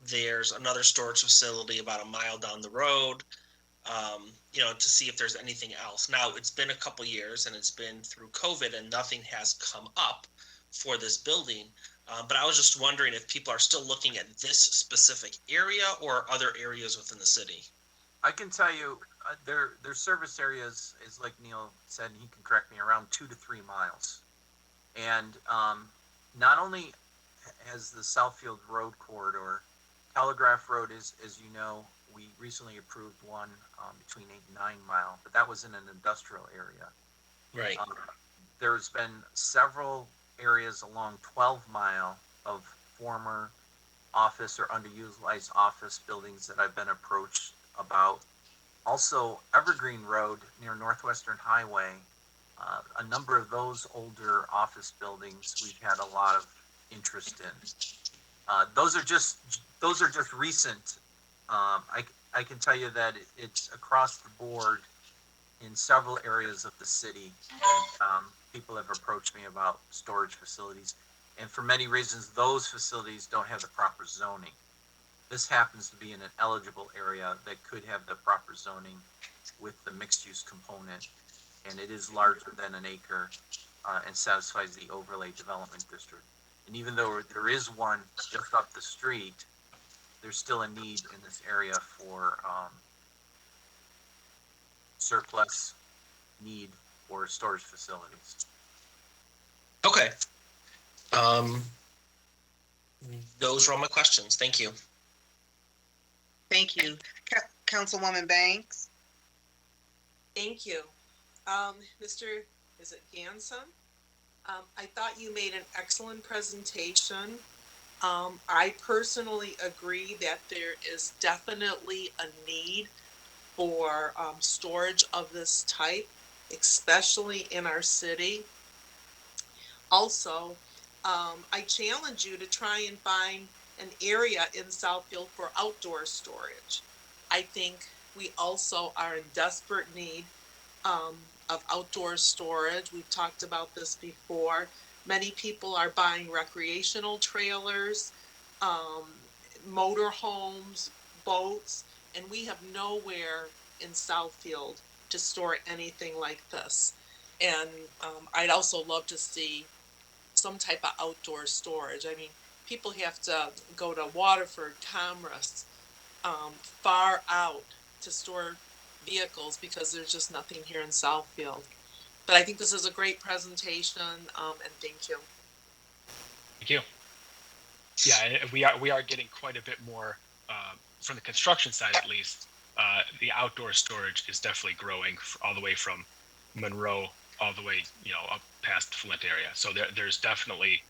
there's another storage facility about a mile down the road, to see if there's anything else. Now, it's been a couple years and it's been through COVID and nothing has come up for this building. But I was just wondering if people are still looking at this specific area or other areas within the city. I can tell you their service areas is, like Neil said, and he can correct me, around 2 to 3 miles. And not only has the Southfield Road corridor, Telegraph Road is, as you know, we recently approved one between 8 and 9 mile, but that was in an industrial area. Right. There's been several areas along 12 mile of former office or underutilized office buildings that I've been approached about. Also, Evergreen Road near Northwestern Highway, a number of those older office buildings we've had a lot of interest in. Those are just recent. I can tell you that it's across the board in several areas of the city that people have approached me about storage facilities. And for many reasons, those facilities don't have the proper zoning. This happens to be in an eligible area that could have the proper zoning with the mixed-use component, and it is larger than an acre and satisfies the overlay development district. And even though there is one just up the street, there's still a need in this area for surplus need for storage facilities. Okay. Those are all my questions. Thank you. Thank you. Councilwoman Banks? Thank you. Mr. Is it Ganson? I thought you made an excellent presentation. I personally agree that there is definitely a need for storage of this type, especially in our city. Also, I challenge you to try and find an area in Southfield for outdoor storage. I think we also are in desperate need of outdoor storage. We've talked about this before. Many people are buying recreational trailers, motor homes, boats, and we have nowhere in Southfield to store anything like this. And I'd also love to see some type of outdoor storage. I mean, people have to go to Waterford, Commerce, far out to store vehicles because there's just nothing here in Southfield. But I think this is a great presentation, and thank you. Thank you. Yeah, we are getting quite a bit more from the construction side, at least. The outdoor storage is definitely growing all the way from Monroe all the way, up past Flint area. So there's definitely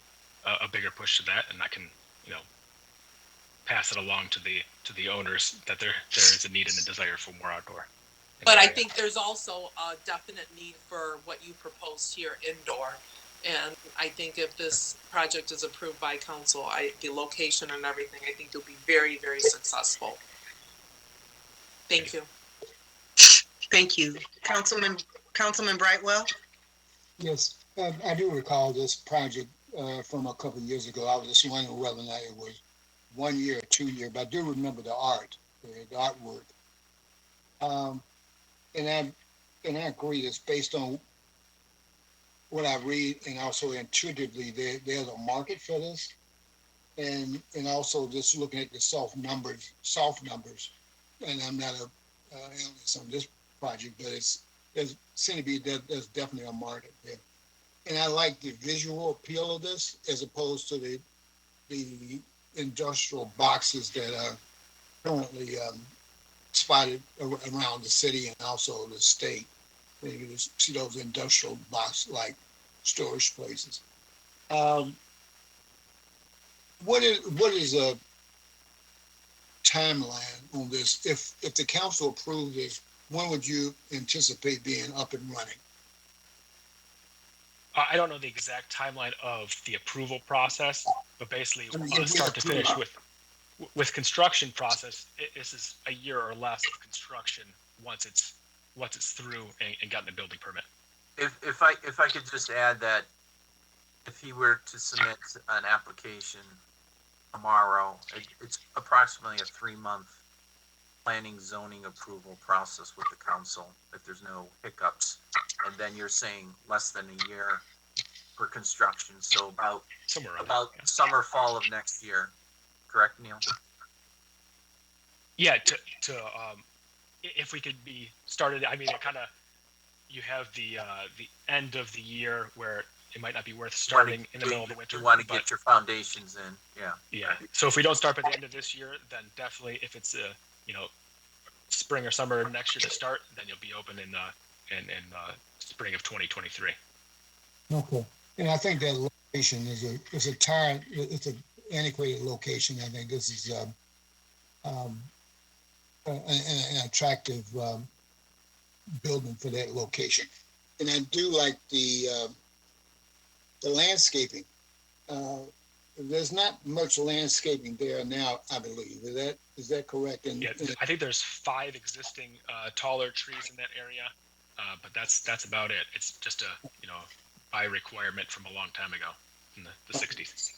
a bigger push to that, and I can, pass it along to the owners that there is a need and a desire for more outdoor. But I think there's also a definite need for what you proposed here indoor. And I think if this project is approved by council, the location and everything, I think it'll be very, very successful. Thank you. Thank you. Councilman Brightwell? Yes, I do recall this project from a couple of years ago. I was just wondering whether or not it was 1 year or 2 year, but I do remember the artwork. And I agree it's based on what I read, and also intuitively there's a market for this. And also just looking at the soft numbers, and I'm not a analyst on this project, but there's definitely a market there. And I like the visual appeal of this as opposed to the industrial boxes that are currently spotted around the city and also the state. Maybe you see those industrial box-like storage places. What is a timeline on this? If the council approves this, when would you anticipate being up and running? I don't know the exact timeline of the approval process, but basically start to finish with construction process, this is a year or less of construction once it's through and gotten the building permit. If I could just add that if he were to submit an application tomorrow, it's approximately a 3-month planning zoning approval process with the council if there's no hiccups. And then you're saying less than a year for construction, so about summer, fall of next year. Correct, Neil? Yeah, if we could be started, I mean, it kind of, you have the end of the year where it might not be worth starting in the middle of the winter. You want to get your foundations in, yeah. Yeah, so if we don't start by the end of this year, then definitely if it's spring or summer next year to start, then you'll be open in spring of 2023. Okay. And I think that location is an antiquated location. I think this is an attractive building for that location. And I do like the landscaping. There's not much landscaping there now, I believe. Is that correct? And I think there's 5 existing taller trees in that area, but that's about it. It's just by requirement from a long time ago in the 60s.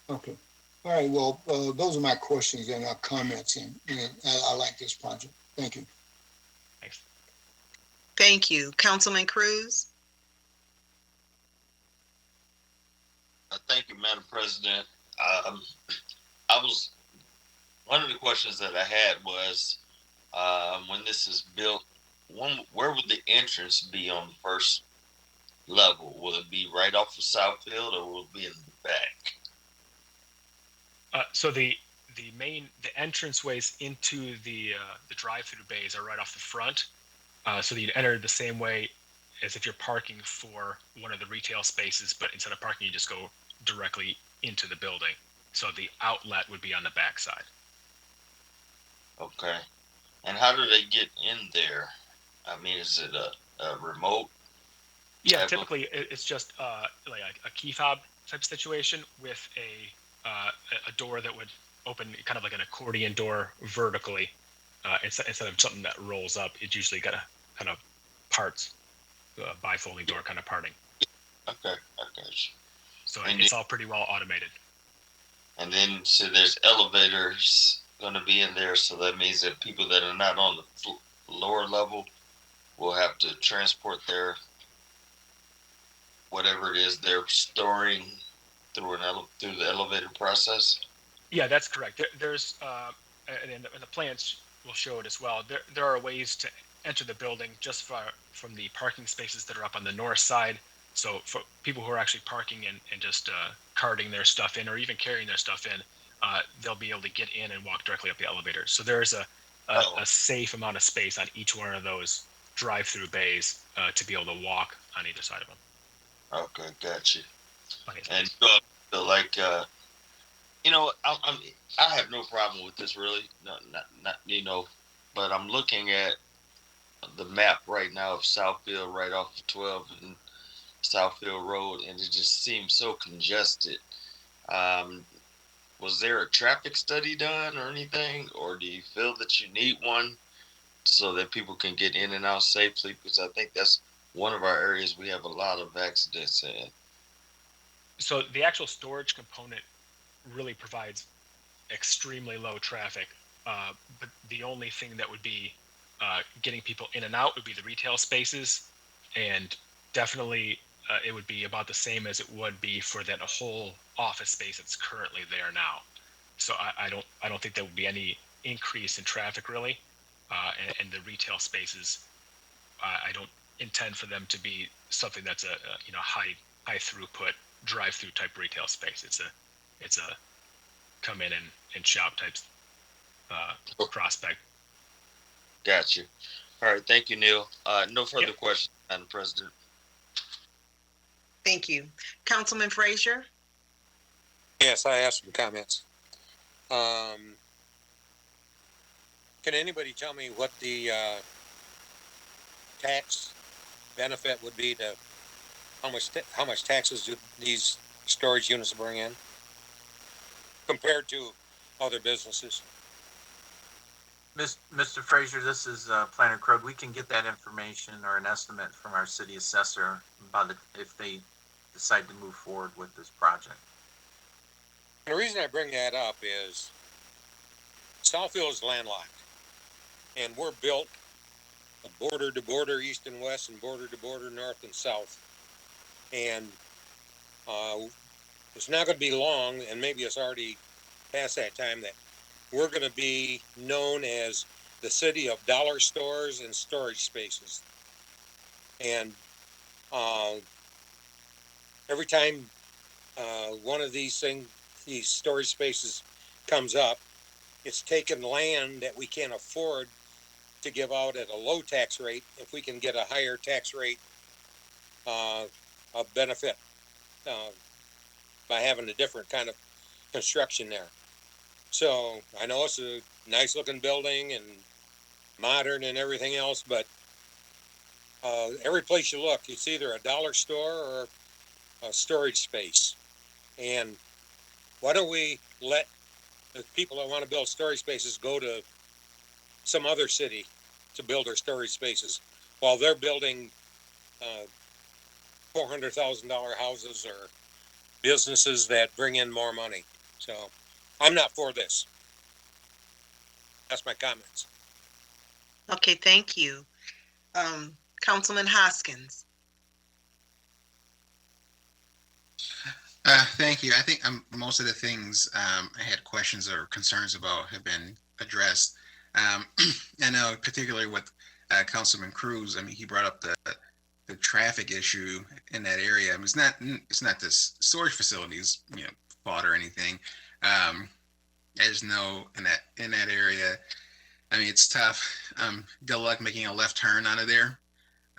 Okay. All right. Well, those are my questions and our comments, and I like this project. Thank you. Thanks. Thank you. Councilman Cruz? Thank you, Madam President. One of the questions that I had was, when this is built, where would the entrance be on the first level? Will it be right off of Southfield, or will it be in the back? So the entranceways into the drive-through bays are right off the front. So you'd enter the same way as if you're parking for one of the retail spaces, but instead of parking, you just go directly into the building. So the outlet would be on the back side. Okay. And how do they get in there? I mean, is it a remote? Yeah, typically it's just like a key fob type situation with a door that would open kind of like an accordion door vertically. Instead of something that rolls up, it's usually got a kind of parts, bifolding door kind of parting. Okay, I got you. So it's all pretty well automated. And then, so there's elevators going to be in there, so that means that people that are not on the lower level will have to transport their whatever it is they're storing through the elevator process. Yeah, that's correct. There's and the plans will show it as well. There are ways to enter the building just from the parking spaces that are up on the north side. So for people who are actually parking and just carting their stuff in, or even carrying their stuff in, they'll be able to get in and walk directly up the elevator. So there's a safe amount of space on each one of those drive-through bays to be able to walk on either side of them. Okay, gotcha. Okay. And like I have no problem with this really. Not, but I'm looking at the map right now of Southfield right off of 12 and Southfield Road, and it just seems so congested. Um, was there a traffic study done or anything, or do you feel that you need one so that people can get in and out safely? Because I think that's one of our areas we have a lot of accidents in. So the actual storage component really provides extremely low traffic. But the only thing that would be getting people in and out would be the retail spaces, and definitely it would be about the same as it would be for that whole office space that's currently there now. So I don't think there would be any increase in traffic really, and the retail spaces. I don't intend for them to be something that's a high throughput drive through type retail space. It's a come in and shop types prospect. Gotcha. All right. Thank you, Neil. No further questions, Madam President. Thank you. Councilman Frazier? Yes, I have some comments. Can anybody tell me what the tax benefit would be to how much taxes do these storage units bring in compared to other businesses? Mr. Frazier, this is Planner Crode. We can get that information or an estimate from our city assessor about if they decide to move forward with this project. The reason I bring that up is Southfield is landlocked, and we're built border to border, east and west, and border to border, north and south. And it's not going to be long, and maybe it's already past that time, that we're going to be known as the city of dollar stores and storage spaces. And every time one of these storage spaces comes up, it's taken land that we can't afford to give out at a low tax rate if we can get a higher tax rate of benefit by having a different kind of construction there. So I know it's a nice looking building and modern and everything else, but every place you look, it's either a dollar store or a storage space. And why don't we let the people that want to build storage spaces go to some other city to build their storage spaces while they're building $400,000 houses or businesses that bring in more money. So I'm not for this. That's my comments. Okay, thank you. Councilman Hoskins? Thank you. I think most of the things I had questions or concerns about have been addressed. I know particularly with Councilman Cruz. I mean, he brought up the traffic issue in that area. I mean, it's not this storage facilities, fault or anything. I just know in that area, I mean, it's tough. Good luck making a left turn out of there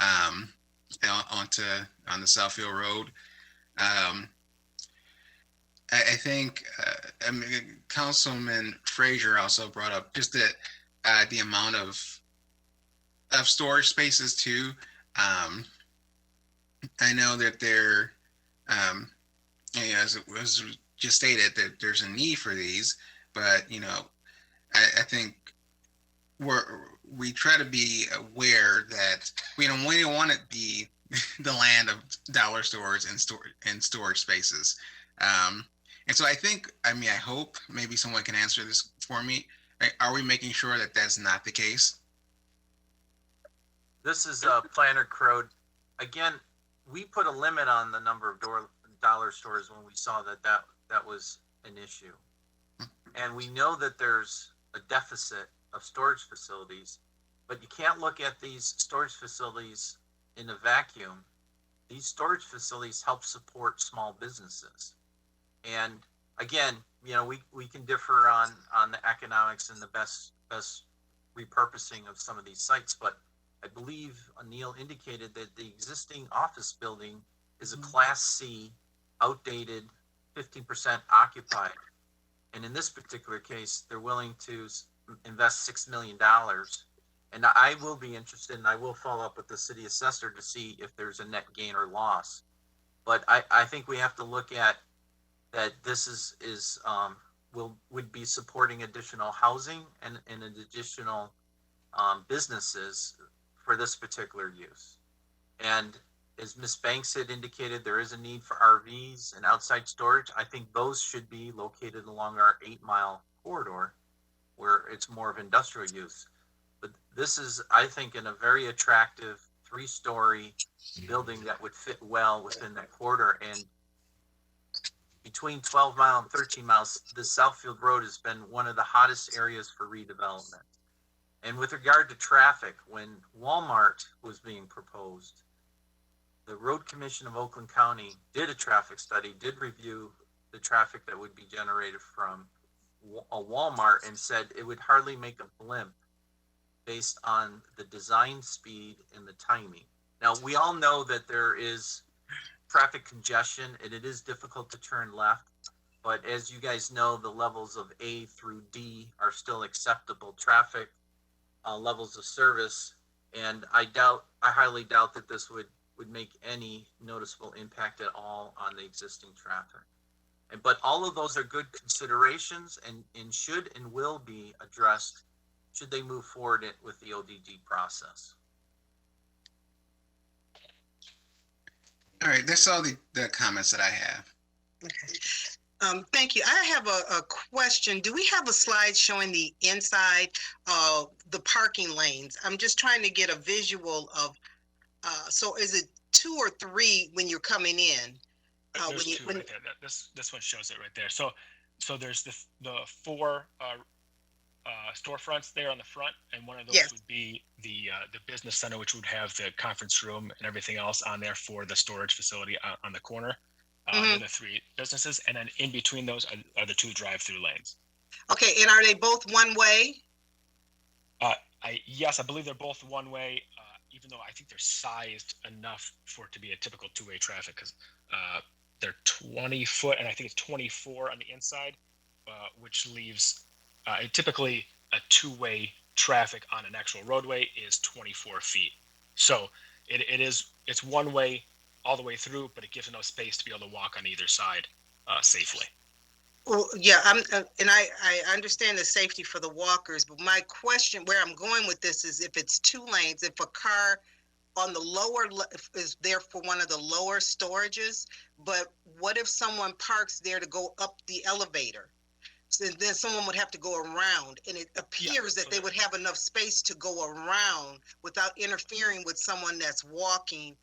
on the Southfield Road. I think Councilman Frazier also brought up just that the amount of storage spaces too. I know that there, as it was just stated, that there's a need for these, but I think we try to be aware that we don't want to be the land of dollar stores and storage spaces. And so I think, I hope maybe someone can answer this for me. Are we making sure that that's not the case? This is Planner Crode. Again, we put a limit on the number of dollar stores when we saw that was an issue. And we know that there's a deficit of storage facilities, but you can't look at these storage facilities in a vacuum. These storage facilities help support small businesses. And again, we can differ on the economics and the best repurposing of some of these sites, but I believe Neil indicated that the existing office building is a Class C, outdated, 50% occupied. And in this particular case, they're willing to invest $6 million. And I will be interested, and I will follow up with the city assessor to see if there's a net gain or loss. But I think we have to look at that this would be supporting additional housing and additional businesses for this particular use. And as Ms. Banks had indicated, there is a need for RVs and outside storage. I think those should be located along our 8-mile corridor where it's more of industrial use. But this is, I think, in a very attractive 3-story building that would fit well within that corridor. And between 12 Mile and 13 Miles, the Southfield Road has been one of the hottest areas for redevelopment. And with regard to traffic, when Walmart was being proposed, the Road Commission of Oakland County did a traffic study, did review the traffic that would be generated from a Walmart, and said it would hardly make a blimp based on the design speed and the timing. Now, we all know that there is traffic congestion and it is difficult to turn left, but as you guys know, the levels of A through D are still acceptable traffic levels of service, and I highly doubt that this would make any noticeable impact at all on the existing traffic. But all of those are good considerations and should and will be addressed should they move forward with the ODD process. All right, that's all the comments that I have. Okay. Thank you. I have a question. Do we have a slide showing the inside of the parking lanes? I'm just trying to get a visual of, so is it 2 or 3 when you're coming in? There's 2 right there. This one shows it right there. So there's the 4 storefronts there on the front, and one of those would be the business center, which would have the conference room and everything else on there for the storage facility on the corner. The 3 businesses, and then in between those are the 2 drive-through lanes. Okay, and are they both one way? Yes, I believe they're both one way, even though I think they're sized enough for it to be a typical 2-way traffic, because they're 20 foot, and I think it's 24 on the inside, which leaves typically a 2-way traffic on an actual roadway is 24 feet. So it's one way all the way through, but it gives enough space to be able to walk on either side safely. Well, yeah, and I understand the safety for the walkers, but my question, where I'm going with this, is if it's 2 lanes, if a car on the lower is there for one of the lower storages, but what if someone parks there to go up the elevator? So then someone would have to go around, and it appears that they would have enough space to go around without interfering with someone that's walking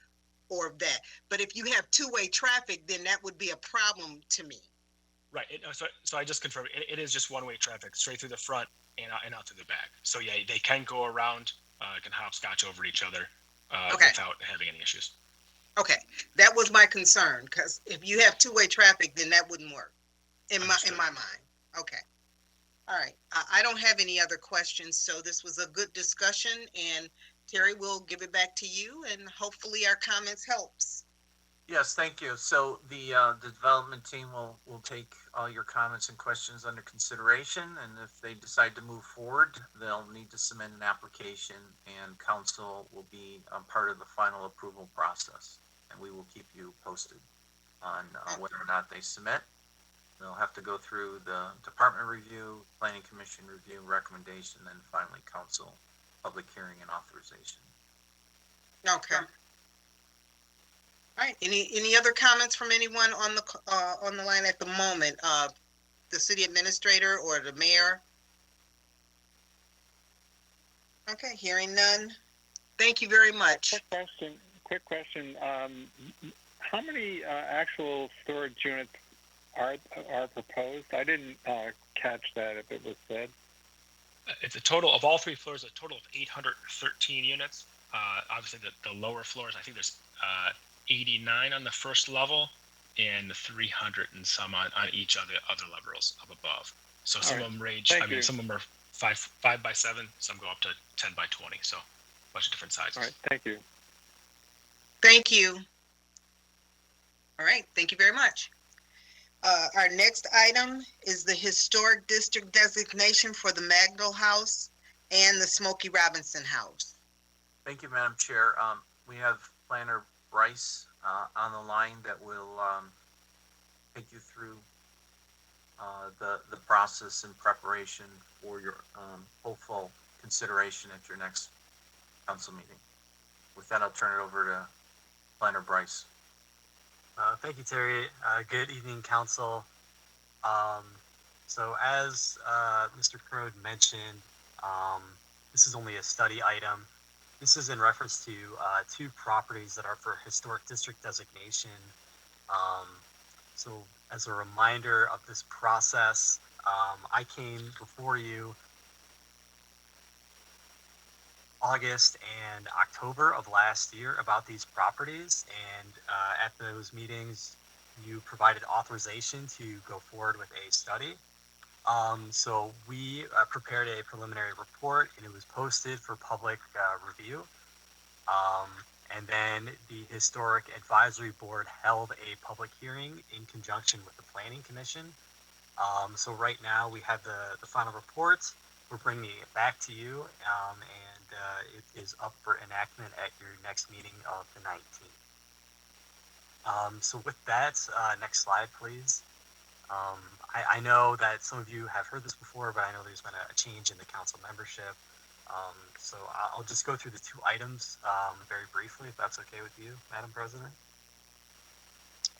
or that. But if you have 2-way traffic, then that would be a problem to me. Right. So I just confirmed it is just 1-way traffic straight through the front and out to the back. So yeah, they can go around, can hopscotch over each other without having any issues. Okay, that was my concern, because if you have 2-way traffic, then that wouldn't work in my mind. Okay. All right. I don't have any other questions, so this was a good discussion, and Terry, we'll give it back to you, and hopefully our comments helps. Yes, thank you. So the development team will take all your comments and questions under consideration, and if they decide to move forward, they'll need to submit an application, and council will be part of the final approval process, and we will keep you posted on whether or not they submit. They'll have to go through the department review, planning commission review, recommendation, and finally council public hearing and authorization. Okay. All right. Any other comments from anyone on the line at the moment? The city administrator or the mayor? Okay, hearing none. Thank you very much. Quick question. How many actual storage units are proposed? I didn't catch that if it was said. It's a total of all 3 floors, a total of 813 units. Obviously, the lower floors, I think there's 89 on the first level and 300 and some on each of the other levels up above. So some of them range. Some of them are 5 by 7. Some go up to 10 by 20. So a bunch of different sizes. All right. Thank you. Thank you. All right. Thank you very much. Our next item is the Historic District designation for the Magnol House and the Smokey Robinson House. Thank you, Madam Chair. We have Planner Bryce on the line that will take you through the process and preparation for your hopeful consideration at your next council meeting. With that, I'll turn it over to Planner Bryce. Thank you, Terry. Good evening, council. So as Mr. Crode mentioned, this is only a study item. This is in reference to two properties that are for historic district designation. So as a reminder of this process, I came before you August and October of last year about these properties, and at those meetings you provided authorization to go forward with a study. So we prepared a preliminary report, and it was posted for public review. And then the Historic Advisory Board held a public hearing in conjunction with the Planning Commission. So right now we have the final report. We're bringing it back to you, and it is up for enactment at your next meeting of the 19th. So with that, next slide, please. I know that some of you have heard this before, but I know there's been a change in the council membership. So I'll just go through the two items very briefly, if that's okay with you, Madam President.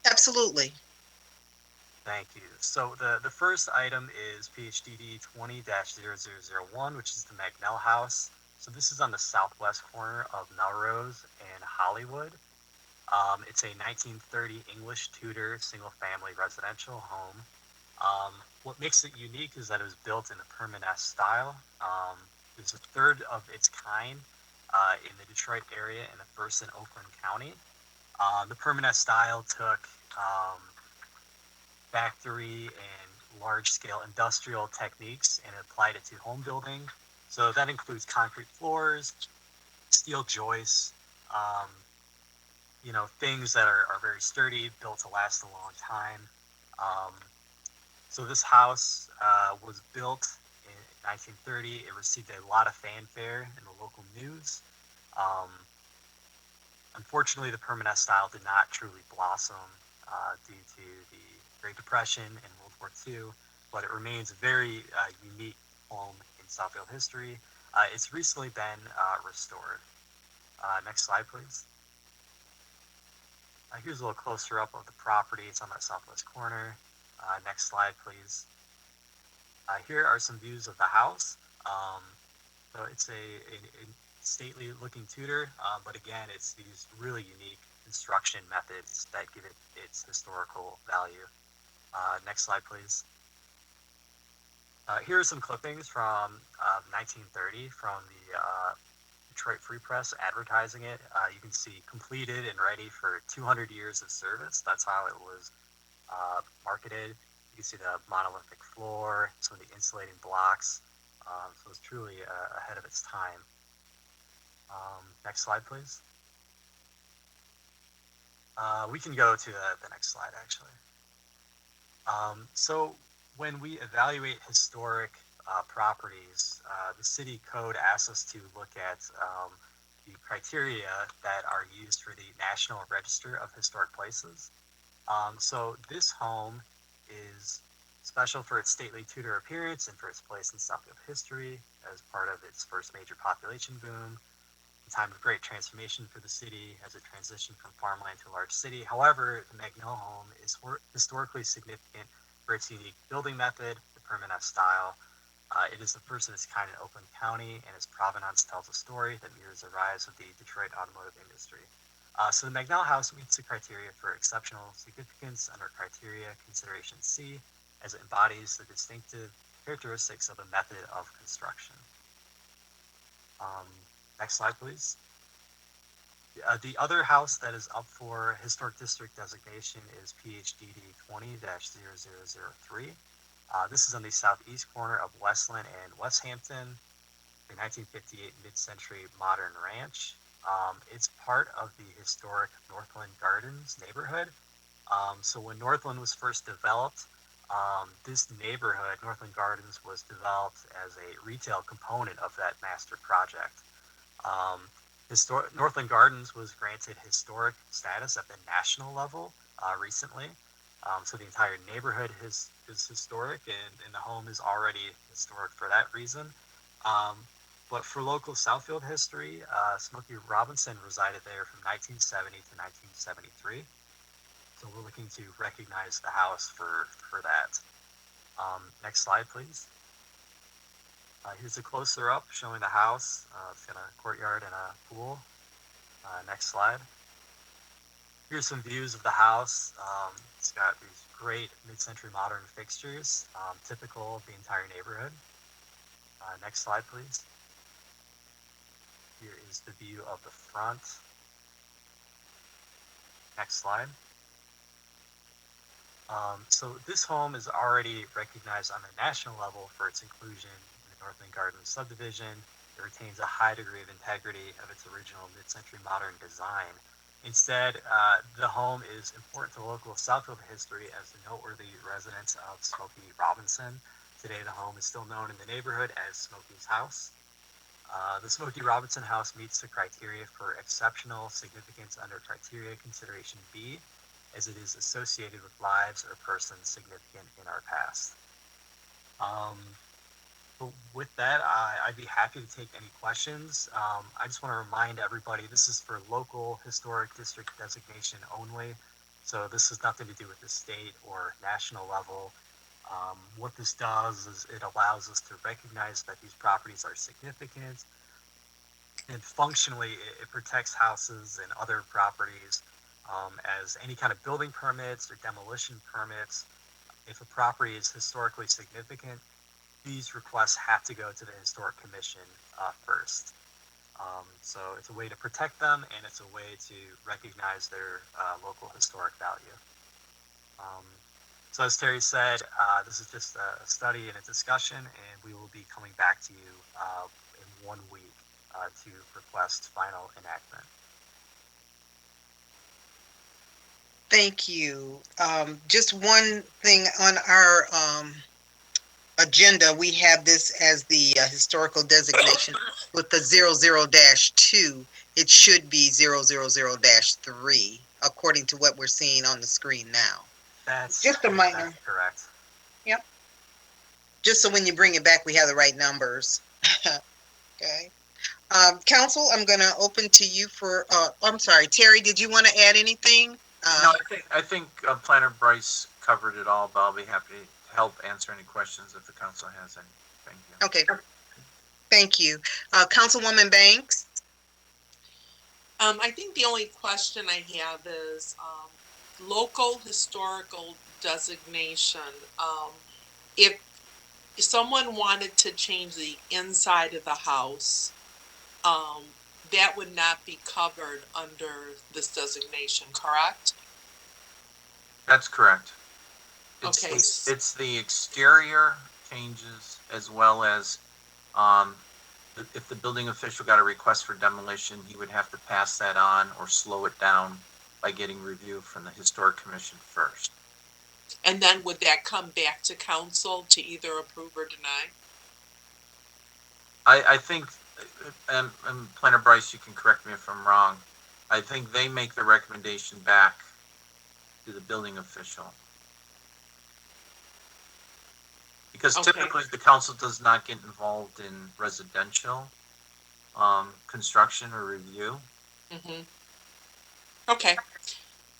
Absolutely. Thank you. So the first item is PHDD 20-0001, which is the Magnell House. So this is on the southwest corner of Melrose and Hollywood. It's a 1930 English Tudor single-family residential home. What makes it unique is that it was built in a Permanent style. It's a third of its kind in the Detroit area and the first in Oakland County. The Permanent style took factory and large-scale industrial techniques and applied it to home building. So that includes concrete floors, steel joists, things that are very sturdy, built to last a long time. So this house was built in 1930. It received a lot of fanfare in the local news. Unfortunately, the Permanent style did not truly blossom due to the Great Depression and World War II, but it remains a very unique home in Southfield history. It's recently been restored. Next slide, please. Here's a little closer up of the property. It's on that southwest corner. Next slide, please. Here are some views of the house. So it's a stately looking Tudor, but again, it's these really unique construction methods that give it its historical value. Next slide, please. Here are some clippings from 1930 from the Detroit Free Press advertising it. You can see completed and ready for 200 years of service. That's how it was marketed. You can see the monolithic floor, some of the insulating blocks. So it's truly ahead of its time. Next slide, please. We can go to the next slide, actually. So when we evaluate historic properties, the city code asks us to look at the criteria that are used for the National Register of Historic Places. So this home is special for its stately Tudor appearance and for its place in Southfield history as part of its first major population boom, a time of great transformation for the city as it transitioned from farmland to a large city. However, the Magnell home is historically significant for its unique building method, the Permanent style. It is the first of its kind in Oakland County, and its provenance tells a story that mirrors the rise of the Detroit automotive industry. So the Magnell House meets the criteria for exceptional significance under criteria consideration C, as it embodies the distinctive characteristics of a method of construction. Next slide, please. The other house that is up for Historic District designation is PHDD 20-0003. This is on the southeast corner of Westland and West Hampton, the 1958 mid-century modern ranch. It's part of the historic Northland Gardens neighborhood. So when Northland was first developed, this neighborhood, Northland Gardens, was developed as a retail component of that master project. Northland Gardens was granted historic status at the national level recently. So the entire neighborhood is historic, and the home is already historic for that reason. But for local Southfield history, Smokey Robinson resided there from 1970 to 1973. So we're looking to recognize the house for that. Next slide, please. Here's a closer up showing the house. It's got a courtyard and a pool. Next slide. Here's some views of the house. It's got these great mid-century modern fixtures, typical of the entire neighborhood. Next slide, please. Here is the view of the front. Next slide. So this home is already recognized on the national level for its inclusion in the Northland Gardens subdivision. It retains a high degree of integrity of its original mid-century modern design. Instead, the home is important to local Southfield history as the noteworthy residence of Smokey Robinson. Today, the home is still known in the neighborhood as Smokey's House. The Smokey Robinson house meets the criteria for exceptional significance under criteria consideration B, as it is associated with lives or persons significant in our past. But with that, I'd be happy to take any questions. I just want to remind everybody, this is for local historic district designation only. So this has nothing to do with the state or national level. What this does is it allows us to recognize that these properties are significant, and functionally it protects houses and other properties as any kind of building permits or demolition permits. If a property is historically significant, these requests have to go to the Historic Commission first. So it's a way to protect them, and it's a way to recognize their local historic value. So as Terry said, this is just a study and a discussion, and we will be coming back to you in 1 week to request final enactment. Thank you. Just one thing on our agenda, we have this as the historical designation with the 00-2. It should be 000-3, according to what we're seeing on the screen now. That's just a minor. That's correct. Yep. Just so when you bring it back, we have the right numbers. Okay. Council, I'm going to open to you for, I'm sorry, Terry, did you want to add anything? No, I think Planner Bryce covered it all, but I'll be happy to help answer any questions if the council has any. Thank you. Okay. Thank you. Councilwoman Banks? I think the only question I have is local historical designation. If someone wanted to change the inside of the house, that would not be covered under this designation, correct? That's correct. Okay. It's the exterior changes as well as if the building official got a request for demolition, he would have to pass that on or slow it down by getting review from the Historic Commission first. And then would that come back to council to either approve or deny? I think, and Planner Bryce, you can correct me if I'm wrong, I think they make the recommendation back to the building official. Because typically the council does not get involved in residential construction or review. Mm-hmm. Okay.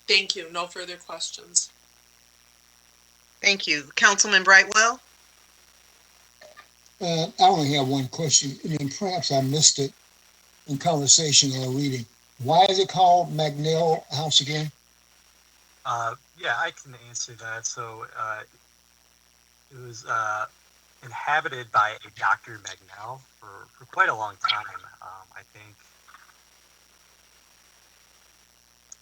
Thank you. No further questions. Thank you. Councilman Brightwell? I only have one question, and perhaps I missed it in conversation or reading. Why is it called McNeil House again? Yeah, I can answer that. So it was inhabited by a Dr. McNeil for quite a long time. I think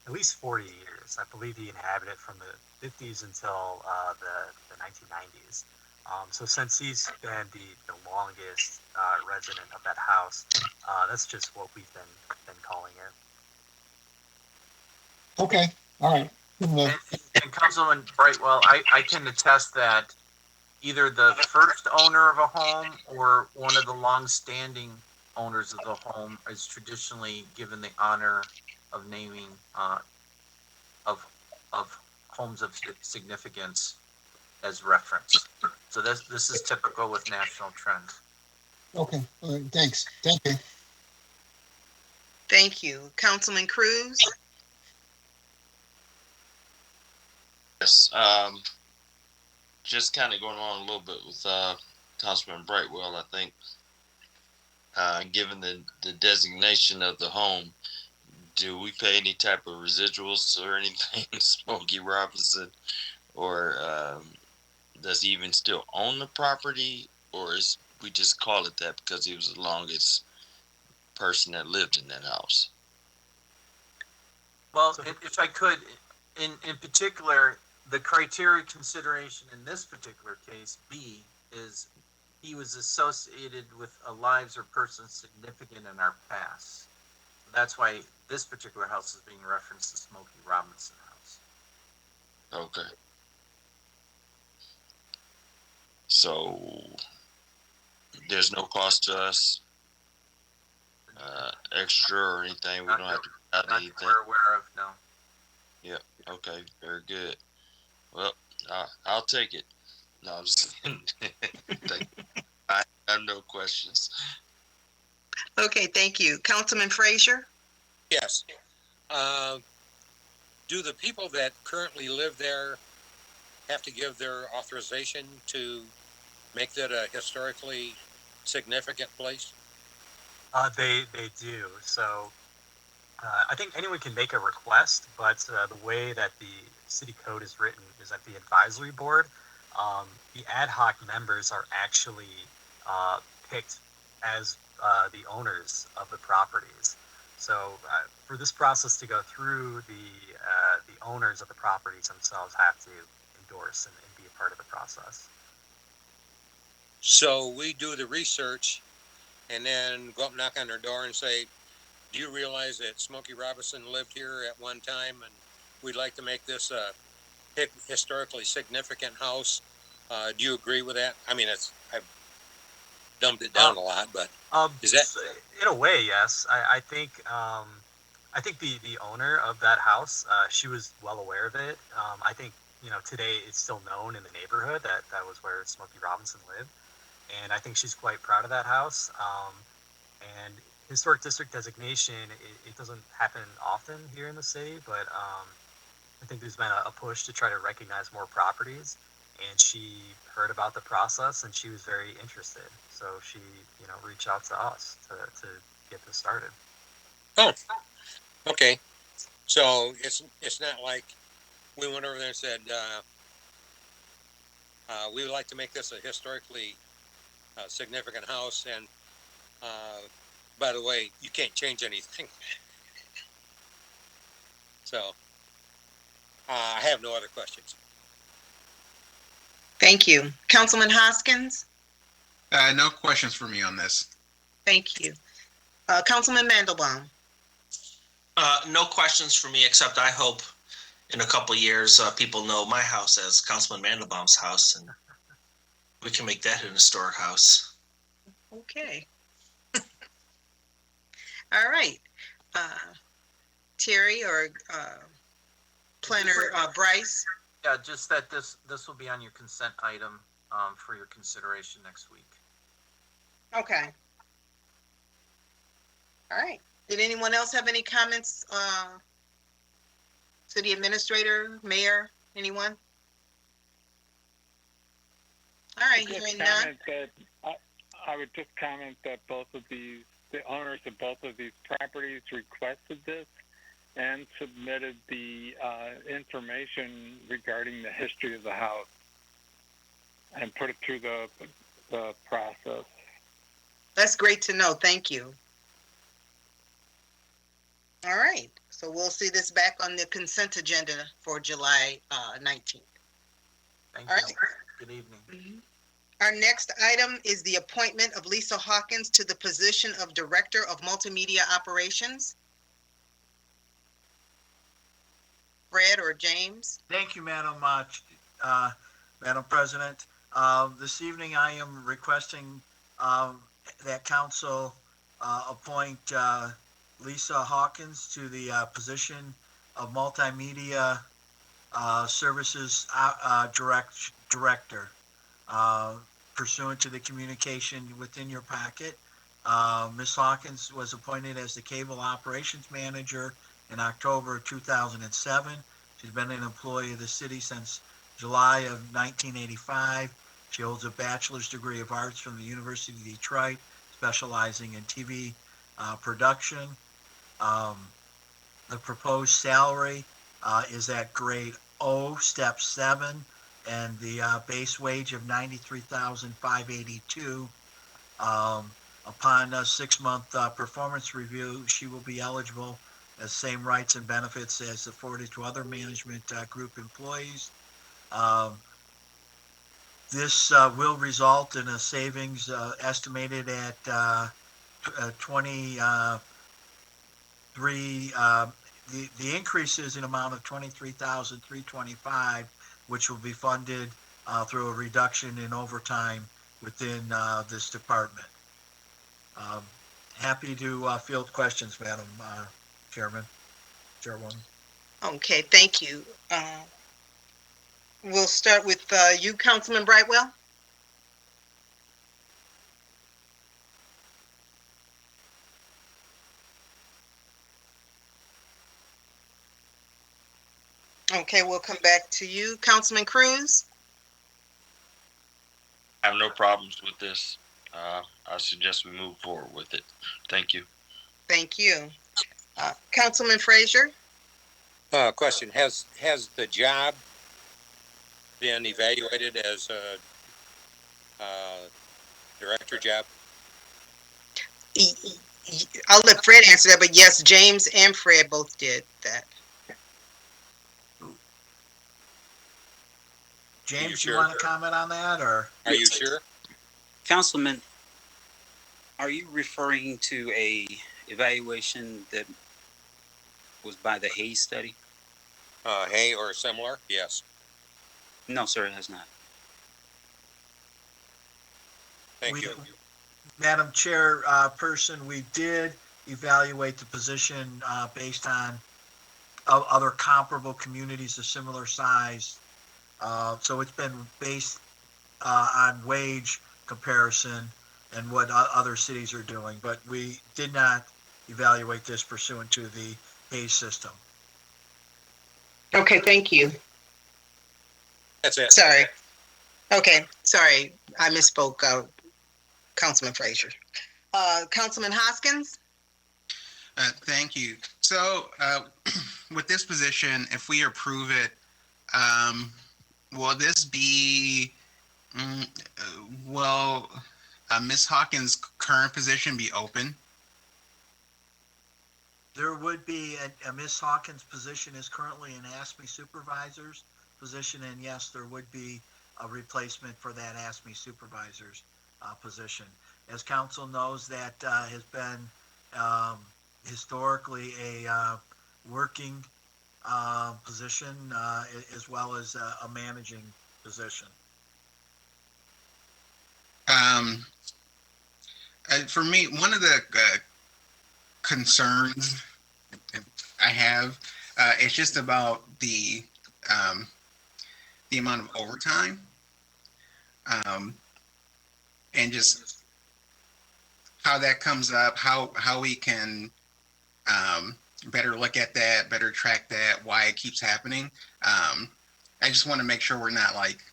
at least 40 years. I believe he inhabited from the 50s until the 1990s. So since he's been the longest resident of that house, that's just what we've been calling it. Okay, all right. And Councilman Brightwell, I can attest that either the first owner of a home or one of the long-standing owners of the home is traditionally given the honor of naming of homes of significance as reference. So this is typical with national trends. Okay, all right, thanks. Thank you. Thank you. Councilman Cruz? Yes, just kind of going on a little bit with Councilman Brightwell. I think, given the designation of the home, do we pay any type of residuals or anything to Smokey Robinson, or does he even still own the property, or is we just call it that because he was the longest person that lived in that house? Well, if I could, in particular, the criteria consideration in this particular case, B, is he was associated with lives or persons significant in our past. That's why this particular house is being referenced as Smokey Robinson House. Okay. So there's no cost to us, extra or anything. We don't have to add anything. We're aware of, no. Yeah. Okay. Very good. Well, I'll take it. No, I'm just kidding. I have no questions. Okay, thank you. Councilman Frazier? Yes. Do the people that currently live there have to give their authorization to make that a historically significant place? They do. So I think anyone can make a request, but the way that the city code is written is that the advisory board, the ad hoc members are actually picked as the owners of the properties. So for this process to go through, the owners of the properties themselves have to endorse and be a part of the process. So we do the research and then go up, knock on their door and say, do you realize that Smokey Robinson lived here at one time and we'd like to make this a historically significant house? Do you agree with that? I mean, I've dumbed it down a lot, but is that... In a way, yes. I think the owner of that house, she was well aware of it. I think, today it's still known in the neighborhood that was where Smokey Robinson lived. And I think she's quite proud of that house. And historic district designation, it doesn't happen often here in the city, but I think there's been a push to try to recognize more properties. And she heard about the process and she was very interested. So she, reached out to us to get this started. Oh, okay. So it's not like we went over there and said, we would like to make this a historically significant house, and by the way, you can't change anything. So I have no other questions. Thank you. Councilman Hoskins? No questions for me on this. Thank you. Councilman Mandelbaum? No questions for me, except I hope in a couple of years people know my house as Councilman Mandelbaum's house, and we can make that an historic house. Okay. All right. Terry or Planner Bryce? Yeah, just that this will be on your consent item for your consideration next week. Okay. All right. Did anyone else have any comments? City Administrator, Mayor, anyone? All right, hearing none. I would just comment that the owners of both of these properties requested this and submitted the information regarding the history of the house and put it through the process. That's great to know. Thank you. All right. So we'll see this back on the consent agenda for July 19th. Thank All you. right. Good evening. Mm-hmm. Our next item is the appointment of Lisa Hawkins to the position of Director of Multimedia Operations. Fred or James? Thank you, Madam President. This evening I am requesting that council appoint Lisa Hawkins to the position of multimedia services director. Pursuant to the communication within your packet, Ms. Hawkins was appointed as the cable operations manager in October 2007. She's been an employee of the city since July of 1985. She holds a bachelor's degree of arts from the University of Detroit, specializing in TV production. The proposed salary is at grade O, step 7, and the base wage of $93,582. Upon a 6-month performance review, she will be eligible as same rights and benefits as afforded to other management group employees. This will result in a savings estimated at 23. The increase is an amount of $23,325, which will be funded through a reduction in overtime within this department. Happy to field questions, Madam Chairwoman. Okay, thank you. We'll start with you, Councilman Brightwell. Okay, we'll come back to you, Councilman Cruz. I have no problems with this. I suggest we move forward with it. Thank you. Thank you. Councilman Frazier? Question, has the job been evaluated as a director job? I'll let Fred answer that, but yes, James and Fred both did that. James, you want to comment on that, or? Are you sure? Councilman, are you referring to a evaluation that was by the Hayes study? Hay or similar? Yes. No, sir, it has not. Thank you. Madam Chairperson, we did evaluate the position based on other comparable communities of similar size. So it's been based on wage comparison and what other cities are doing, but we did not evaluate this pursuant to the Hayes system. Okay, thank you. That's it. Sorry. Okay, sorry, I misspoke, Councilman Frazier. Councilman Hoskins? Thank you. So with this position, if we approve it, will this be, will Ms. Hawkins' current position be open? There would be a Ms. Hawkins' position is currently an ASME supervisor's position, and yes, there would be a replacement for that ASME supervisor's position. As council knows, that has been historically a working position as well as a managing position. For me, one of the concerns I have is just about the amount of overtime, and just how that comes up, how we can better look at that, better track that, why it keeps happening. I just want to make sure we're not like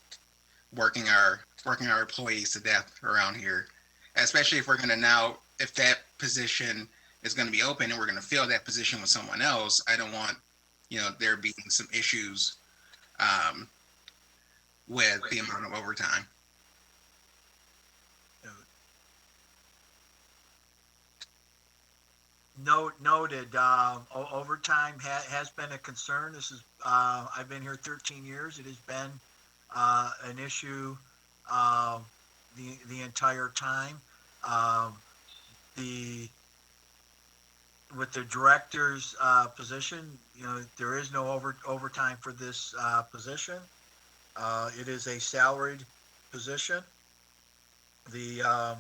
working our employees to death around here, especially if we're going to now, if that position is going to be open and we're going to fill that position with someone else. I don't want, there being some issues with the amount of overtime. Noted. Overtime has been a concern. This is I've been here 13 years. It has been an issue the entire time. with the director's position, there is no overtime for this position. It is a salaried position. I'm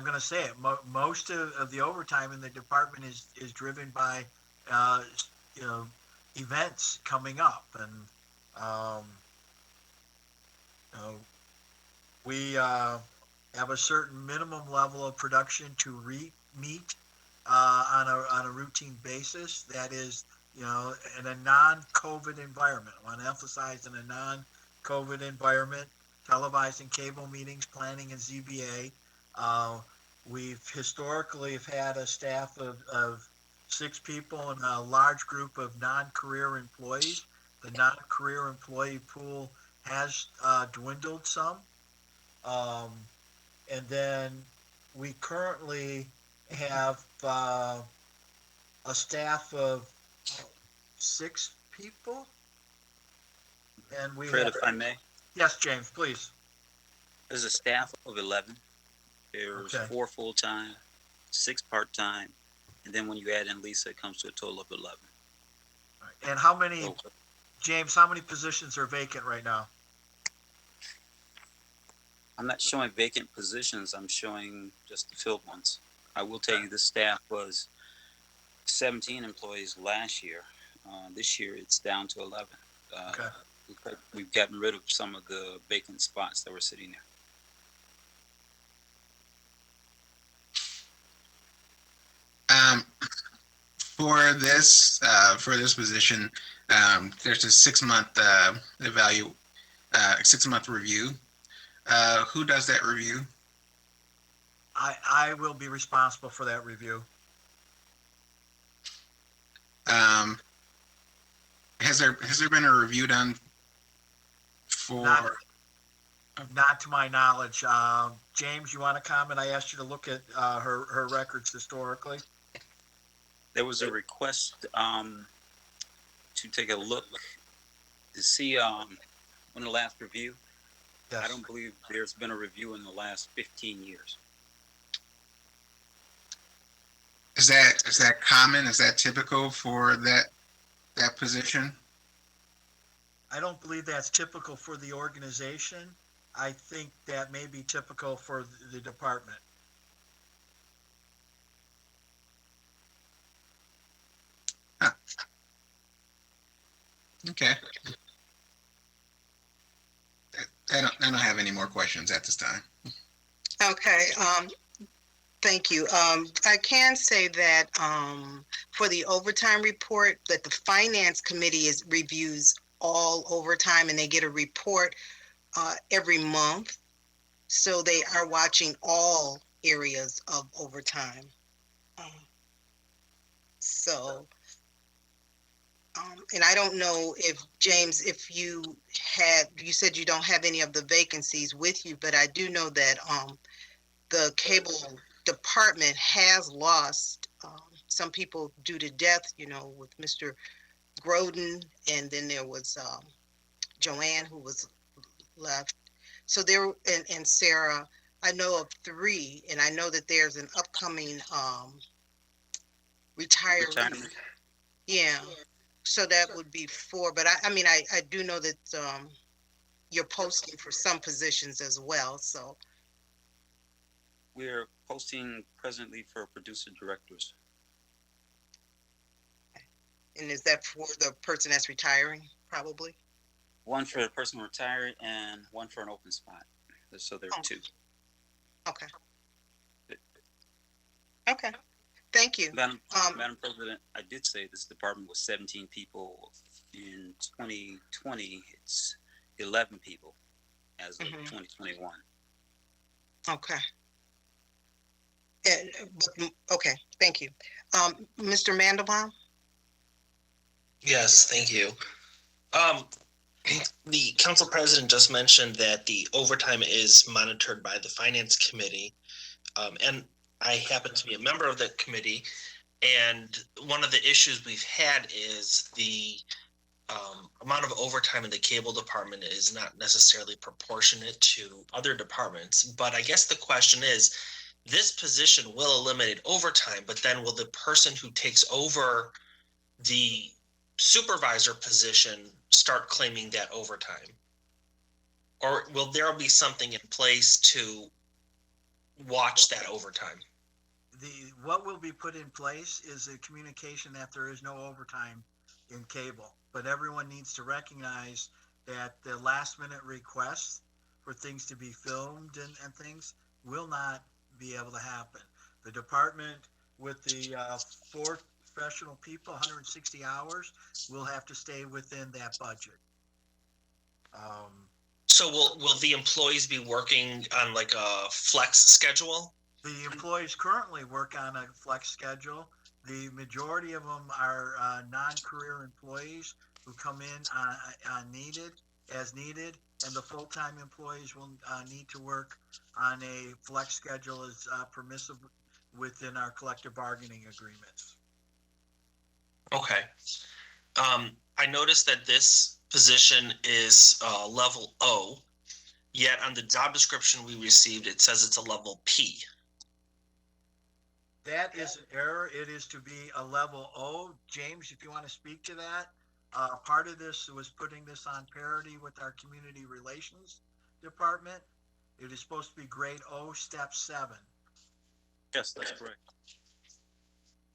going to say it. Most of the overtime in the department is driven by, events coming up, and we have a certain minimum level of production to meet on a routine basis. That is, in a non-COVID environment. I want to emphasize in a non-COVID environment, televising cable meetings, planning, and ZBA. We've historically have had a staff of 6 people and a large group of non-career employees. The non-career employee pool has dwindled some. And then we currently have a staff of 6 people. And we Fred, have, if I may, yes, James, please. there's a staff of 11. There's Okay. 4 full-time, 6 part-time, and then when you add in Lisa, it comes to a total of 11. And how many, So, James, how many positions are vacant right now? I'm not showing vacant positions. I'm showing just the filled ones. I will tell you the staff was 17 employees last year. This year it's down to 11. Okay. We've gotten rid of some of the vacant spots that were sitting there. For this position, there's a 6-month 6-month review. Who does that review? I will be responsible for that review. Has there been a review done for? Not to my knowledge. James, you want to comment? I asked you to look at her records historically. There was a request to take a look to see when the last review. Yes. I don't believe there's been a review in the last 15 years. Is that common? Is that typical for that position? I don't believe that's typical for the organization. I think that may be typical for the department. Huh. Okay. I don't have any more questions at this time. Okay, thank you. I can say that for the overtime report, that the finance committee reviews all overtime, and they get a report every month. So they are watching all areas of overtime. And I don't know if, James, if you said you don't have any of the vacancies with you, but I do know that the cable department has lost some people due to death, with Mr. Groden, and then there was Joanne, who was left. So there, and Sarah, I know of 3, and I know that there's an upcoming retirement. Yeah. So that would be 4, but I do know that you're posting for some positions as well, so. We're posting presently for producer directors. And is that for the person that's retiring, probably? One for the person retired and one for an open spot. So there are 2. Okay. Okay. Thank you. Madam President, I did say this department was 17 people. In 2020, it's 11 people as of 2021. Okay. Okay, thank you. Mr. Mandelbaum? Yes, thank you. The council president just mentioned that the overtime is monitored by the finance committee. And I happen to be a member of that committee. And one of the issues we've had is the amount of overtime in the cable department is not necessarily proportionate to other departments. But I guess the question is, this position will eliminate overtime, but then will the person who takes over the supervisor position start claiming that overtime? Or will there be something in place to watch that overtime? What will be put in place is a communication that there is no overtime in cable, but everyone needs to recognize that the last minute requests for things to be filmed and things will not be able to happen. The department with the 4 professional people, 160 hours, will have to stay within that budget. So will the employees be working on like a flex schedule? The employees currently work on a flex schedule. The majority of them are non-career employees who come in as needed, and the full-time employees will need to work on a flex schedule as permissible within our collective bargaining agreements. Okay. I noticed that this position is level O, yet on the job description we received, it says it's a level P. That is an error. It is to be a level O. James, if you want to speak to that, part of this was putting this on parity with our community relations department. It is supposed to be grade O, step 7. Yes, that's correct.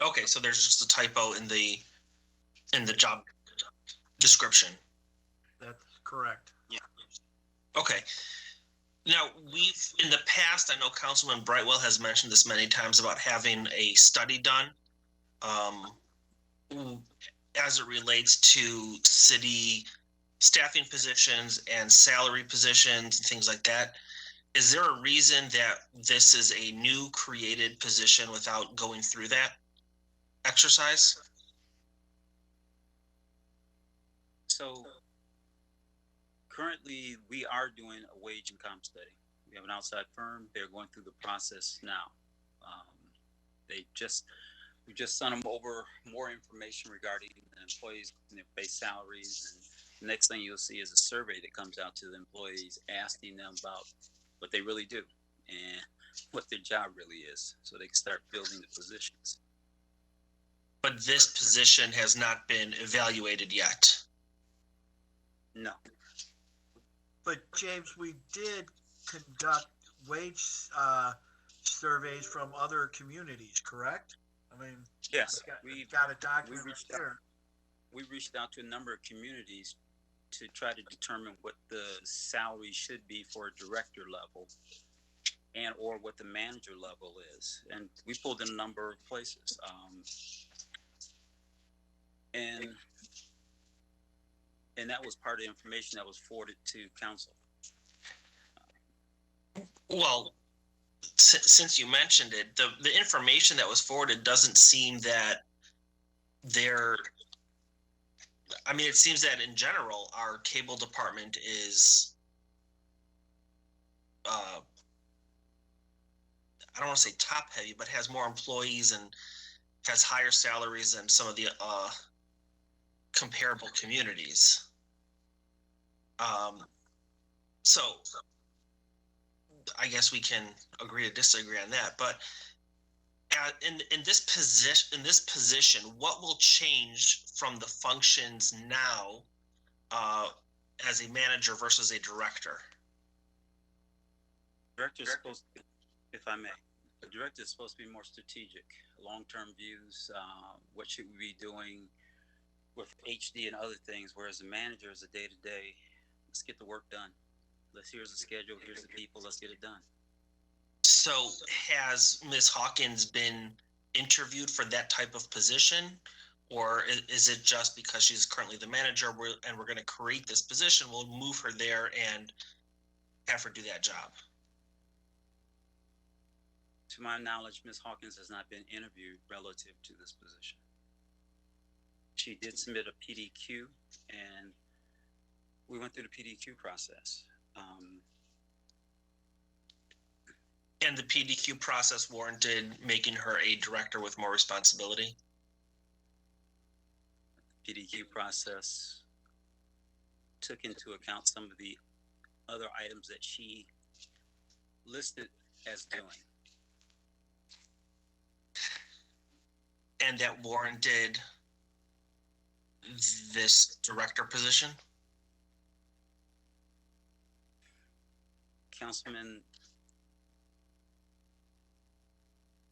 Okay, so there's just a typo in the job description. That's correct. Yeah. Okay. Now, in the past, I know Councilman Brightwell has mentioned this many times about having a study done as it relates to city staffing positions and salary positions and things like that. Is there a reason that this is a new created position without going through that exercise? So currently, we are doing a wage and comp study. We have an outside firm. They're going through the process now. We just sent them over more information regarding the employees and their base salaries. And the next thing you'll see is a survey that comes out to the employees asking them about what they really do and what their job really is, so they can start building the positions. But this position has not been evaluated yet. No. But James, we did conduct wage surveys from other communities, correct? I mean, yes, we've got a document there. We reached out to a number of communities to try to determine what the salary should be for a director level and or what the manager level is. And we pulled in a number of places. And that was part of the information that was forwarded to council. Well, since you mentioned it, the information that was forwarded doesn't seem that it seems that in general, our cable department is, I don't want to say top heavy, but has more employees and has higher salaries than some of the comparable communities. So I guess we can agree to disagree on that, but in this position, what will change from the functions now as a manager versus a director? Director is supposed to, if I may, the director is supposed to be more strategic, long-term views. What should we be doing with HD and other things? Whereas the manager is a day-to-day. Let's get the work done. Here's the schedule. Here's the people. Let's get it done. So has Ms. Hawkins been interviewed for that type of position, or is it just because she's currently the manager and we're going to create this position, we'll move her there and have her do that job? To my knowledge, Ms. Hawkins has not been interviewed relative to this position. She did submit a PDQ, and we went through the PDQ process. And the PDQ process warranted making her a director with more responsibility? PDQ process took into account some of the other items that she listed as doing. And that warranted this director position? Councilman,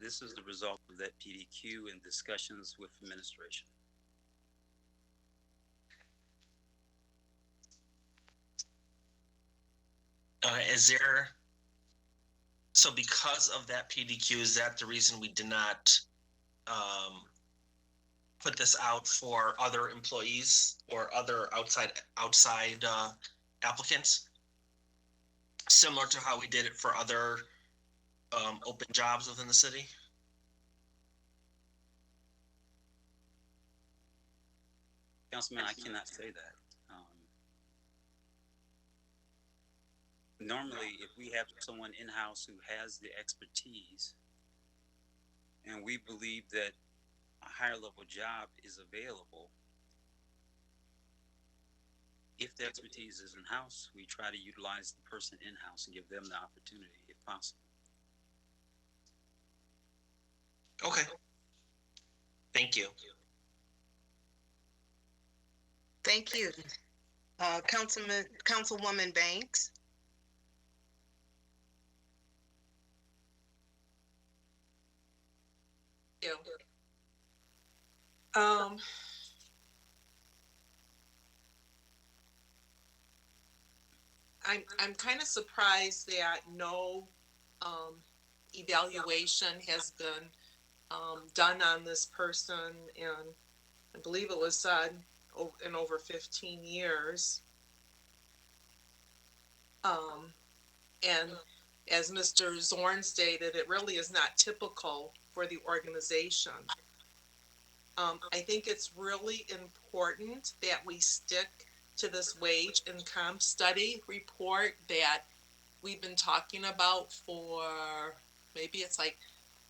this is the result of that PDQ and discussions with administration. Is there, so because of that PDQ, is that the reason we did not put this out for other employees or other outside applicants? Similar to how we did it for other open jobs within the city? Councilman, I cannot say that. Normally, if we have someone in-house who has the expertise and we believe that a higher level job is available, if the expertise is in-house, we try to utilize the person in-house and give them the opportunity if possible. Okay. Thank you. Thank you. Councilwoman Banks. I'm kind of surprised that no evaluation has been done on this person, and I believe it was in over 15 years. And as Mr. Zorn stated, it really is not typical for the organization. I think it's really important that we stick to this wage and comp study report that we've been talking about for maybe it's like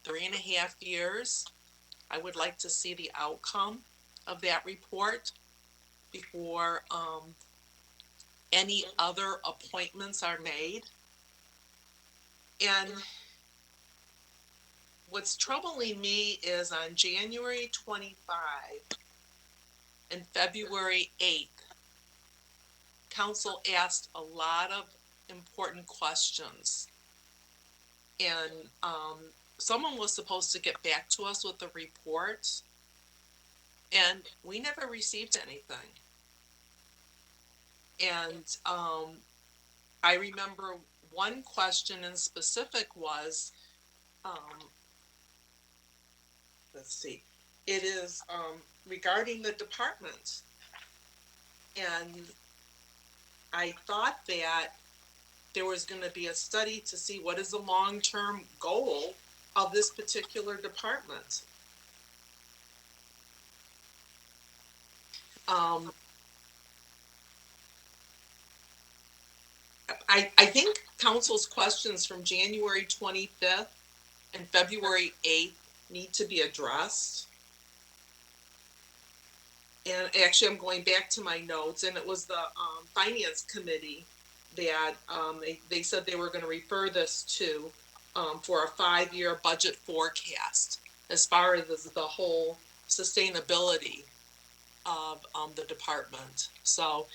3.5 years. I would like to see the outcome of that report before any other appointments are made. And what's troubling me is on January 25 and February 8th, council asked a lot of important questions. And someone was supposed to get back to us with the reports, and we never received anything. And I remember one question in specific was, let's see, it is regarding the department. And I thought that there was going to be a study to see what is the long-term goal of this particular department. I think council's questions from January 25th and February 8th need to be addressed. And actually, I'm going back to my notes, and it was the finance committee that they said they were going to refer this to for a 5-year budget forecast as far as the whole sustainability of the department. So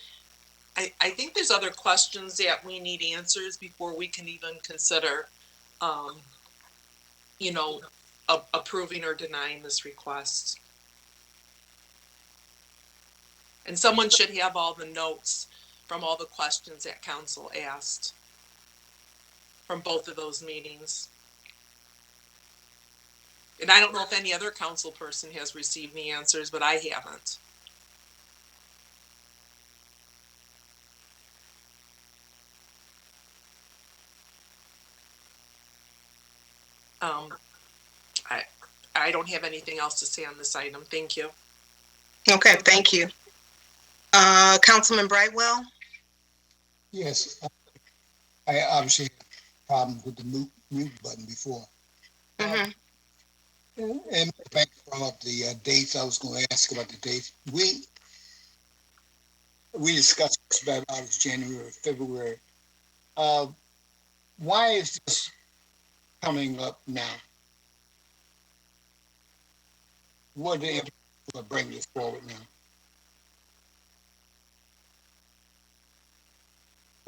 I think there's other questions that we need answers before we can even consider, approving or denying this request. And someone should have all the notes from all the questions that council asked from both of those meetings. And I don't know if any other council person has received the answers, but I haven't. I don't have anything else to say on this item. Thank you. Okay, thank you. Councilman Brightwell? Yes, I obviously had problems with the mute button before. Mm-hmm. And back from up the dates, I was going to ask about the dates. we discussed this about January, February. Why is this coming up now? What do they bring this forward now?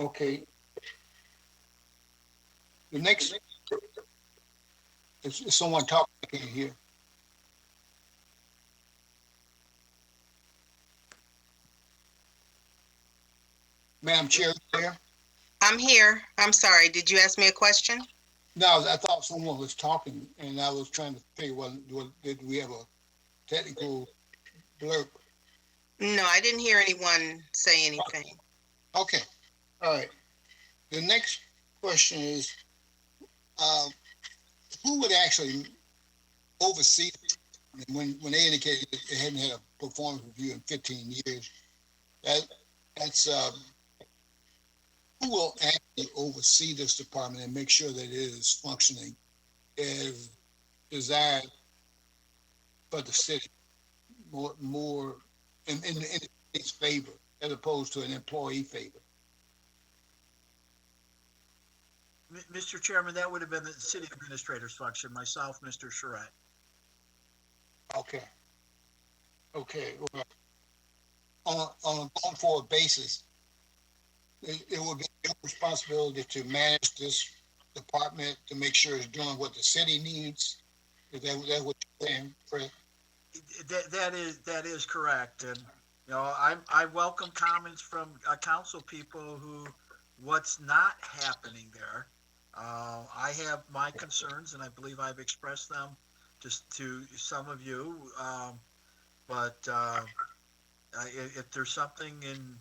Okay. The next is someone talking, I can't hear. Madam Chair, there? I'm here. I'm sorry. Did you ask me a question? No, I thought someone was talking and I was trying to figure did we have a technical blurb? No, I didn't hear anyone say anything. Okay, all right. The next question is, who would actually oversee when they indicated they hadn't had a performance review in 15 years? That's who will actually oversee this department and make sure that it is functioning as desired for the city, more in its favor as opposed to an employee favor? Mr. Chairman, that would have been the city administrator's function, myself, Mr. Charette. Okay. Okay. Well, on a going forward basis, it would be your responsibility to manage this department to make sure it's doing what the city needs. Is that what you're saying, Fred? That is correct, and I welcome comments from council people who what's not happening there. I have my concerns, and I believe I've expressed them just to some of you. But if there's something in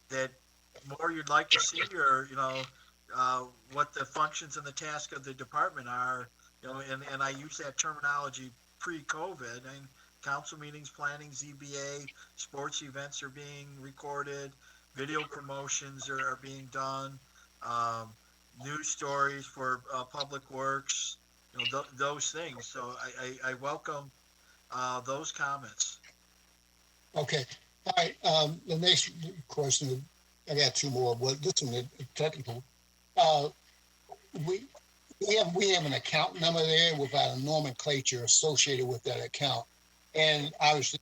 that more you'd like to see, or what the functions and the task of the department are, and I use that terminology pre-COVID. And council meetings, planning, ZBA, sports events are being recorded, video promotions are being done, news stories for public works, those things. So I welcome those comments. Okay. All right. The next question, I got two more, but this one is technical. We have an account number there without a nomenclature associated with that account, and obviously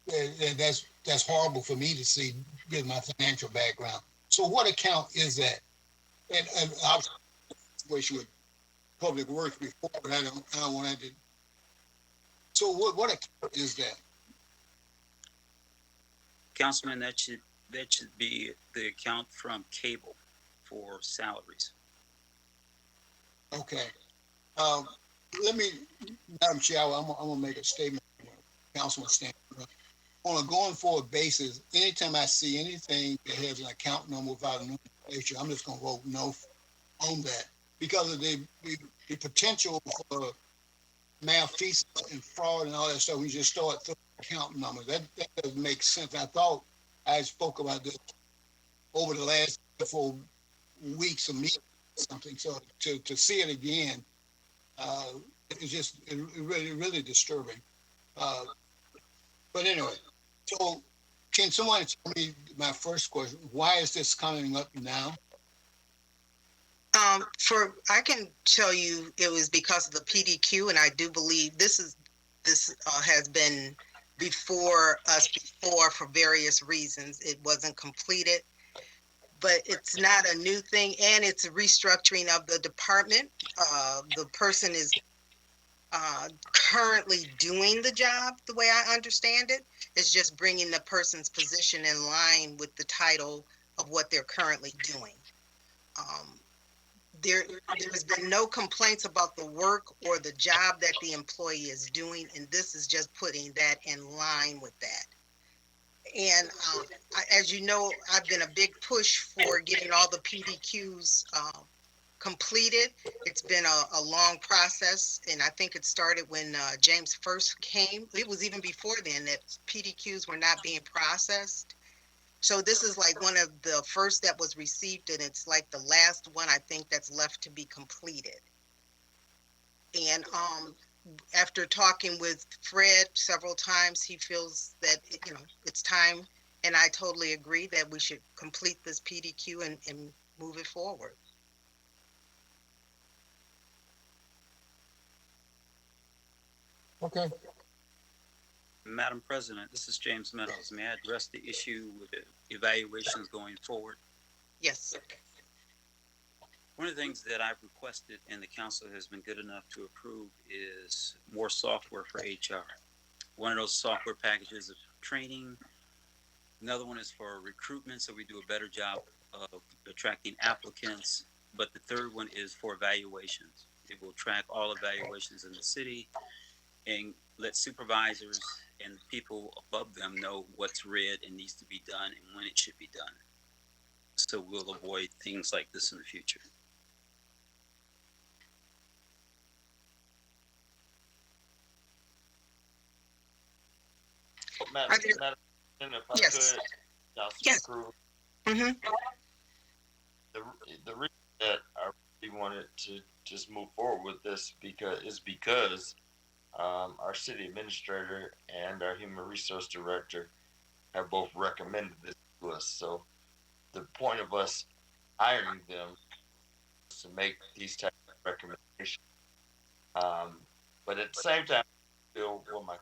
that's horrible for me to see, given my financial background. So what account is that? And I was situation with public works before, but I don't want to. So what account is that? Councilman, that should be the account from cable for salaries. Okay. Let me, Madam Chair, I'm gonna make a statement. Councilman Stanton. On a going forward basis, anytime I see anything that has an account number without a nomenclature, I'm just gonna vote no on that because of the potential for malfeasance and fraud and all that stuff. We just start throwing account numbers. That doesn't make sense. I thought I spoke about this over the last 4 weeks of meetings or something. So to see it again, it's just really disturbing. But anyway, so can someone tell me my first question? Why is this coming up now? I can tell you it was because of the PDQ, and I do believe this has been before us before for various reasons. It wasn't completed, but it's not a new thing, and it's a restructuring of the department. The person is currently doing the job the way I understand it. It's just bringing the person's position in line with the title of what they're currently doing. There has been no complaints about the work or the job that the employee is doing, and this is just putting that in line with that. And as you know, I've been a big push for getting all the PDQs completed. It's been a long process, and I think it started when James first came. It was even before then that PDQs were not being processed. So this is like one of the first that was received, and it's like the last one I think that's left to be completed. And after talking with Fred several times, he feels that, it's time. And I totally agree that we should complete this PDQ and move it forward. Okay. Madam President, this is James Meadows. May I address the issue with the evaluations going forward? Yes. One of the things that I've requested and the council has been good enough to approve is more software for HR. One of those software packages is training. Another one is for recruitment, so we do a better job of attracting applicants. But the third one is for evaluations. It will track all evaluations in the city and let supervisors and people above them know what's red and needs to be done and when it should be done. So we'll avoid things like this in the future. Madam, if I Yes. could, Councilman Yes. Cruz, Mm-hmm. the reason that I really wanted to just move forward with this because our city administrator and our human resource director have both recommended this to us. So the point of us hiring them is to make these type of recommendations. But at the same time, I feel what my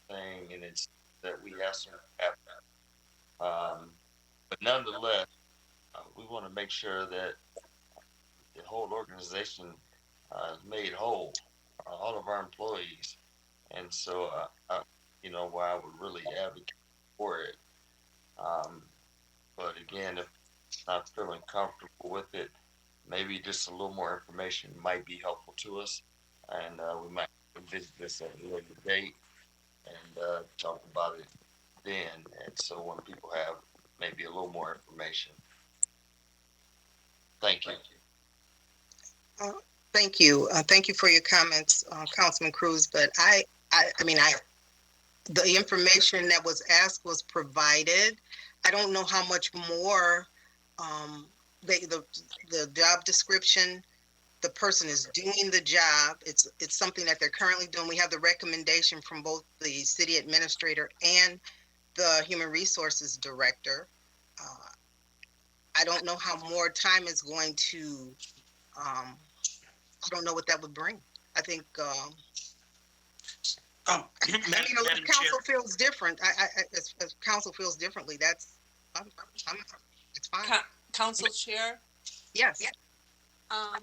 saying, and it's that we have some but nonetheless, we want to make sure that the whole organization is made whole, all of our employees. And so, why I would really advocate for it. But again, if not feeling comfortable with it, maybe just a little more information might be helpful to us. And we might visit this at a later date and talk about it then. And so when people have maybe a little more information. Thank you. Thank you. Thank you for your comments, Councilman Cruz. But the information that was asked was provided. I don't know how much more the job description, the person is doing the job. It's something that they're currently doing. We have the recommendation from both the city administrator and the human resources director. I don't know how more time is going to, I don't know what that would bring. I think, if council feels different, if council feels differently, it's fine. Council Chair? Yes. I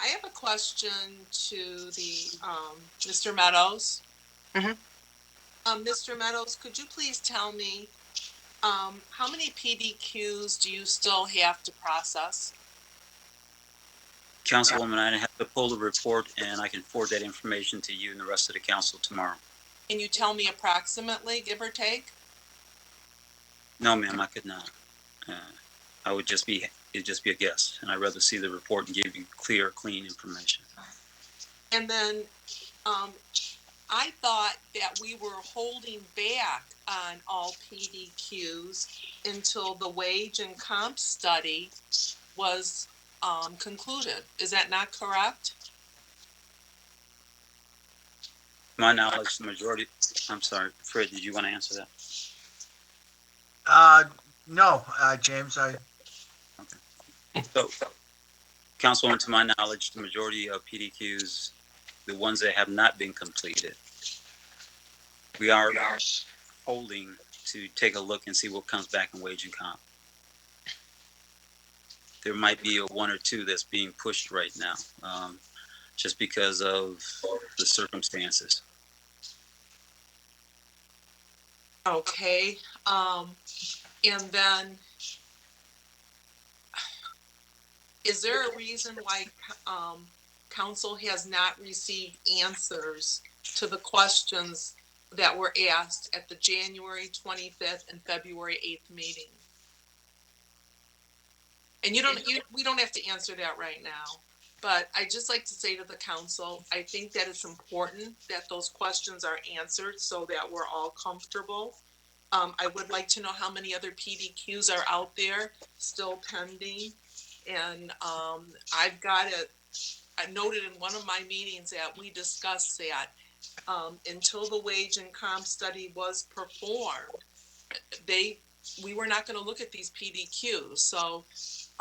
have a question to the, Mr. Meadows. Mhm. Mr. Meadows, could you please tell me, how many PDQs do you still have to process? Councilwoman, I have to pull the report and I can forward that information to you and the rest of the council tomorrow. Can you tell me approximately, give or take? No, ma'am, I could not. It'd just be a guess, and I'd rather see the report and give you clear, clean information. And then, I thought that we were holding back on all PDQs until the wage and comp study was concluded. Is that not correct? My knowledge, the majority. I'm sorry, Fred. Did you want to answer that? No, James. Okay. So, Councilwoman, to my knowledge, the majority of PDQs, the ones that have not been completed, we are holding to take a look and see what comes back in wage and comp. There might be one or two that's being pushed right now, just because of the circumstances. Okay. And then, is there a reason why council has not received answers to the questions that were asked at the January 25th and February 8th meeting? And we don't have to answer that right now, but I just like to say to the council, I think that it's important that those questions are answered so that we're all comfortable. I would like to know how many other PDQs are out there still pending. And I've got it I noted in one of my meetings that we discussed that until the wage and comp study was performed, we were not going to look at these PDQs. So,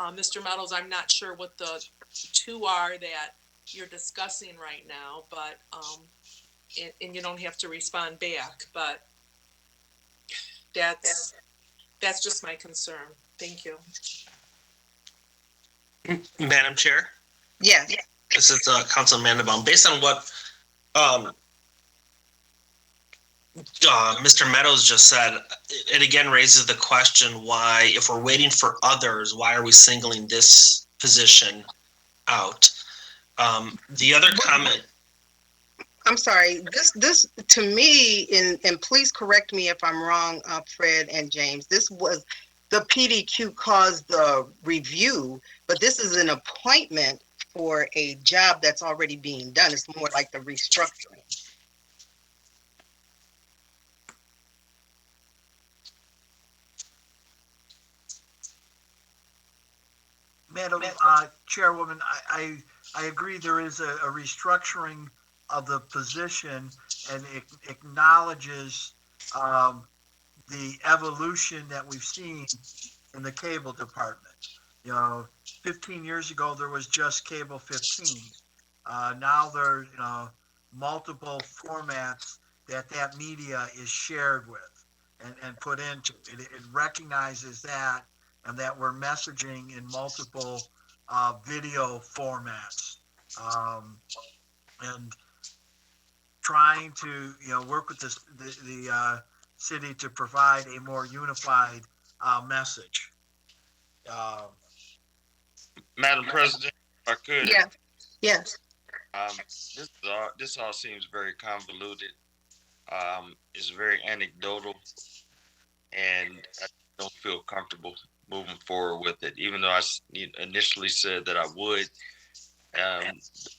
Mr. Meadows, I'm not sure what the two are that you're discussing right now, but and you don't have to respond back, but that's just my concern. Thank you. Madam Chair, Yes. this is Council Mandelbaum. Based on what Mr. Meadows just said, it again raises the question why, if we're waiting for others, why are we singling this position out? The other comment. I'm sorry, this to me, and please correct me if I'm wrong, Fred and James, this was the PDQ caused the review, but this is an appointment for a job that's already being done. It's more like the restructuring. Madam Chairwoman, I agree there is a restructuring of the position, and it acknowledges the evolution that we've seen in the cable department. 15 years ago, there was just cable 15. Now there are, multiple formats that media is shared with and put into it. It recognizes that, and that we're messaging in multiple video formats, and trying to work with the city to provide a more unified message. Madam President, if I could. Yeah. Yes. This all seems very convoluted. It's very anecdotal, and I don't feel comfortable moving forward with it, even though I initially said that I would.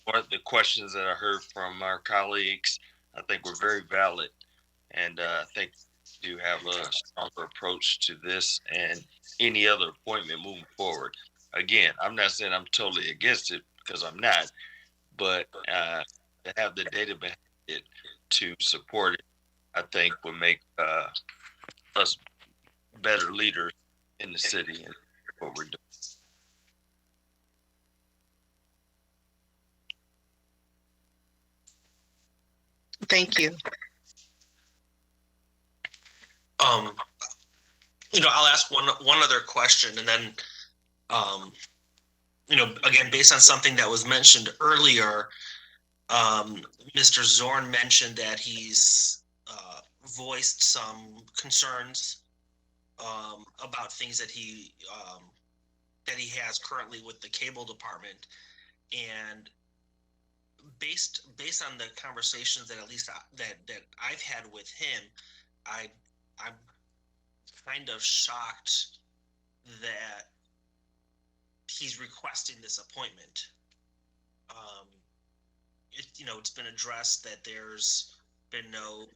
One of the questions that I heard from our colleagues, I think were very valid, and I think we do have a stronger approach to this and any other appointment moving forward. Again, I'm not saying I'm totally against it, because I'm not, but to have the data behind it to support it, I think would make us better leaders in the city and what we're doing. Thank you. I'll ask one other question, and then, again, based on something that was mentioned earlier, Mr. Zorn mentioned that he's voiced some concerns about things that he has currently with the cable department, and based on the conversations that at least that I've had with him, I'm kind of shocked that he's requesting this appointment. It's been addressed that there's been no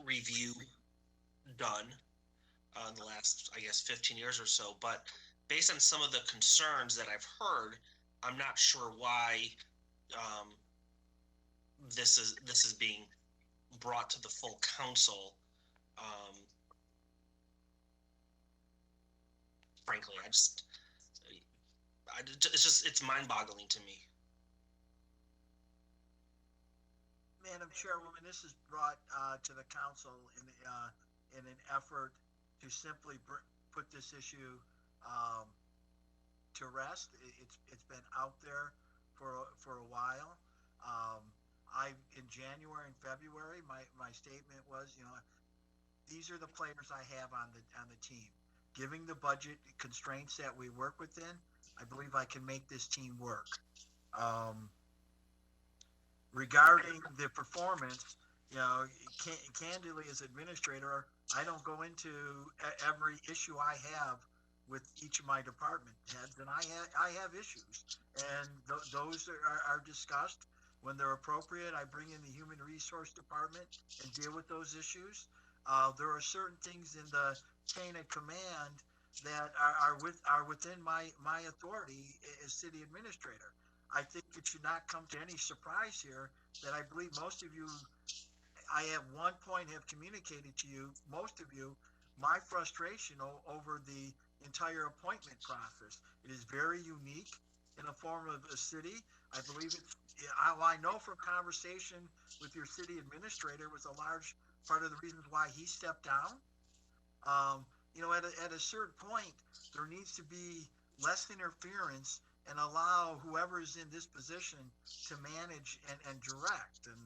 review done in the last, 15 years or so. But based on some of the concerns that I've heard, I'm not sure why this is being brought to the full council. Frankly, it's mind-boggling to me. Madam Chairwoman, this is brought to the council in an effort to simply put this issue to rest. It's been out there for a while. In January and February, my statement was, these are the players I have on the team. Given the budget constraints that we work within, I believe I can make this team work. Regarding the performance, candidly, as administrator, I don't go into every issue I have with each of my department heads, and I have issues, and those are discussed when they're appropriate. I bring in the human resource department and deal with those issues. There are certain things in the chain of command that are within my authority as city administrator. I think it should not come to any surprise here that I believe most of you, I at one point have communicated to you, most of you, my frustration over the entire appointment process. It is very unique in a form of a city. I believe it's, I know from conversation with your city administrator was a large part of the reasons why he stepped down. At a certain point, there needs to be less interference and allow whoever is in this position to manage and direct. And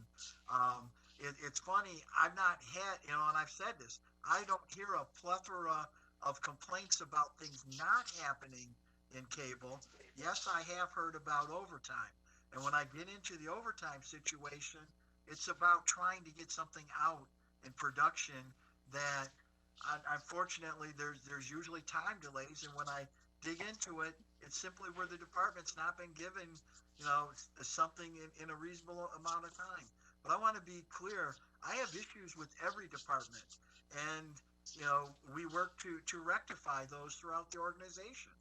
it's funny, I've not had, and I've said this, I don't hear a plethora of complaints about things not happening in cable. Yes, I have heard about overtime. And when I get into the overtime situation, it's about trying to get something out in production that unfortunately there's usually time delays. And when I dig into it, it's simply where the department's not been given, something in a reasonable amount of time. But I want to be clear, I have issues with every department, and we work to rectify those throughout the organization.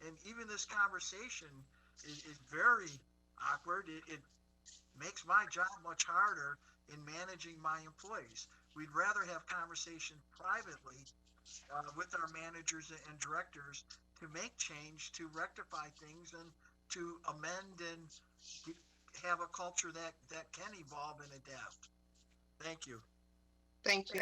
And even this conversation is very awkward. It makes my job much harder in managing my employees. We'd rather have conversations privately with our managers and directors to make change, to rectify things, and to amend and have a culture that can evolve and adapt. Thank you. Thank you.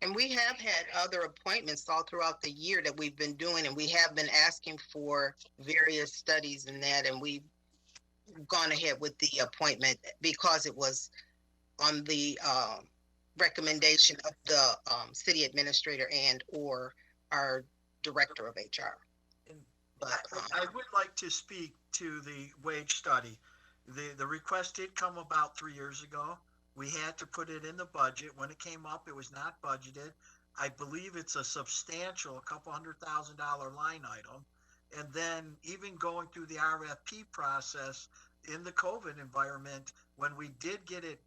And we have had other appointments all throughout the year that we've been doing, and we have been asking for various studies and that, and we've gone ahead with the appointment because it was on the recommendation of the city administrator and or our director of HR. But I would like to speak to the wage study. The request did come about 3 years ago. We had to put it in the budget. When it came up, it was not budgeted. I believe it's a substantial, $200,000 line item. And then even going through the RFP process in the COVID environment, when we did get it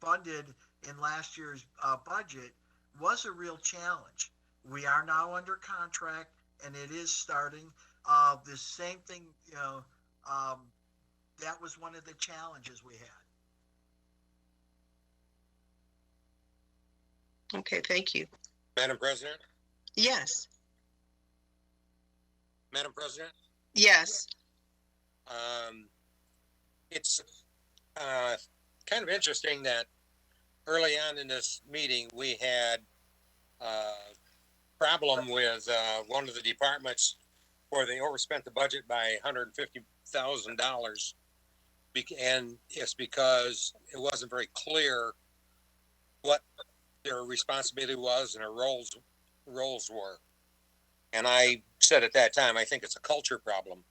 funded in last year's budget, was a real challenge. We are now under contract, and it is starting. The same thing, that was one of the challenges we had. Okay, thank you. Madam President? Yes. Madam President? Yes. It's kind of interesting that early on in this meeting, we had a problem with one of the departments where they overspent the budget by $150,000. And it's because it wasn't very clear what their responsibility was and their roles were. And I said at that time, I think it's a culture problem.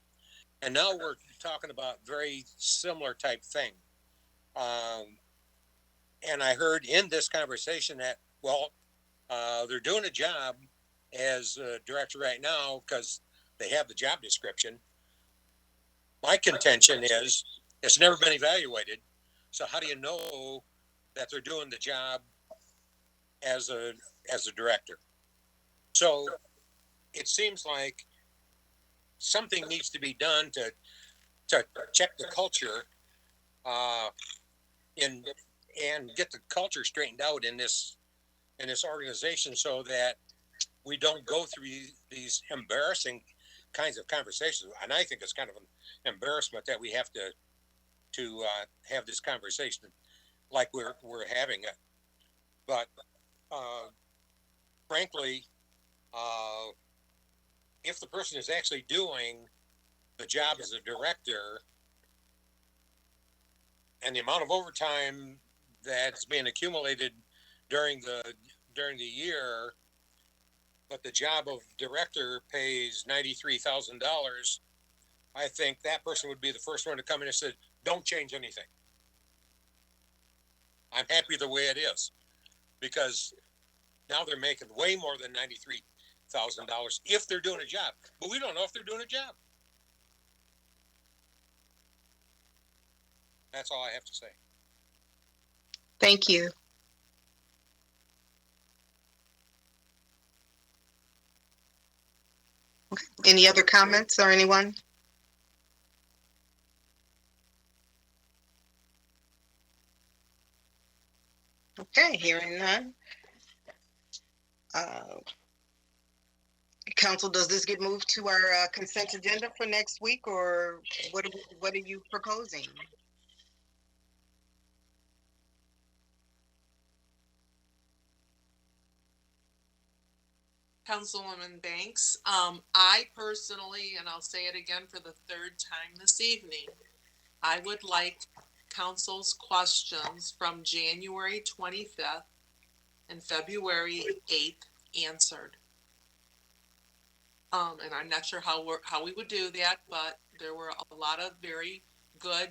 And now we're talking about very similar type thing. And I heard in this conversation that, well, they're doing a job as a director right now because they have the job description. My contention is it's never been evaluated. So how do you know that they're doing the job as a director? So it seems like something needs to be done to check the culture and get the culture straightened out in this organization so that we don't go through these embarrassing kinds of conversations. And I think it's kind of an embarrassment that we have to have this conversation like we're having it. But frankly, if the person is actually doing the job as a director and the amount of overtime that's being accumulated during the year, but the job of director pays $93,000, I think that person would be the first one to come in and say, don't change anything. I'm happy the way it is, because now they're making way more than $93,000 if they're doing a job, but we don't know if they're doing a job. That's all I have to say. Thank you. Okay. Any other comments or anyone? Okay, hearing none. Council, does this get moved to our consent agenda for next week, or what are you proposing? Councilwoman Banks, I personally, and I'll say it again for the third time this evening, I would like council's questions from January 25th and February 8th answered. And I'm not sure how we would do that, but there were a lot of very good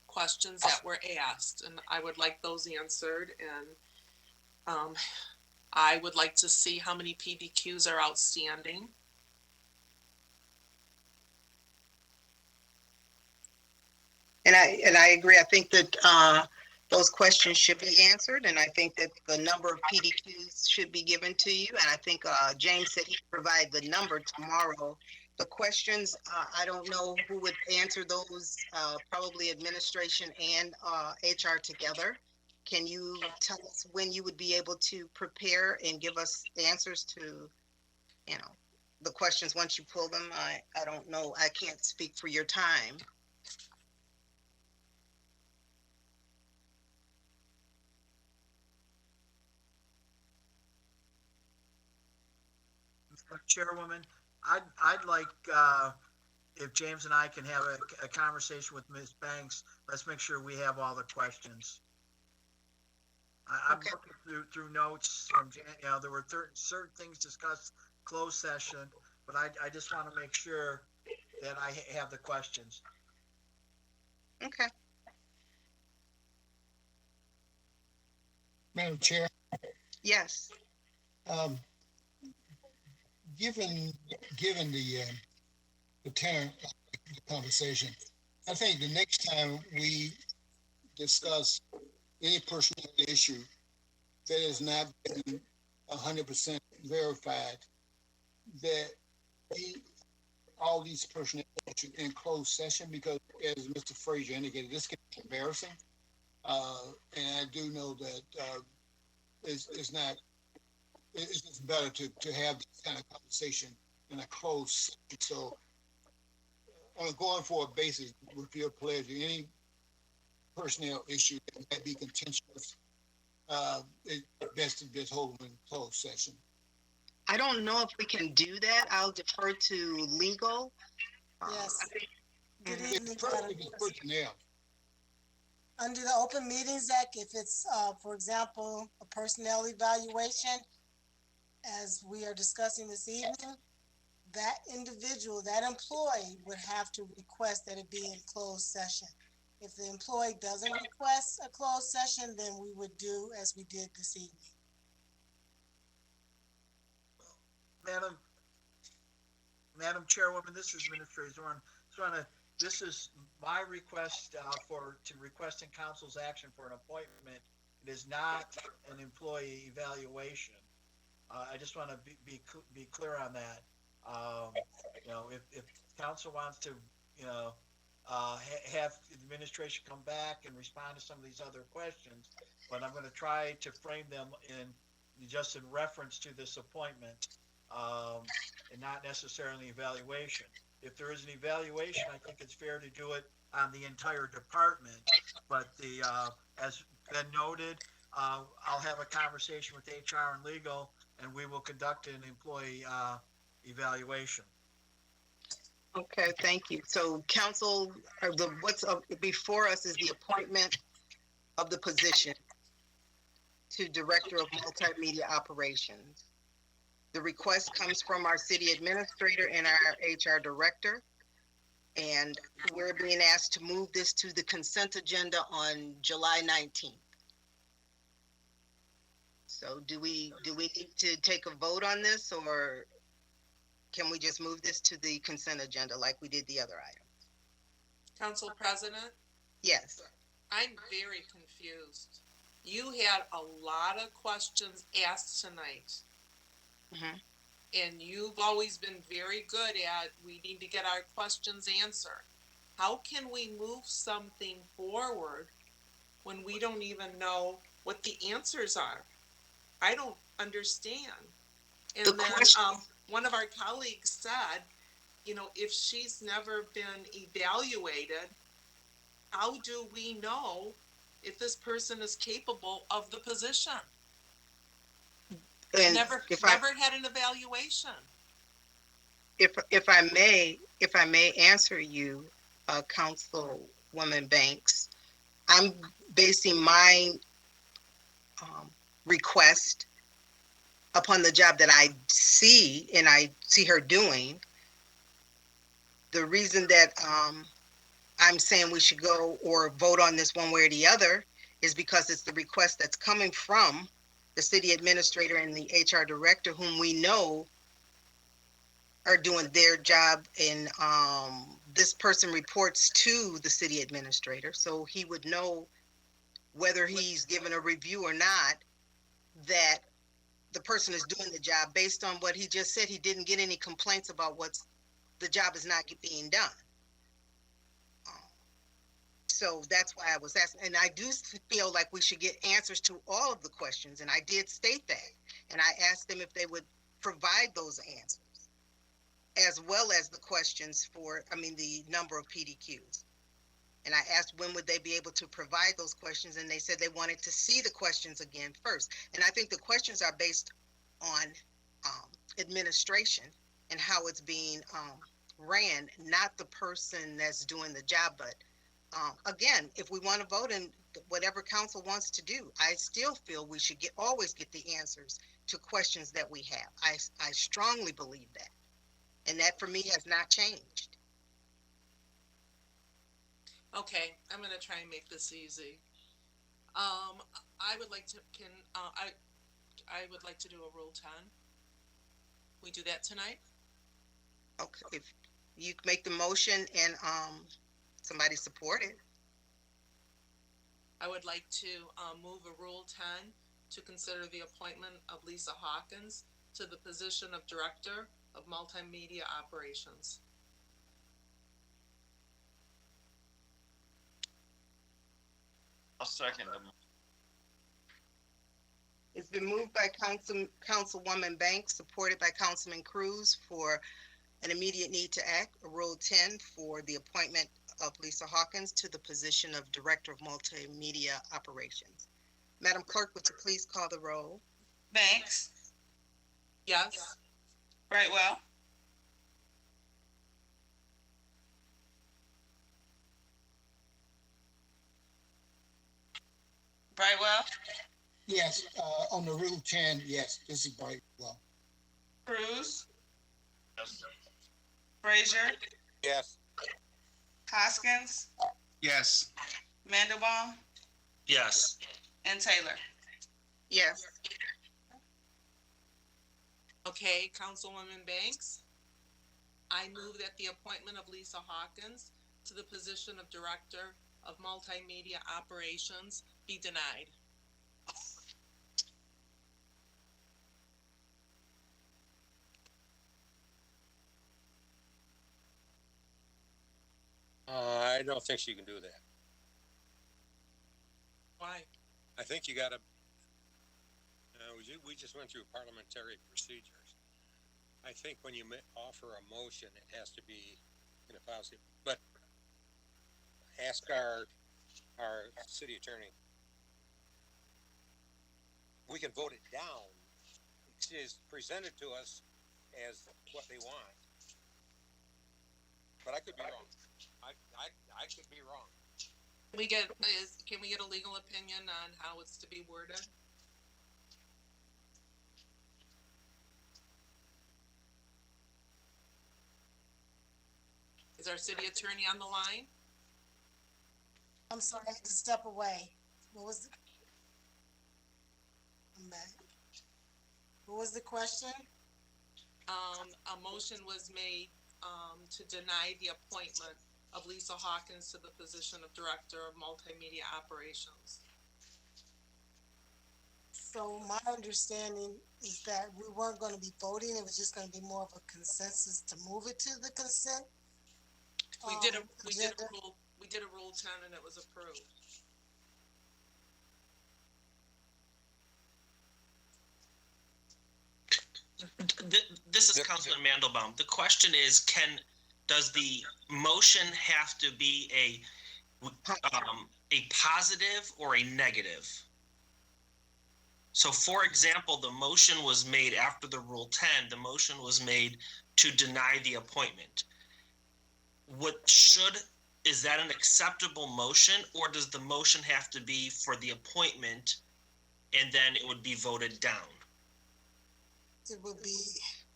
questions that were asked, and I would like those answered. And I would like to see how many PDQs are outstanding. And I agree. I think that those questions should be answered, and I think that the number of PDQs should be given to you. And I think James said he could provide the number tomorrow. The questions, I don't know who would answer those, probably administration and HR together. Can you tell us when you would be able to prepare and give us answers to, the questions once you pull them? I don't know. I can't speak for your time. Chairwoman, I'd like, if James and I can have a conversation with Ms. Banks, let's make sure we have all the questions. I'm Okay. looking through notes from, there were certain things discussed closed session, but I just want to make sure that I have the questions. Okay. Madam Chair, Yes. Given the tenor of the conversation, I think the next time we discuss any personal issue that has not been 100% verified, that all these personal issues in closed session, because as Mr. Frazier indicated, this can be embarrassing. And I do know that it's just better to have this kind of conversation in a closed session. So on a going forward basis, with your pleasure, any personnel issue that might be contentious, it's best to just hold them in closed session. I don't know if we can do that. I'll defer to legal. Yes. Good It's evening, perfect with personnel. Under the Open Meetings Act, if it's, for example, a personnel evaluation, as we are discussing this evening, that individual, that employee would have to request that it be in closed session. If the employee doesn't request a closed session, then we would do as we did this evening. Madam Chairwoman, this is Administrator Zorn. This is my request to requesting council's action for an appointment. It is not an employee evaluation. I just want to be clear on that. If council wants to, have the administration come back and respond to some of these other questions, but I'm going to try to frame them just in reference to this appointment, and not necessarily evaluation. If there is an evaluation, I think it's fair to do it on the entire department. But as been noted, I'll have a conversation with HR and legal, and we will conduct an employee evaluation. Okay, thank you. So council, what's up before us is the appointment of the position to Director of Multimedia Operations. The request comes from our city administrator and our HR director, and we're being asked to move this to the consent agenda on July 19th. So do we need to take a vote on this, or can we just move this to the consent agenda like we did the other items? Council President? Yes. I'm very confused. You had a lot of questions asked tonight. Mm-hmm. And you've always been very good at, we need to get our questions answered. How can we move something forward when we don't even know what the answers are. I don't understand. And The then, question- one of our colleagues said, if she's never been evaluated, how do we know if this person is capable of the position? And Never had an evaluation. If I may answer you, Councilwoman Banks, I'm basing my request upon the job that I see her doing. The reason that I'm saying we should go or vote on this one way or the other is because it's the request that's coming from the city administrator and the HR director, whom we know are doing their job. And this person reports to the city administrator, so he would know whether he's given a review or not, that the person is doing the job. Based on what he just said, he didn't get any complaints about the job is not being done. So that's why I was asking. And I do feel like we should get answers to all of the questions. And I did state that. And I asked them if they would provide those answers, as well as the questions the number of PDQs. And I asked when would they be able to provide those questions, and they said they wanted to see the questions again first. And I think the questions are based on administration and how it's being ran, not the person that's doing the job. But again, if we want to vote in whatever council wants to do, I still feel we should always get the answers to questions that we have. I strongly believe that. And that for me has not changed. Okay, I'm gonna try and make this easy. I would like to I would like to do a Rule 10. We do that tonight? Okay, if you make the motion and somebody support it. I would like to move a Rule 10 to consider the appointment of Lisa Hawkins to the position of Director of Multimedia Operations. I'll second them. It's been moved by Councilwoman Banks, supported by Councilman Cruz, for an immediate need to act, a Rule 10 for the appointment of Lisa Hawkins to the position of Director of Multimedia Operations. Madam Clerk, would you please call the roll? Banks, Yes. Brightwell, Yes, on the Rule 10, yes, this is Brightwell. Cruz, Yes. Frazier, Yes. Hoskins, Yes. Mandelbaum, Yes. and Taylor. Yes. Okay, Councilwoman Banks, I move that the appointment of Lisa Hawkins to the position of Director of Multimedia Operations be denied. I don't think she can do that. Why? I think you gotta, we just went through parliamentary procedures. I think when you offer a motion, it has to be in a policy, but ask our city attorney. We can vote it down. It is presented to us as what they want. But I could be wrong. I could be wrong. Can we get a legal opinion on how it's to be worded? Is our city attorney on the line? I'm sorry, I had to step away. What was I'm back. What was the question? A motion was made to deny the appointment of Lisa Hawkins to the position of Director of Multimedia Operations. So my understanding is that we weren't going to be voting. It was just going to be more of a consensus to move it to the consent. We did a Rule 10 and it was approved. This is Councilman Mandelbaum. The question is, does the motion have to be a positive or a negative? So, for example, the motion was made after the Rule 10. The motion was made to deny the appointment. Is that an acceptable motion, or does the motion have to be for the appointment and then it would be voted down? It would be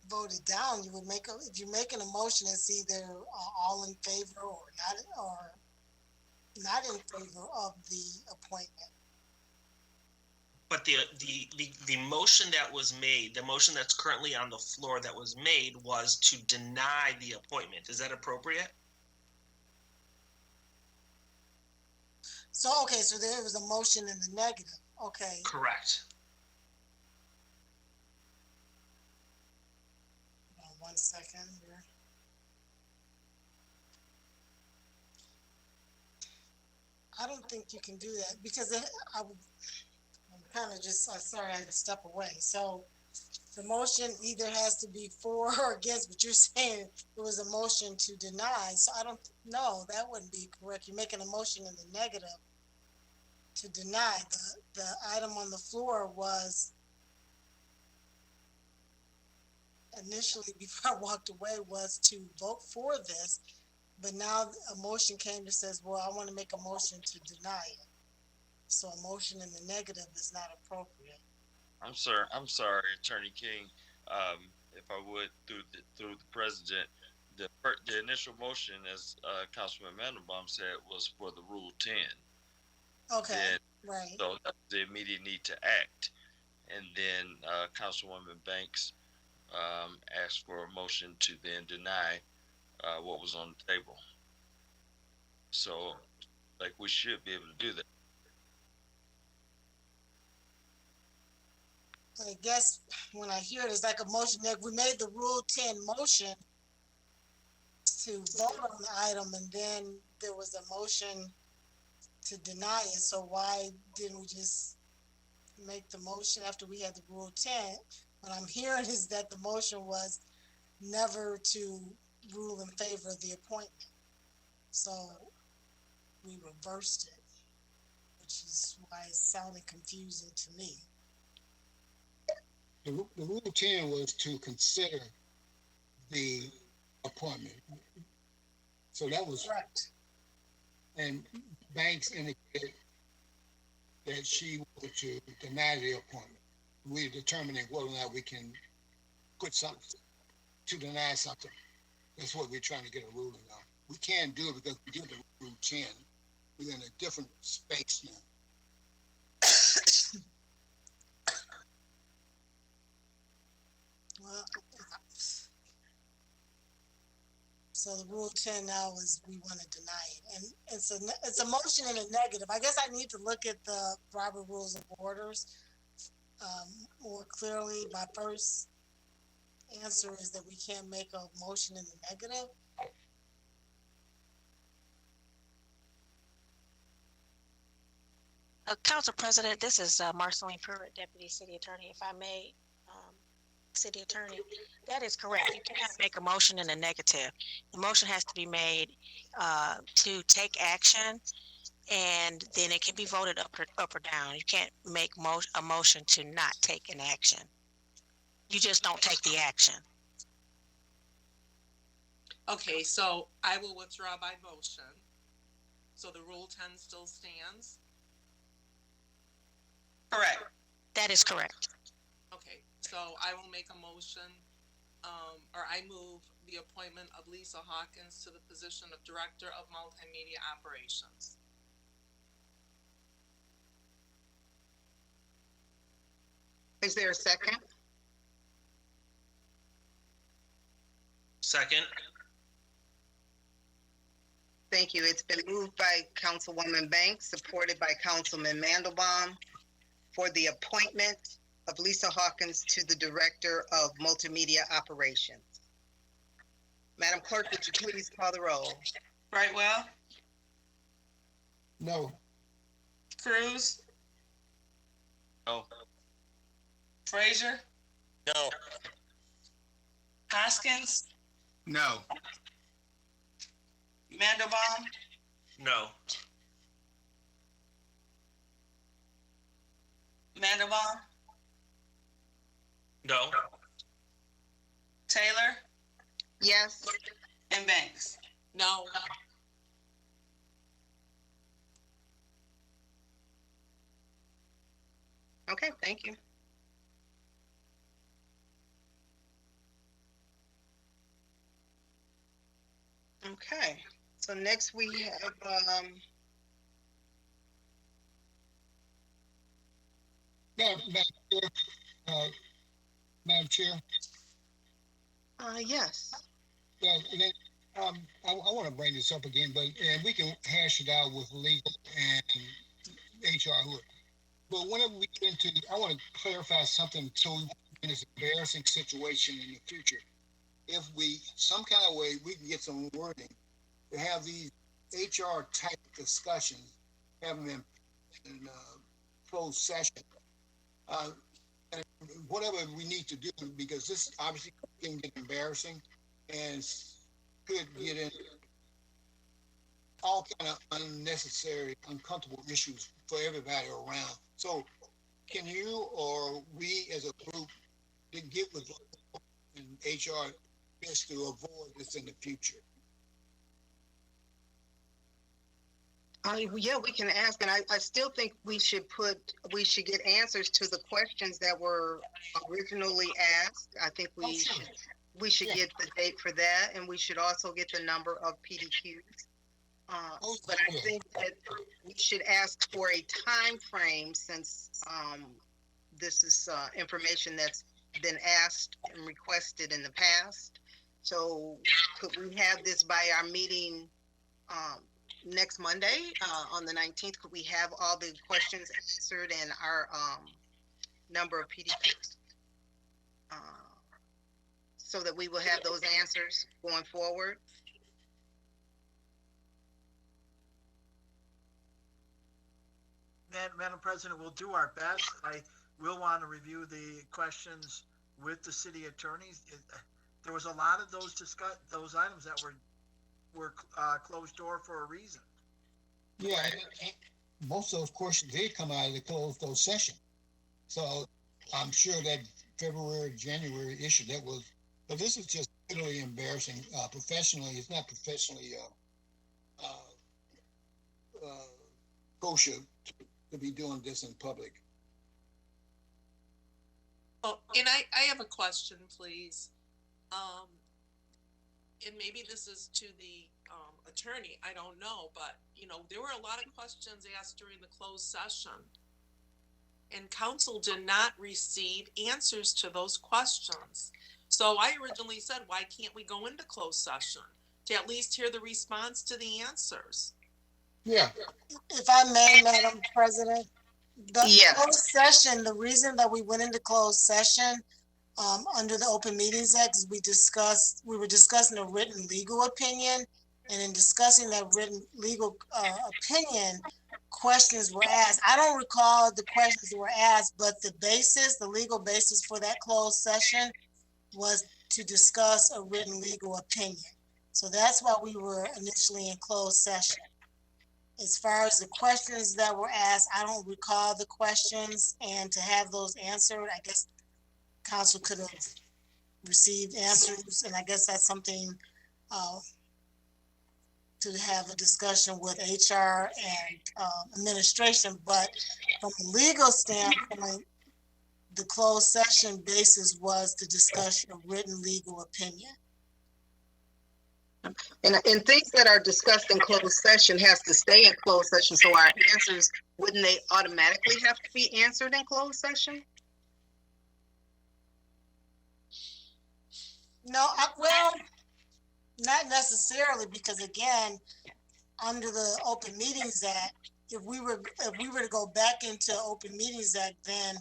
voted down. You would if you're making a motion, it's either all in favor or not in favor of the appointment. But the motion that was made, the motion that's currently on the floor that was made, was to deny the appointment. Is that appropriate? So, okay, so there was a motion in the negative. Okay. Correct. 1 second here. I don't think you can do that because I'm kind of just, sorry, I had to step away. So the motion either has to be for or against, but you're saying it was a motion to deny. So I don't know, that wouldn't be correct. You're making a motion in the negative to deny. The item on the floor was initially, before I walked away, was to vote for this, but now a motion came that says, well, I want to make a motion to deny it. So a motion in the negative is not appropriate. I'm sorry, Attorney King. If I would, through the president, the initial motion, as Councilman Mandelbaum said, was for the Rule 10. Okay, right. So that's the immediate need to act. And then Councilwoman Banks asked for a motion to then deny what was on the table. So, like, we should be able to do that. I guess when I hear it, it's like a motion that we made the Rule 10 motion to vote on the item, and then there was a motion to deny it. So why didn't we just make the motion after we had the Rule 10? What I'm hearing is that the motion was never to rule in favor of the appointment. So we reversed it, which is why it's sounding confusing to me. The Rule 10 was to consider the appointment. So that was correct. And Banks indicated that she wanted to deny the appointment. We're determining whether or not we can put something to deny something. That's what we're trying to get a ruling on. We can't do it because we did the Rule 10. We're in a different space now. Well, so the Rule 10 now is we want to deny it, and it's a motion in a negative. I guess I need to look at the Robert Rules of Orders more clearly. My first answer is that we can't make a motion in the negative. Council President, this is Marceline Pruitt, Deputy City Attorney. If I may, City Attorney, that is correct. You cannot make a motion in a negative. The motion has to be made to take action, and then it can be voted up or down. You can't make a motion to not take an action. You just don't take the action. Okay, so I will withdraw my motion. So the Rule 10 still stands? Correct. That is correct. Okay, so I will make a motion, or I move the appointment of Lisa Hawkins to the position of Director of Multimedia Operations. Is there a second? Second. Thank you. It's been moved by Councilwoman Banks, supported by Councilman Mandelbaum, for the appointment of Lisa Hawkins to the Director of Multimedia Operations. Madam Clerk, would you please call the roll? Brightwell? No. Cruz? No. Frazier? No. Hoskins, No. Mandelbaum, No. Mandelbaum, No. Taylor, Yes. and Banks. No. Okay, thank you. Okay, so next we have, Madam Chair, yes. yeah, I want to bring this up again, but, and we can hash it out with legal and HR. But whenever we get into, I want to clarify something so we in this embarrassing situation in the future. If we, some kind of way, we can get some wording to have these HR type discussions, have them in closed session. And whatever we need to do, because this obviously can get embarrassing and could get in all kind of unnecessary, uncomfortable issues for everybody around. So can you or we as a group get with in HR just to avoid this in the future? Yeah, we can ask, and I still think we should get answers to the questions that were originally asked. I think we should get the date for that, and we should also get the number of PDQs. But I think that we should ask for a time frame, since this is information that's been asked and requested in the past. So could we have this by our meeting next Monday, on the 19th? Could we have all the questions answered and our number of PDQs, so that we will have those answers going forward? Madam President, we'll do our best. I will want to review the questions with the city attorneys. There was a lot of those items that were closed door for a reason. Yeah, and most of those questions did come out of the closed session. So I'm sure that February, January issue, that was, but this is just really embarrassing. Professionally, it's not professionally kosher to be doing this in public. Oh, and I have a question, please. And maybe this is to the attorney, I don't know, but there were a lot of questions asked during the closed session, and council did not receive answers to those questions. So I originally said, why can't we go into closed session to at least hear the response to the answers? Yeah. If I may, Madam President, the Yes. closed session, the reason that we went into closed session under the Open Meetings Act is we were discussing a written legal opinion, and in discussing that written legal opinion, questions were asked. I don't recall the questions that were asked, but the legal basis for that closed session was to discuss a written legal opinion. So that's why we were initially in closed session. As far as the questions that were asked, I don't recall the questions, and to have those answered, I guess council could have received answers, and I guess that's something to have a discussion with HR and administration. But from a legal standpoint, the closed session basis was to discuss a written legal opinion. And things that are discussed in closed session has to stay in closed session. So our answers, wouldn't they automatically have to be answered in closed session? No, well, not necessarily, because again, under the Open Meetings Act, if we were to go back into Open Meetings Act, then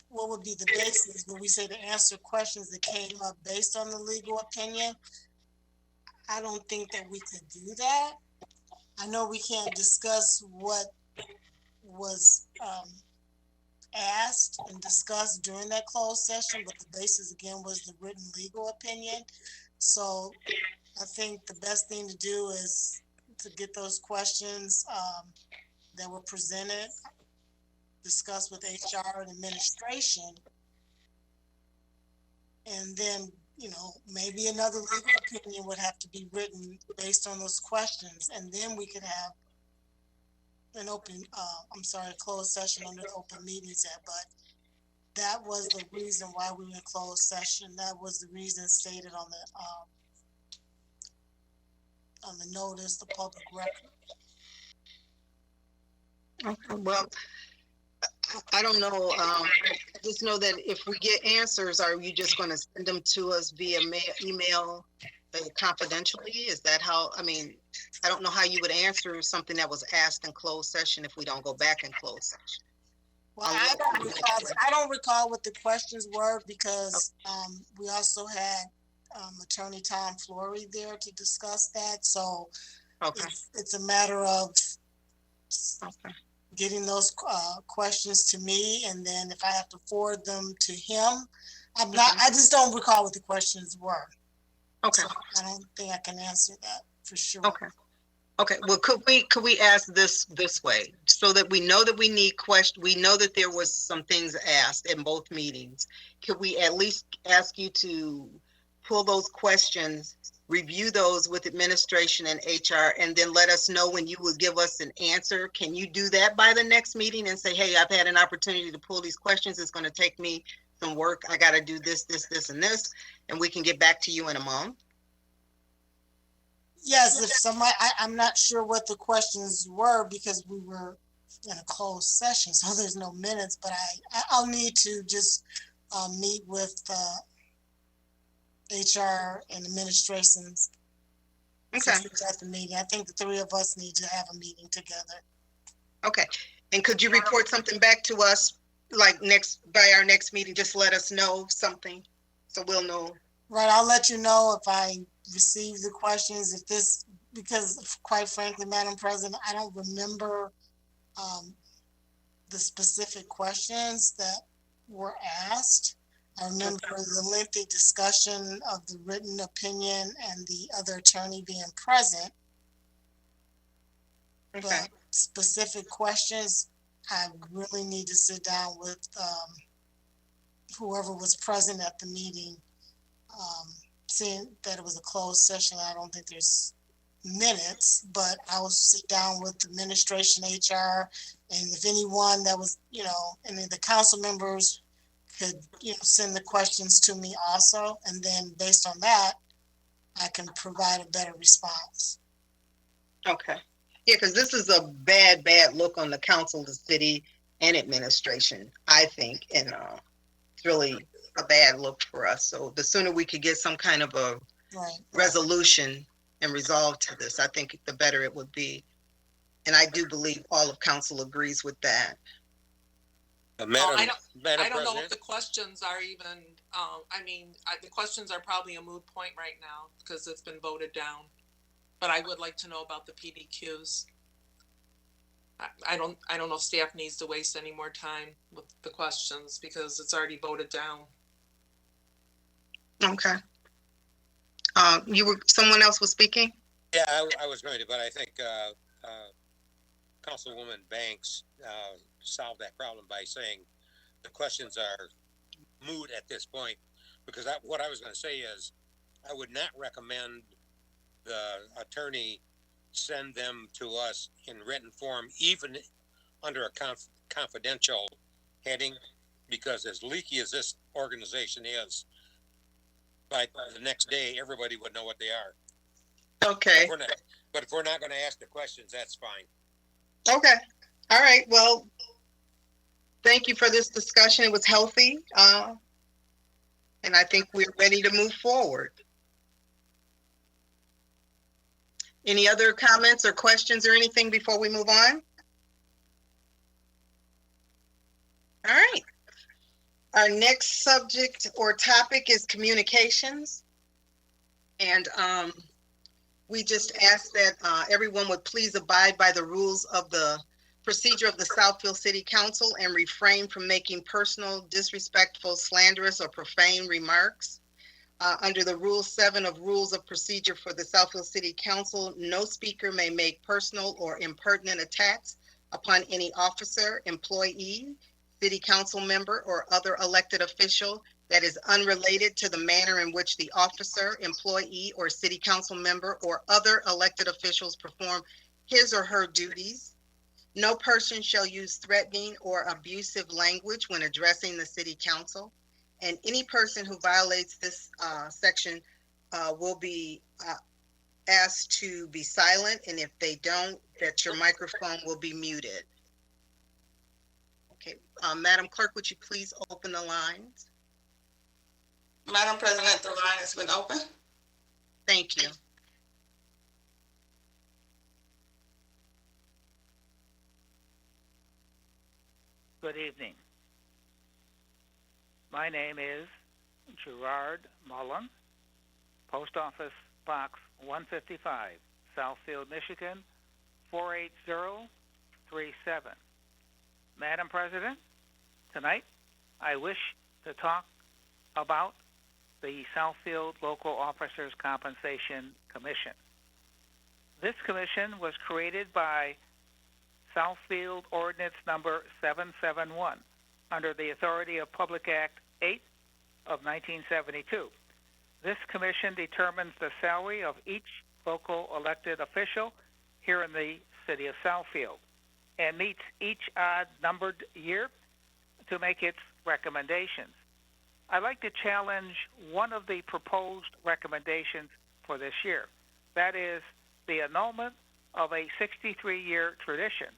what would be the basis? Would we say to answer questions that came up based on the legal opinion? I don't think that we could do that. I know we can't discuss what was asked and discussed during that closed session, but the basis again was the written legal opinion. So I think the best thing to do is to get those questions that were presented, discussed with HR and administration, and then, you know, maybe another legal opinion would have to be written based on those questions, and then we could have an closed session under the Open Meetings Act. But that was the reason why we were in closed session. That was the reason stated on the notice, the public record. Okay, well, I don't know. I just know that if we get answers, are you just going to send them to us via email confidentially? Is that how, I mean, I don't know how you would answer something that was asked in closed session if we don't go back in closed session. Well, I don't recall what the questions were because we also had Attorney Tom Flory there to discuss that. So it's a matter of getting those questions to me, and then if I have to forward them to him, I just don't recall what the questions were. Okay. So I don't think I can answer that for sure. Okay. Okay. Well, could we ask this way so that we know that we need we know that there was some things asked in both meetings. Could we at least ask you to pull those questions, review those with administration and HR, and then let us know when you will give us an answer? Can you do that by the next meeting and say, hey, I've had an opportunity to pull these questions. It's going to take me some work. I got to do this, and this, and we can get back to you in a month? Yes, if somebody, I'm not sure what the questions were because we were in a closed session, so there's no minutes, but I'll need to just meet with HR and administrations. Okay. At the meeting. I think the three of us need to have a meeting together. Okay. And could you report something back to us like by our next meeting? Just let us know something so we'll know. Right. I'll let you know if I receive the questions, because quite frankly, Madam President, I don't remember the specific questions that were asked. I remember the lengthy discussion of the written opinion and the other attorney being present. Okay. But specific questions, I really need to sit down with whoever was present at the meeting. Seeing that it was a closed session, I don't think there's minutes, but I will sit down with administration, HR, and if anyone that was, any of the council members could, send the questions to me also. And then based on that, I can provide a better response. Okay. Yeah, because this is a bad look on the council, the city, and administration, I think. And it's really a bad look for us. So the sooner we could get some kind of a resolution and resolve to this, I think the better it would be. And I do believe all of council agrees with that. Madam I don't know if the questions are even, the questions are probably a moot point right now because it's been voted down. But I would like to know about the PDQs. I don't know if staff needs to waste any more time with the questions because it's already voted down. Okay. Someone else was speaking? Yeah, I was going to, but I think Councilwoman Banks solved that problem by saying the questions are moot at this point, because what I was going to say is I would not recommend the attorney send them to us in written form, even under a confidential heading, because as leaky as this organization is, by the next day, everybody would know what they are. Okay. But if we're not going to ask the questions, that's fine. Okay. All right. Well, thank you for this discussion. It was healthy. And I think we're ready to move forward. Any other comments or questions or anything before we move on? All right. Our next subject or topic is communications. And we just ask that everyone would please abide by the rules of the procedure of the Southfield City Council and refrain from making personal, disrespectful, slanderous, or profane remarks. Under the Rule 7 of Rules of Procedure for the Southfield City Council, no speaker may make personal or impertinent attacks upon any officer, employee, city council member, or other elected official that is unrelated to the manner in which the officer, employee, or city council member or other elected officials perform his or her duties. No person shall use threatening or abusive language when addressing the city council. And any person who violates this section will be asked to be silent. And if they don't, that your microphone will be muted. Okay, Madam Clerk, would you please open the lines? Madam President, the line has been open. Thank you. Good evening. My name is Gerard Mullen, Post Office Box 155, Southfield, Michigan, 48037. Madam President, tonight I wish to talk about the Southfield Local Officers Compensation Commission. This commission was created by Southfield Ordinance Number 771 under the authority of Public Act 8 of 1972. This commission determines the salary of each local elected official here in the city of Southfield and meets each odd-numbered year to make its recommendations. I'd like to challenge one of the proposed recommendations for this year. That is the annulment of a 63-year tradition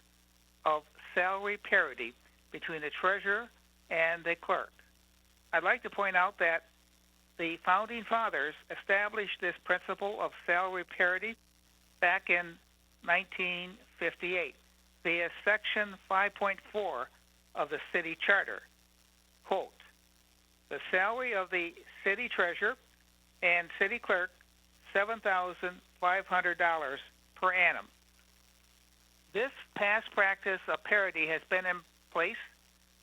of salary parity between the treasurer and the clerk. I'd like to point out that the Founding Fathers established this principle of salary parity back in 1958 via Section 5.4 of the City Charter. Quote, the salary of the city treasurer and city clerk, $7,500 per annum. This past practice of parity has been in place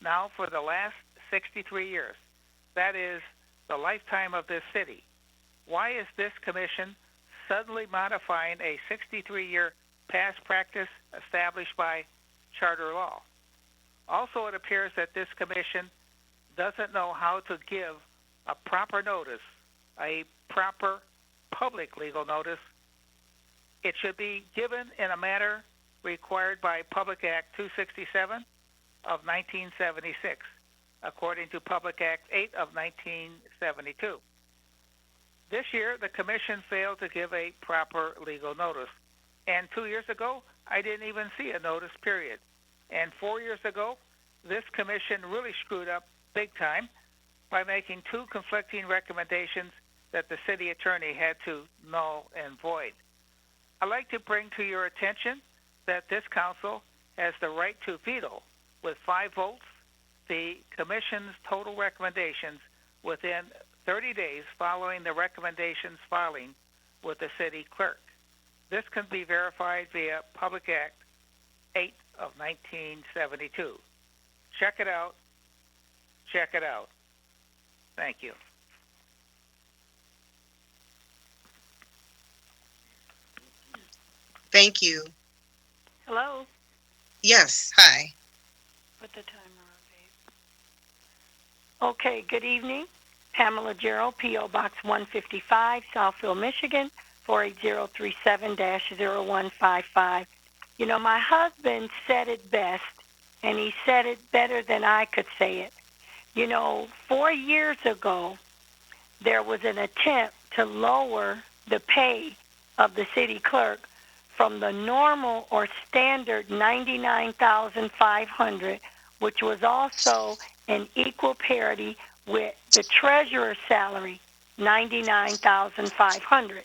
now for the last 63 years. That is the lifetime of this city. Why is this commission suddenly modifying a 63-year past practice established by charter law? Also, it appears that this commission doesn't know how to give a proper notice, a proper public legal notice. It should be given in a manner required by Public Act 267 of 1976, according to Public Act 8 of 1972. This year, the commission failed to give a proper legal notice. And 2 years ago, I didn't even see a notice period. And 4 years ago, this commission really screwed up big time by making two conflicting recommendations that the city attorney had to null and void. I'd like to bring to your attention that this council has the right to veto with 5 votes the commission's total recommendations within 30 days following the recommendations filing with the city clerk. This can be verified via Public Act 8 of 1972. Check it out. Check it out. Thank you. Thank you. Hello. Yes, hi. Put the timer on, babe. Okay, good evening. Pamela Gerald, P.O. Box 155, Southfield, Michigan, 48037-0155. You know, my husband said it best, and he said it better than I could say it. You know, 4 years ago, there was an attempt to lower the pay of the city clerk from the normal or standard $99,500, which was also an equal parity with the treasurer's salary, $99,500.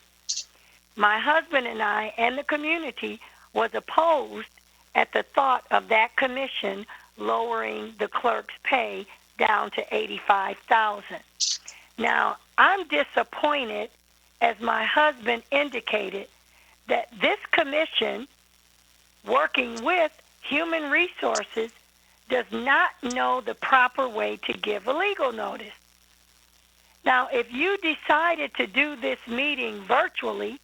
My husband and I and the community was opposed at the thought of that commission lowering the clerk's pay down to $85,000. Now, I'm disappointed, as my husband indicated, that this commission, working with Human Resources does not know the proper way to give a legal notice. Now, if you decided to do this meeting virtually,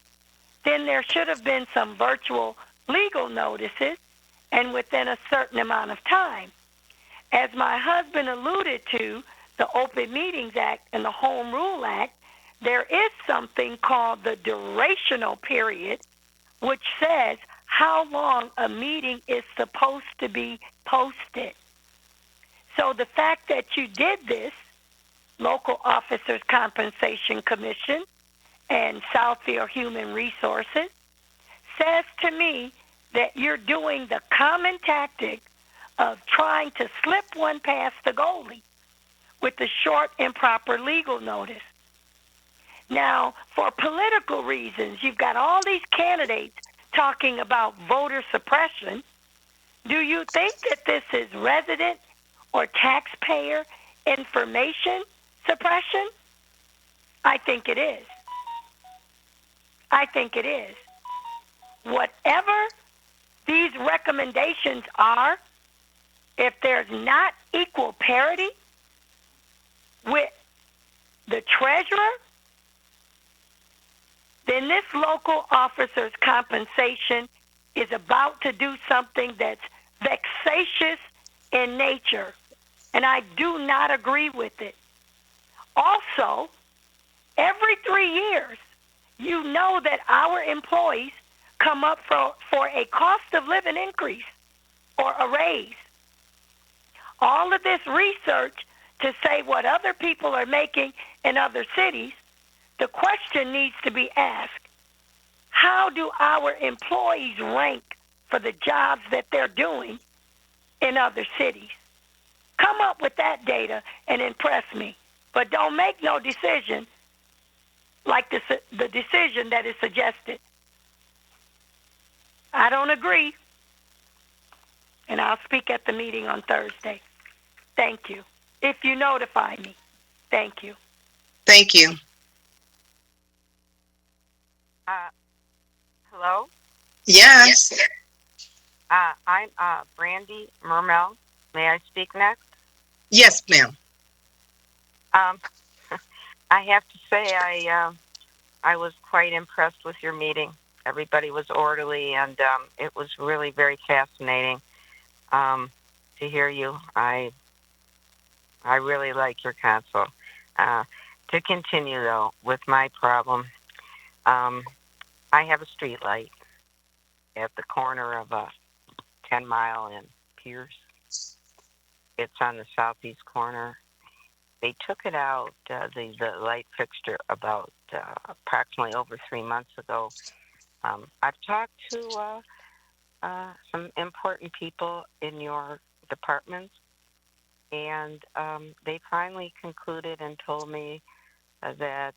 then there should have been some virtual legal notices and within a certain amount of time. As my husband alluded to, the Open Meetings Act and the Home Rule Act, there is something called the durational period, which says how long a meeting is supposed to be posted. So the fact that you did this, Local Officers Compensation Commission and Southfield Human Resources, says to me that you're doing the common tactic of trying to slip one past the goalie with the short, improper legal notice. Now, for political reasons, you've got all these candidates talking about voter suppression. Do you think that this is resident or taxpayer information suppression? I think it is. I think it is. Whatever these recommendations are, if there's not equal parity with the treasurer, then this local officer's compensation is about to do something that's vexatious in nature, and I do not agree with it. Also, every 3 years, you know that our employees come up for a cost of living increase or a raise. All of this research to say what other people are making in other cities, the question needs to be asked, how do our employees rank for the jobs that they're doing in other cities? Come up with that data and impress me, but don't make no decision like the decision that is suggested. I don't agree, and I'll speak at the meeting on Thursday. Thank you. If you notify me. Thank you. Thank you. Hello? Yes. I'm Brandy Mermel. May I speak next? Yes, ma'am. I have to say I was quite impressed with your meeting. Everybody was orderly, and it was really very fascinating to hear you. I really like your counsel. To continue, though, with my problem, I have a street light at the corner of 10 Mile and Pierce. It's on the southeast corner. They took it out, the light fixture, about approximately over 3 months ago. I've talked to some important people in your department, and they finally concluded and told me that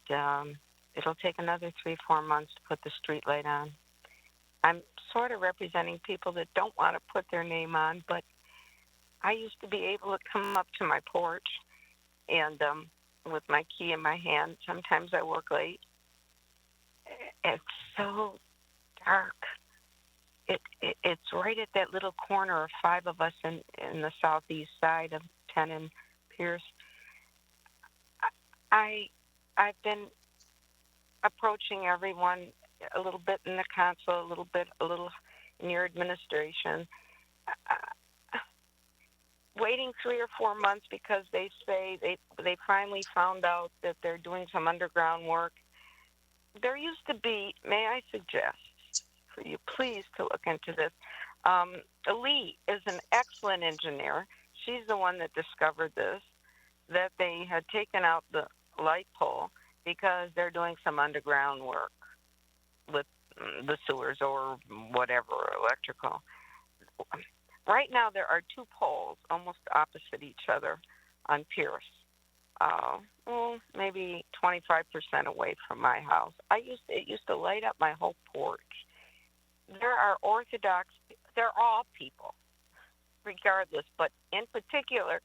it'll take another 3-4 months to put the street light on. I'm sort of representing people that don't want to put their name on, but I used to be able to come up to my porch and with my key in my hand. Sometimes I work late. It's so dark. It's right at that little corner of 5 of us in the southeast side of 10 and Pierce. I've been approaching everyone a little bit in the council, a little in your administration, waiting 3 or 4 months because they say they finally found out that they're doing some underground work. There used to be, may I suggest for you please to look into this, Lee is an excellent engineer. She's the one that discovered this, that they had taken out the light pole because they're doing some underground work with the sewers or whatever, electrical. Right now there are 2 poles almost opposite each other on Pierce, maybe 25% away from my house. It used to light up my whole porch. There are Orthodox, they're all people, regardless, but in particular,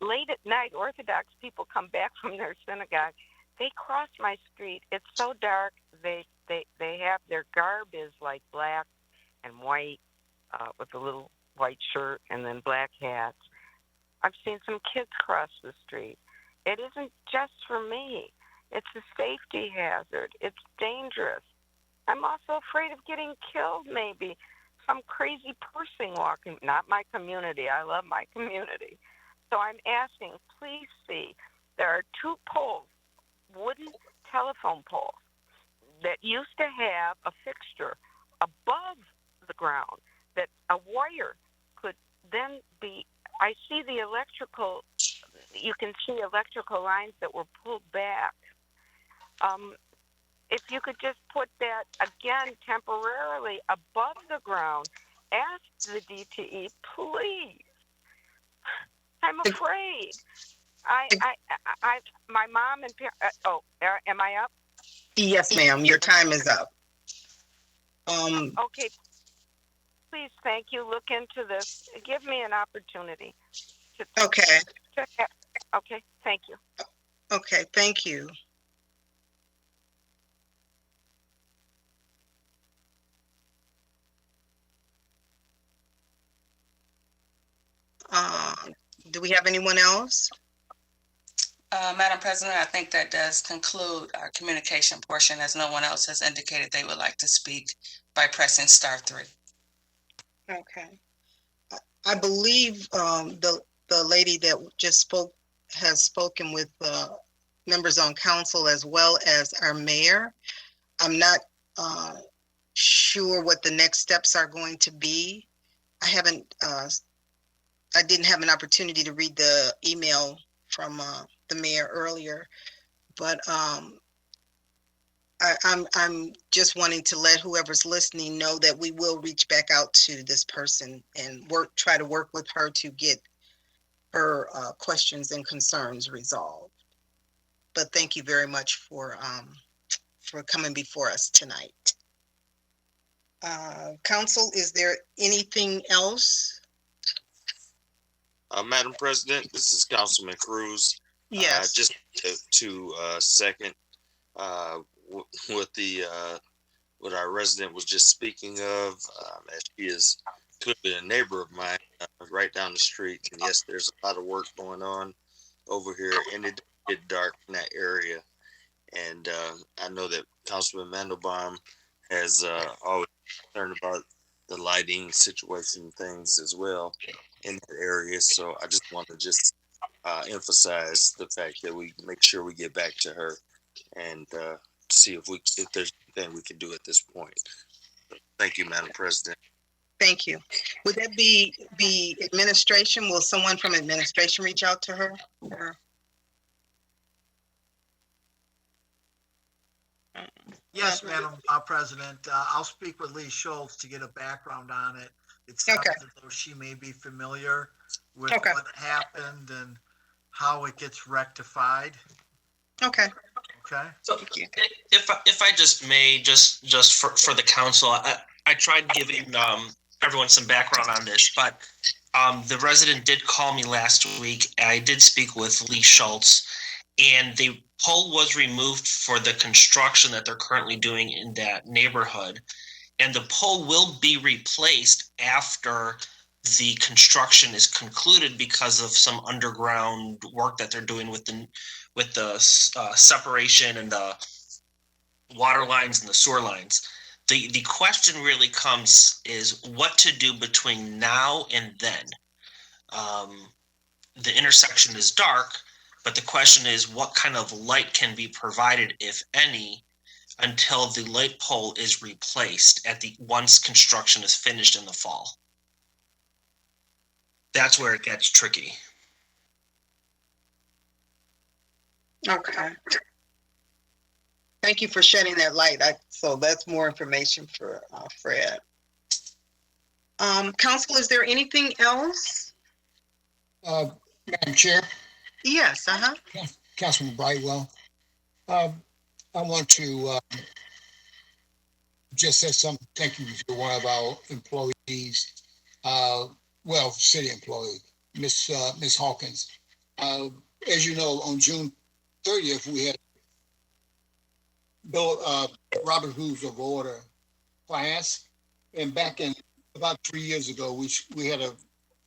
late at night, Orthodox people come back from their synagogue. They cross my street. It's so dark. They have, their garb is like black and white, with a little white shirt and then black hats. I've seen some kids cross the street. It isn't just for me. It's a safety hazard. It's dangerous. I'm also afraid of getting killed, maybe. Some crazy person walking, not my community. I love my community. So I'm asking, please see, there are 2 poles, wooden telephone poles, that used to have a fixture above the ground that a wire could then be. I see the electrical, you can see electrical lines that were pulled back. If you could just put that, again, temporarily above the ground, ask the DTE, please. I'm afraid. My mom and am I up? Yes, ma'am. Your time is up. Okay. Please, thank you. Look into this. Give me an opportunity. Okay. Okay. Thank you. Okay. Thank you. Do we have anyone else? Madam President, I think that does conclude our communication portion, as no one else has indicated they would like to speak by pressing *3. Okay. I believe the lady that just spoke has spoken with members on council as well as our mayor. I'm not sure what the next steps are going to be. I didn't have an opportunity to read the email from the mayor earlier, but I'm just wanting to let whoever's listening know that we will reach back out to this person and try to work with her to get her questions and concerns resolved. But thank you very much for coming before us tonight. Council, is there anything else? Madam President, this is Councilman Cruz. Yes. Just to second what our resident was just speaking of, as she is clearly a neighbor of mine right down the street. And yes, there's a lot of work going on over here, and it get dark in that area. And I know that Councilman Mandelbaum has always concerned about the lighting situation and things as well in that area. So I just want to emphasize the fact that we make sure we get back to her and see if there's anything we can do at this point. Thank you, Madam President. Thank you. Would that be administration? Will someone from administration reach out to her? Or? Yes, Madam President. I'll speak with Lee Schultz to get a background on it. It sounds as though she may be familiar with what happened and how it gets rectified. Okay. Okay. So if I just may, just for the council, I tried giving everyone some background on this, but the resident did call me last week. I did speak with Lee Schultz, and the pole was removed for the construction that they're currently doing in that neighborhood, and the pole will be replaced after the construction is concluded because of some underground work that they're doing with the separation and the water lines and the sewer lines. The question really comes is what to do between now and then. The intersection is dark, but the question is what kind of light can be provided, if any, until the light pole is replaced once construction is finished in the fall. That's where it gets tricky. Okay. Thank you for shedding that light. So that's more information for Fred. Council, is there anything else? Madam Chair? Yes, Councilman Brightwell. I want to just say something. Thank you to one of our employees, city employee, Miss Hawkins. As you know, on June 30th, we had Robert Rules of Order class, and back in about 3 years ago,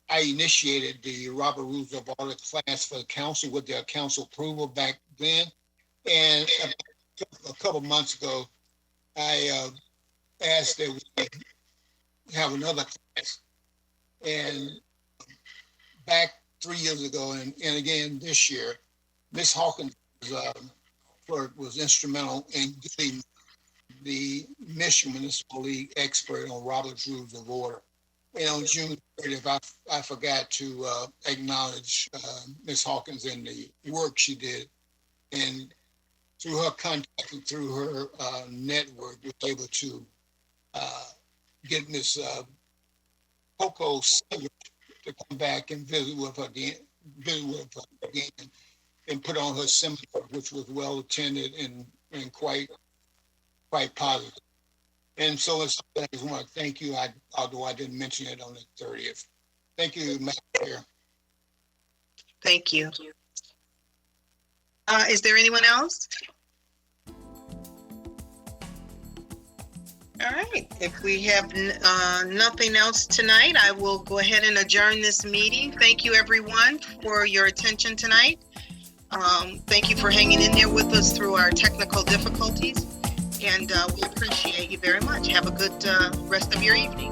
I initiated the Robert Rules of Order class for the council with their council approval back then. And a couple months ago, I asked that we have another class. And back 3 years ago, and again this year, Ms. Hawkins was instrumental in getting the Michigan Municipal League expert on Robert's Rules of Order. And on June 30th, I forgot to acknowledge Ms. Hawkins and the work she did. And through her contact and through her network, we were able to get Ms. Coco to come back and visit with her again, and put on her seminar, which was well attended and quite positive. And so I just want to thank you, although I didn't mention it on the 30th. Thank you, Madam Chair. Thank you. Is there anyone else? All right, if we have nothing else tonight, I will go ahead and adjourn this meeting. Thank you, everyone, for your attention tonight. Thank you for hanging in there with us through our technical difficulties, and we appreciate you very much. Have a good rest of your evening.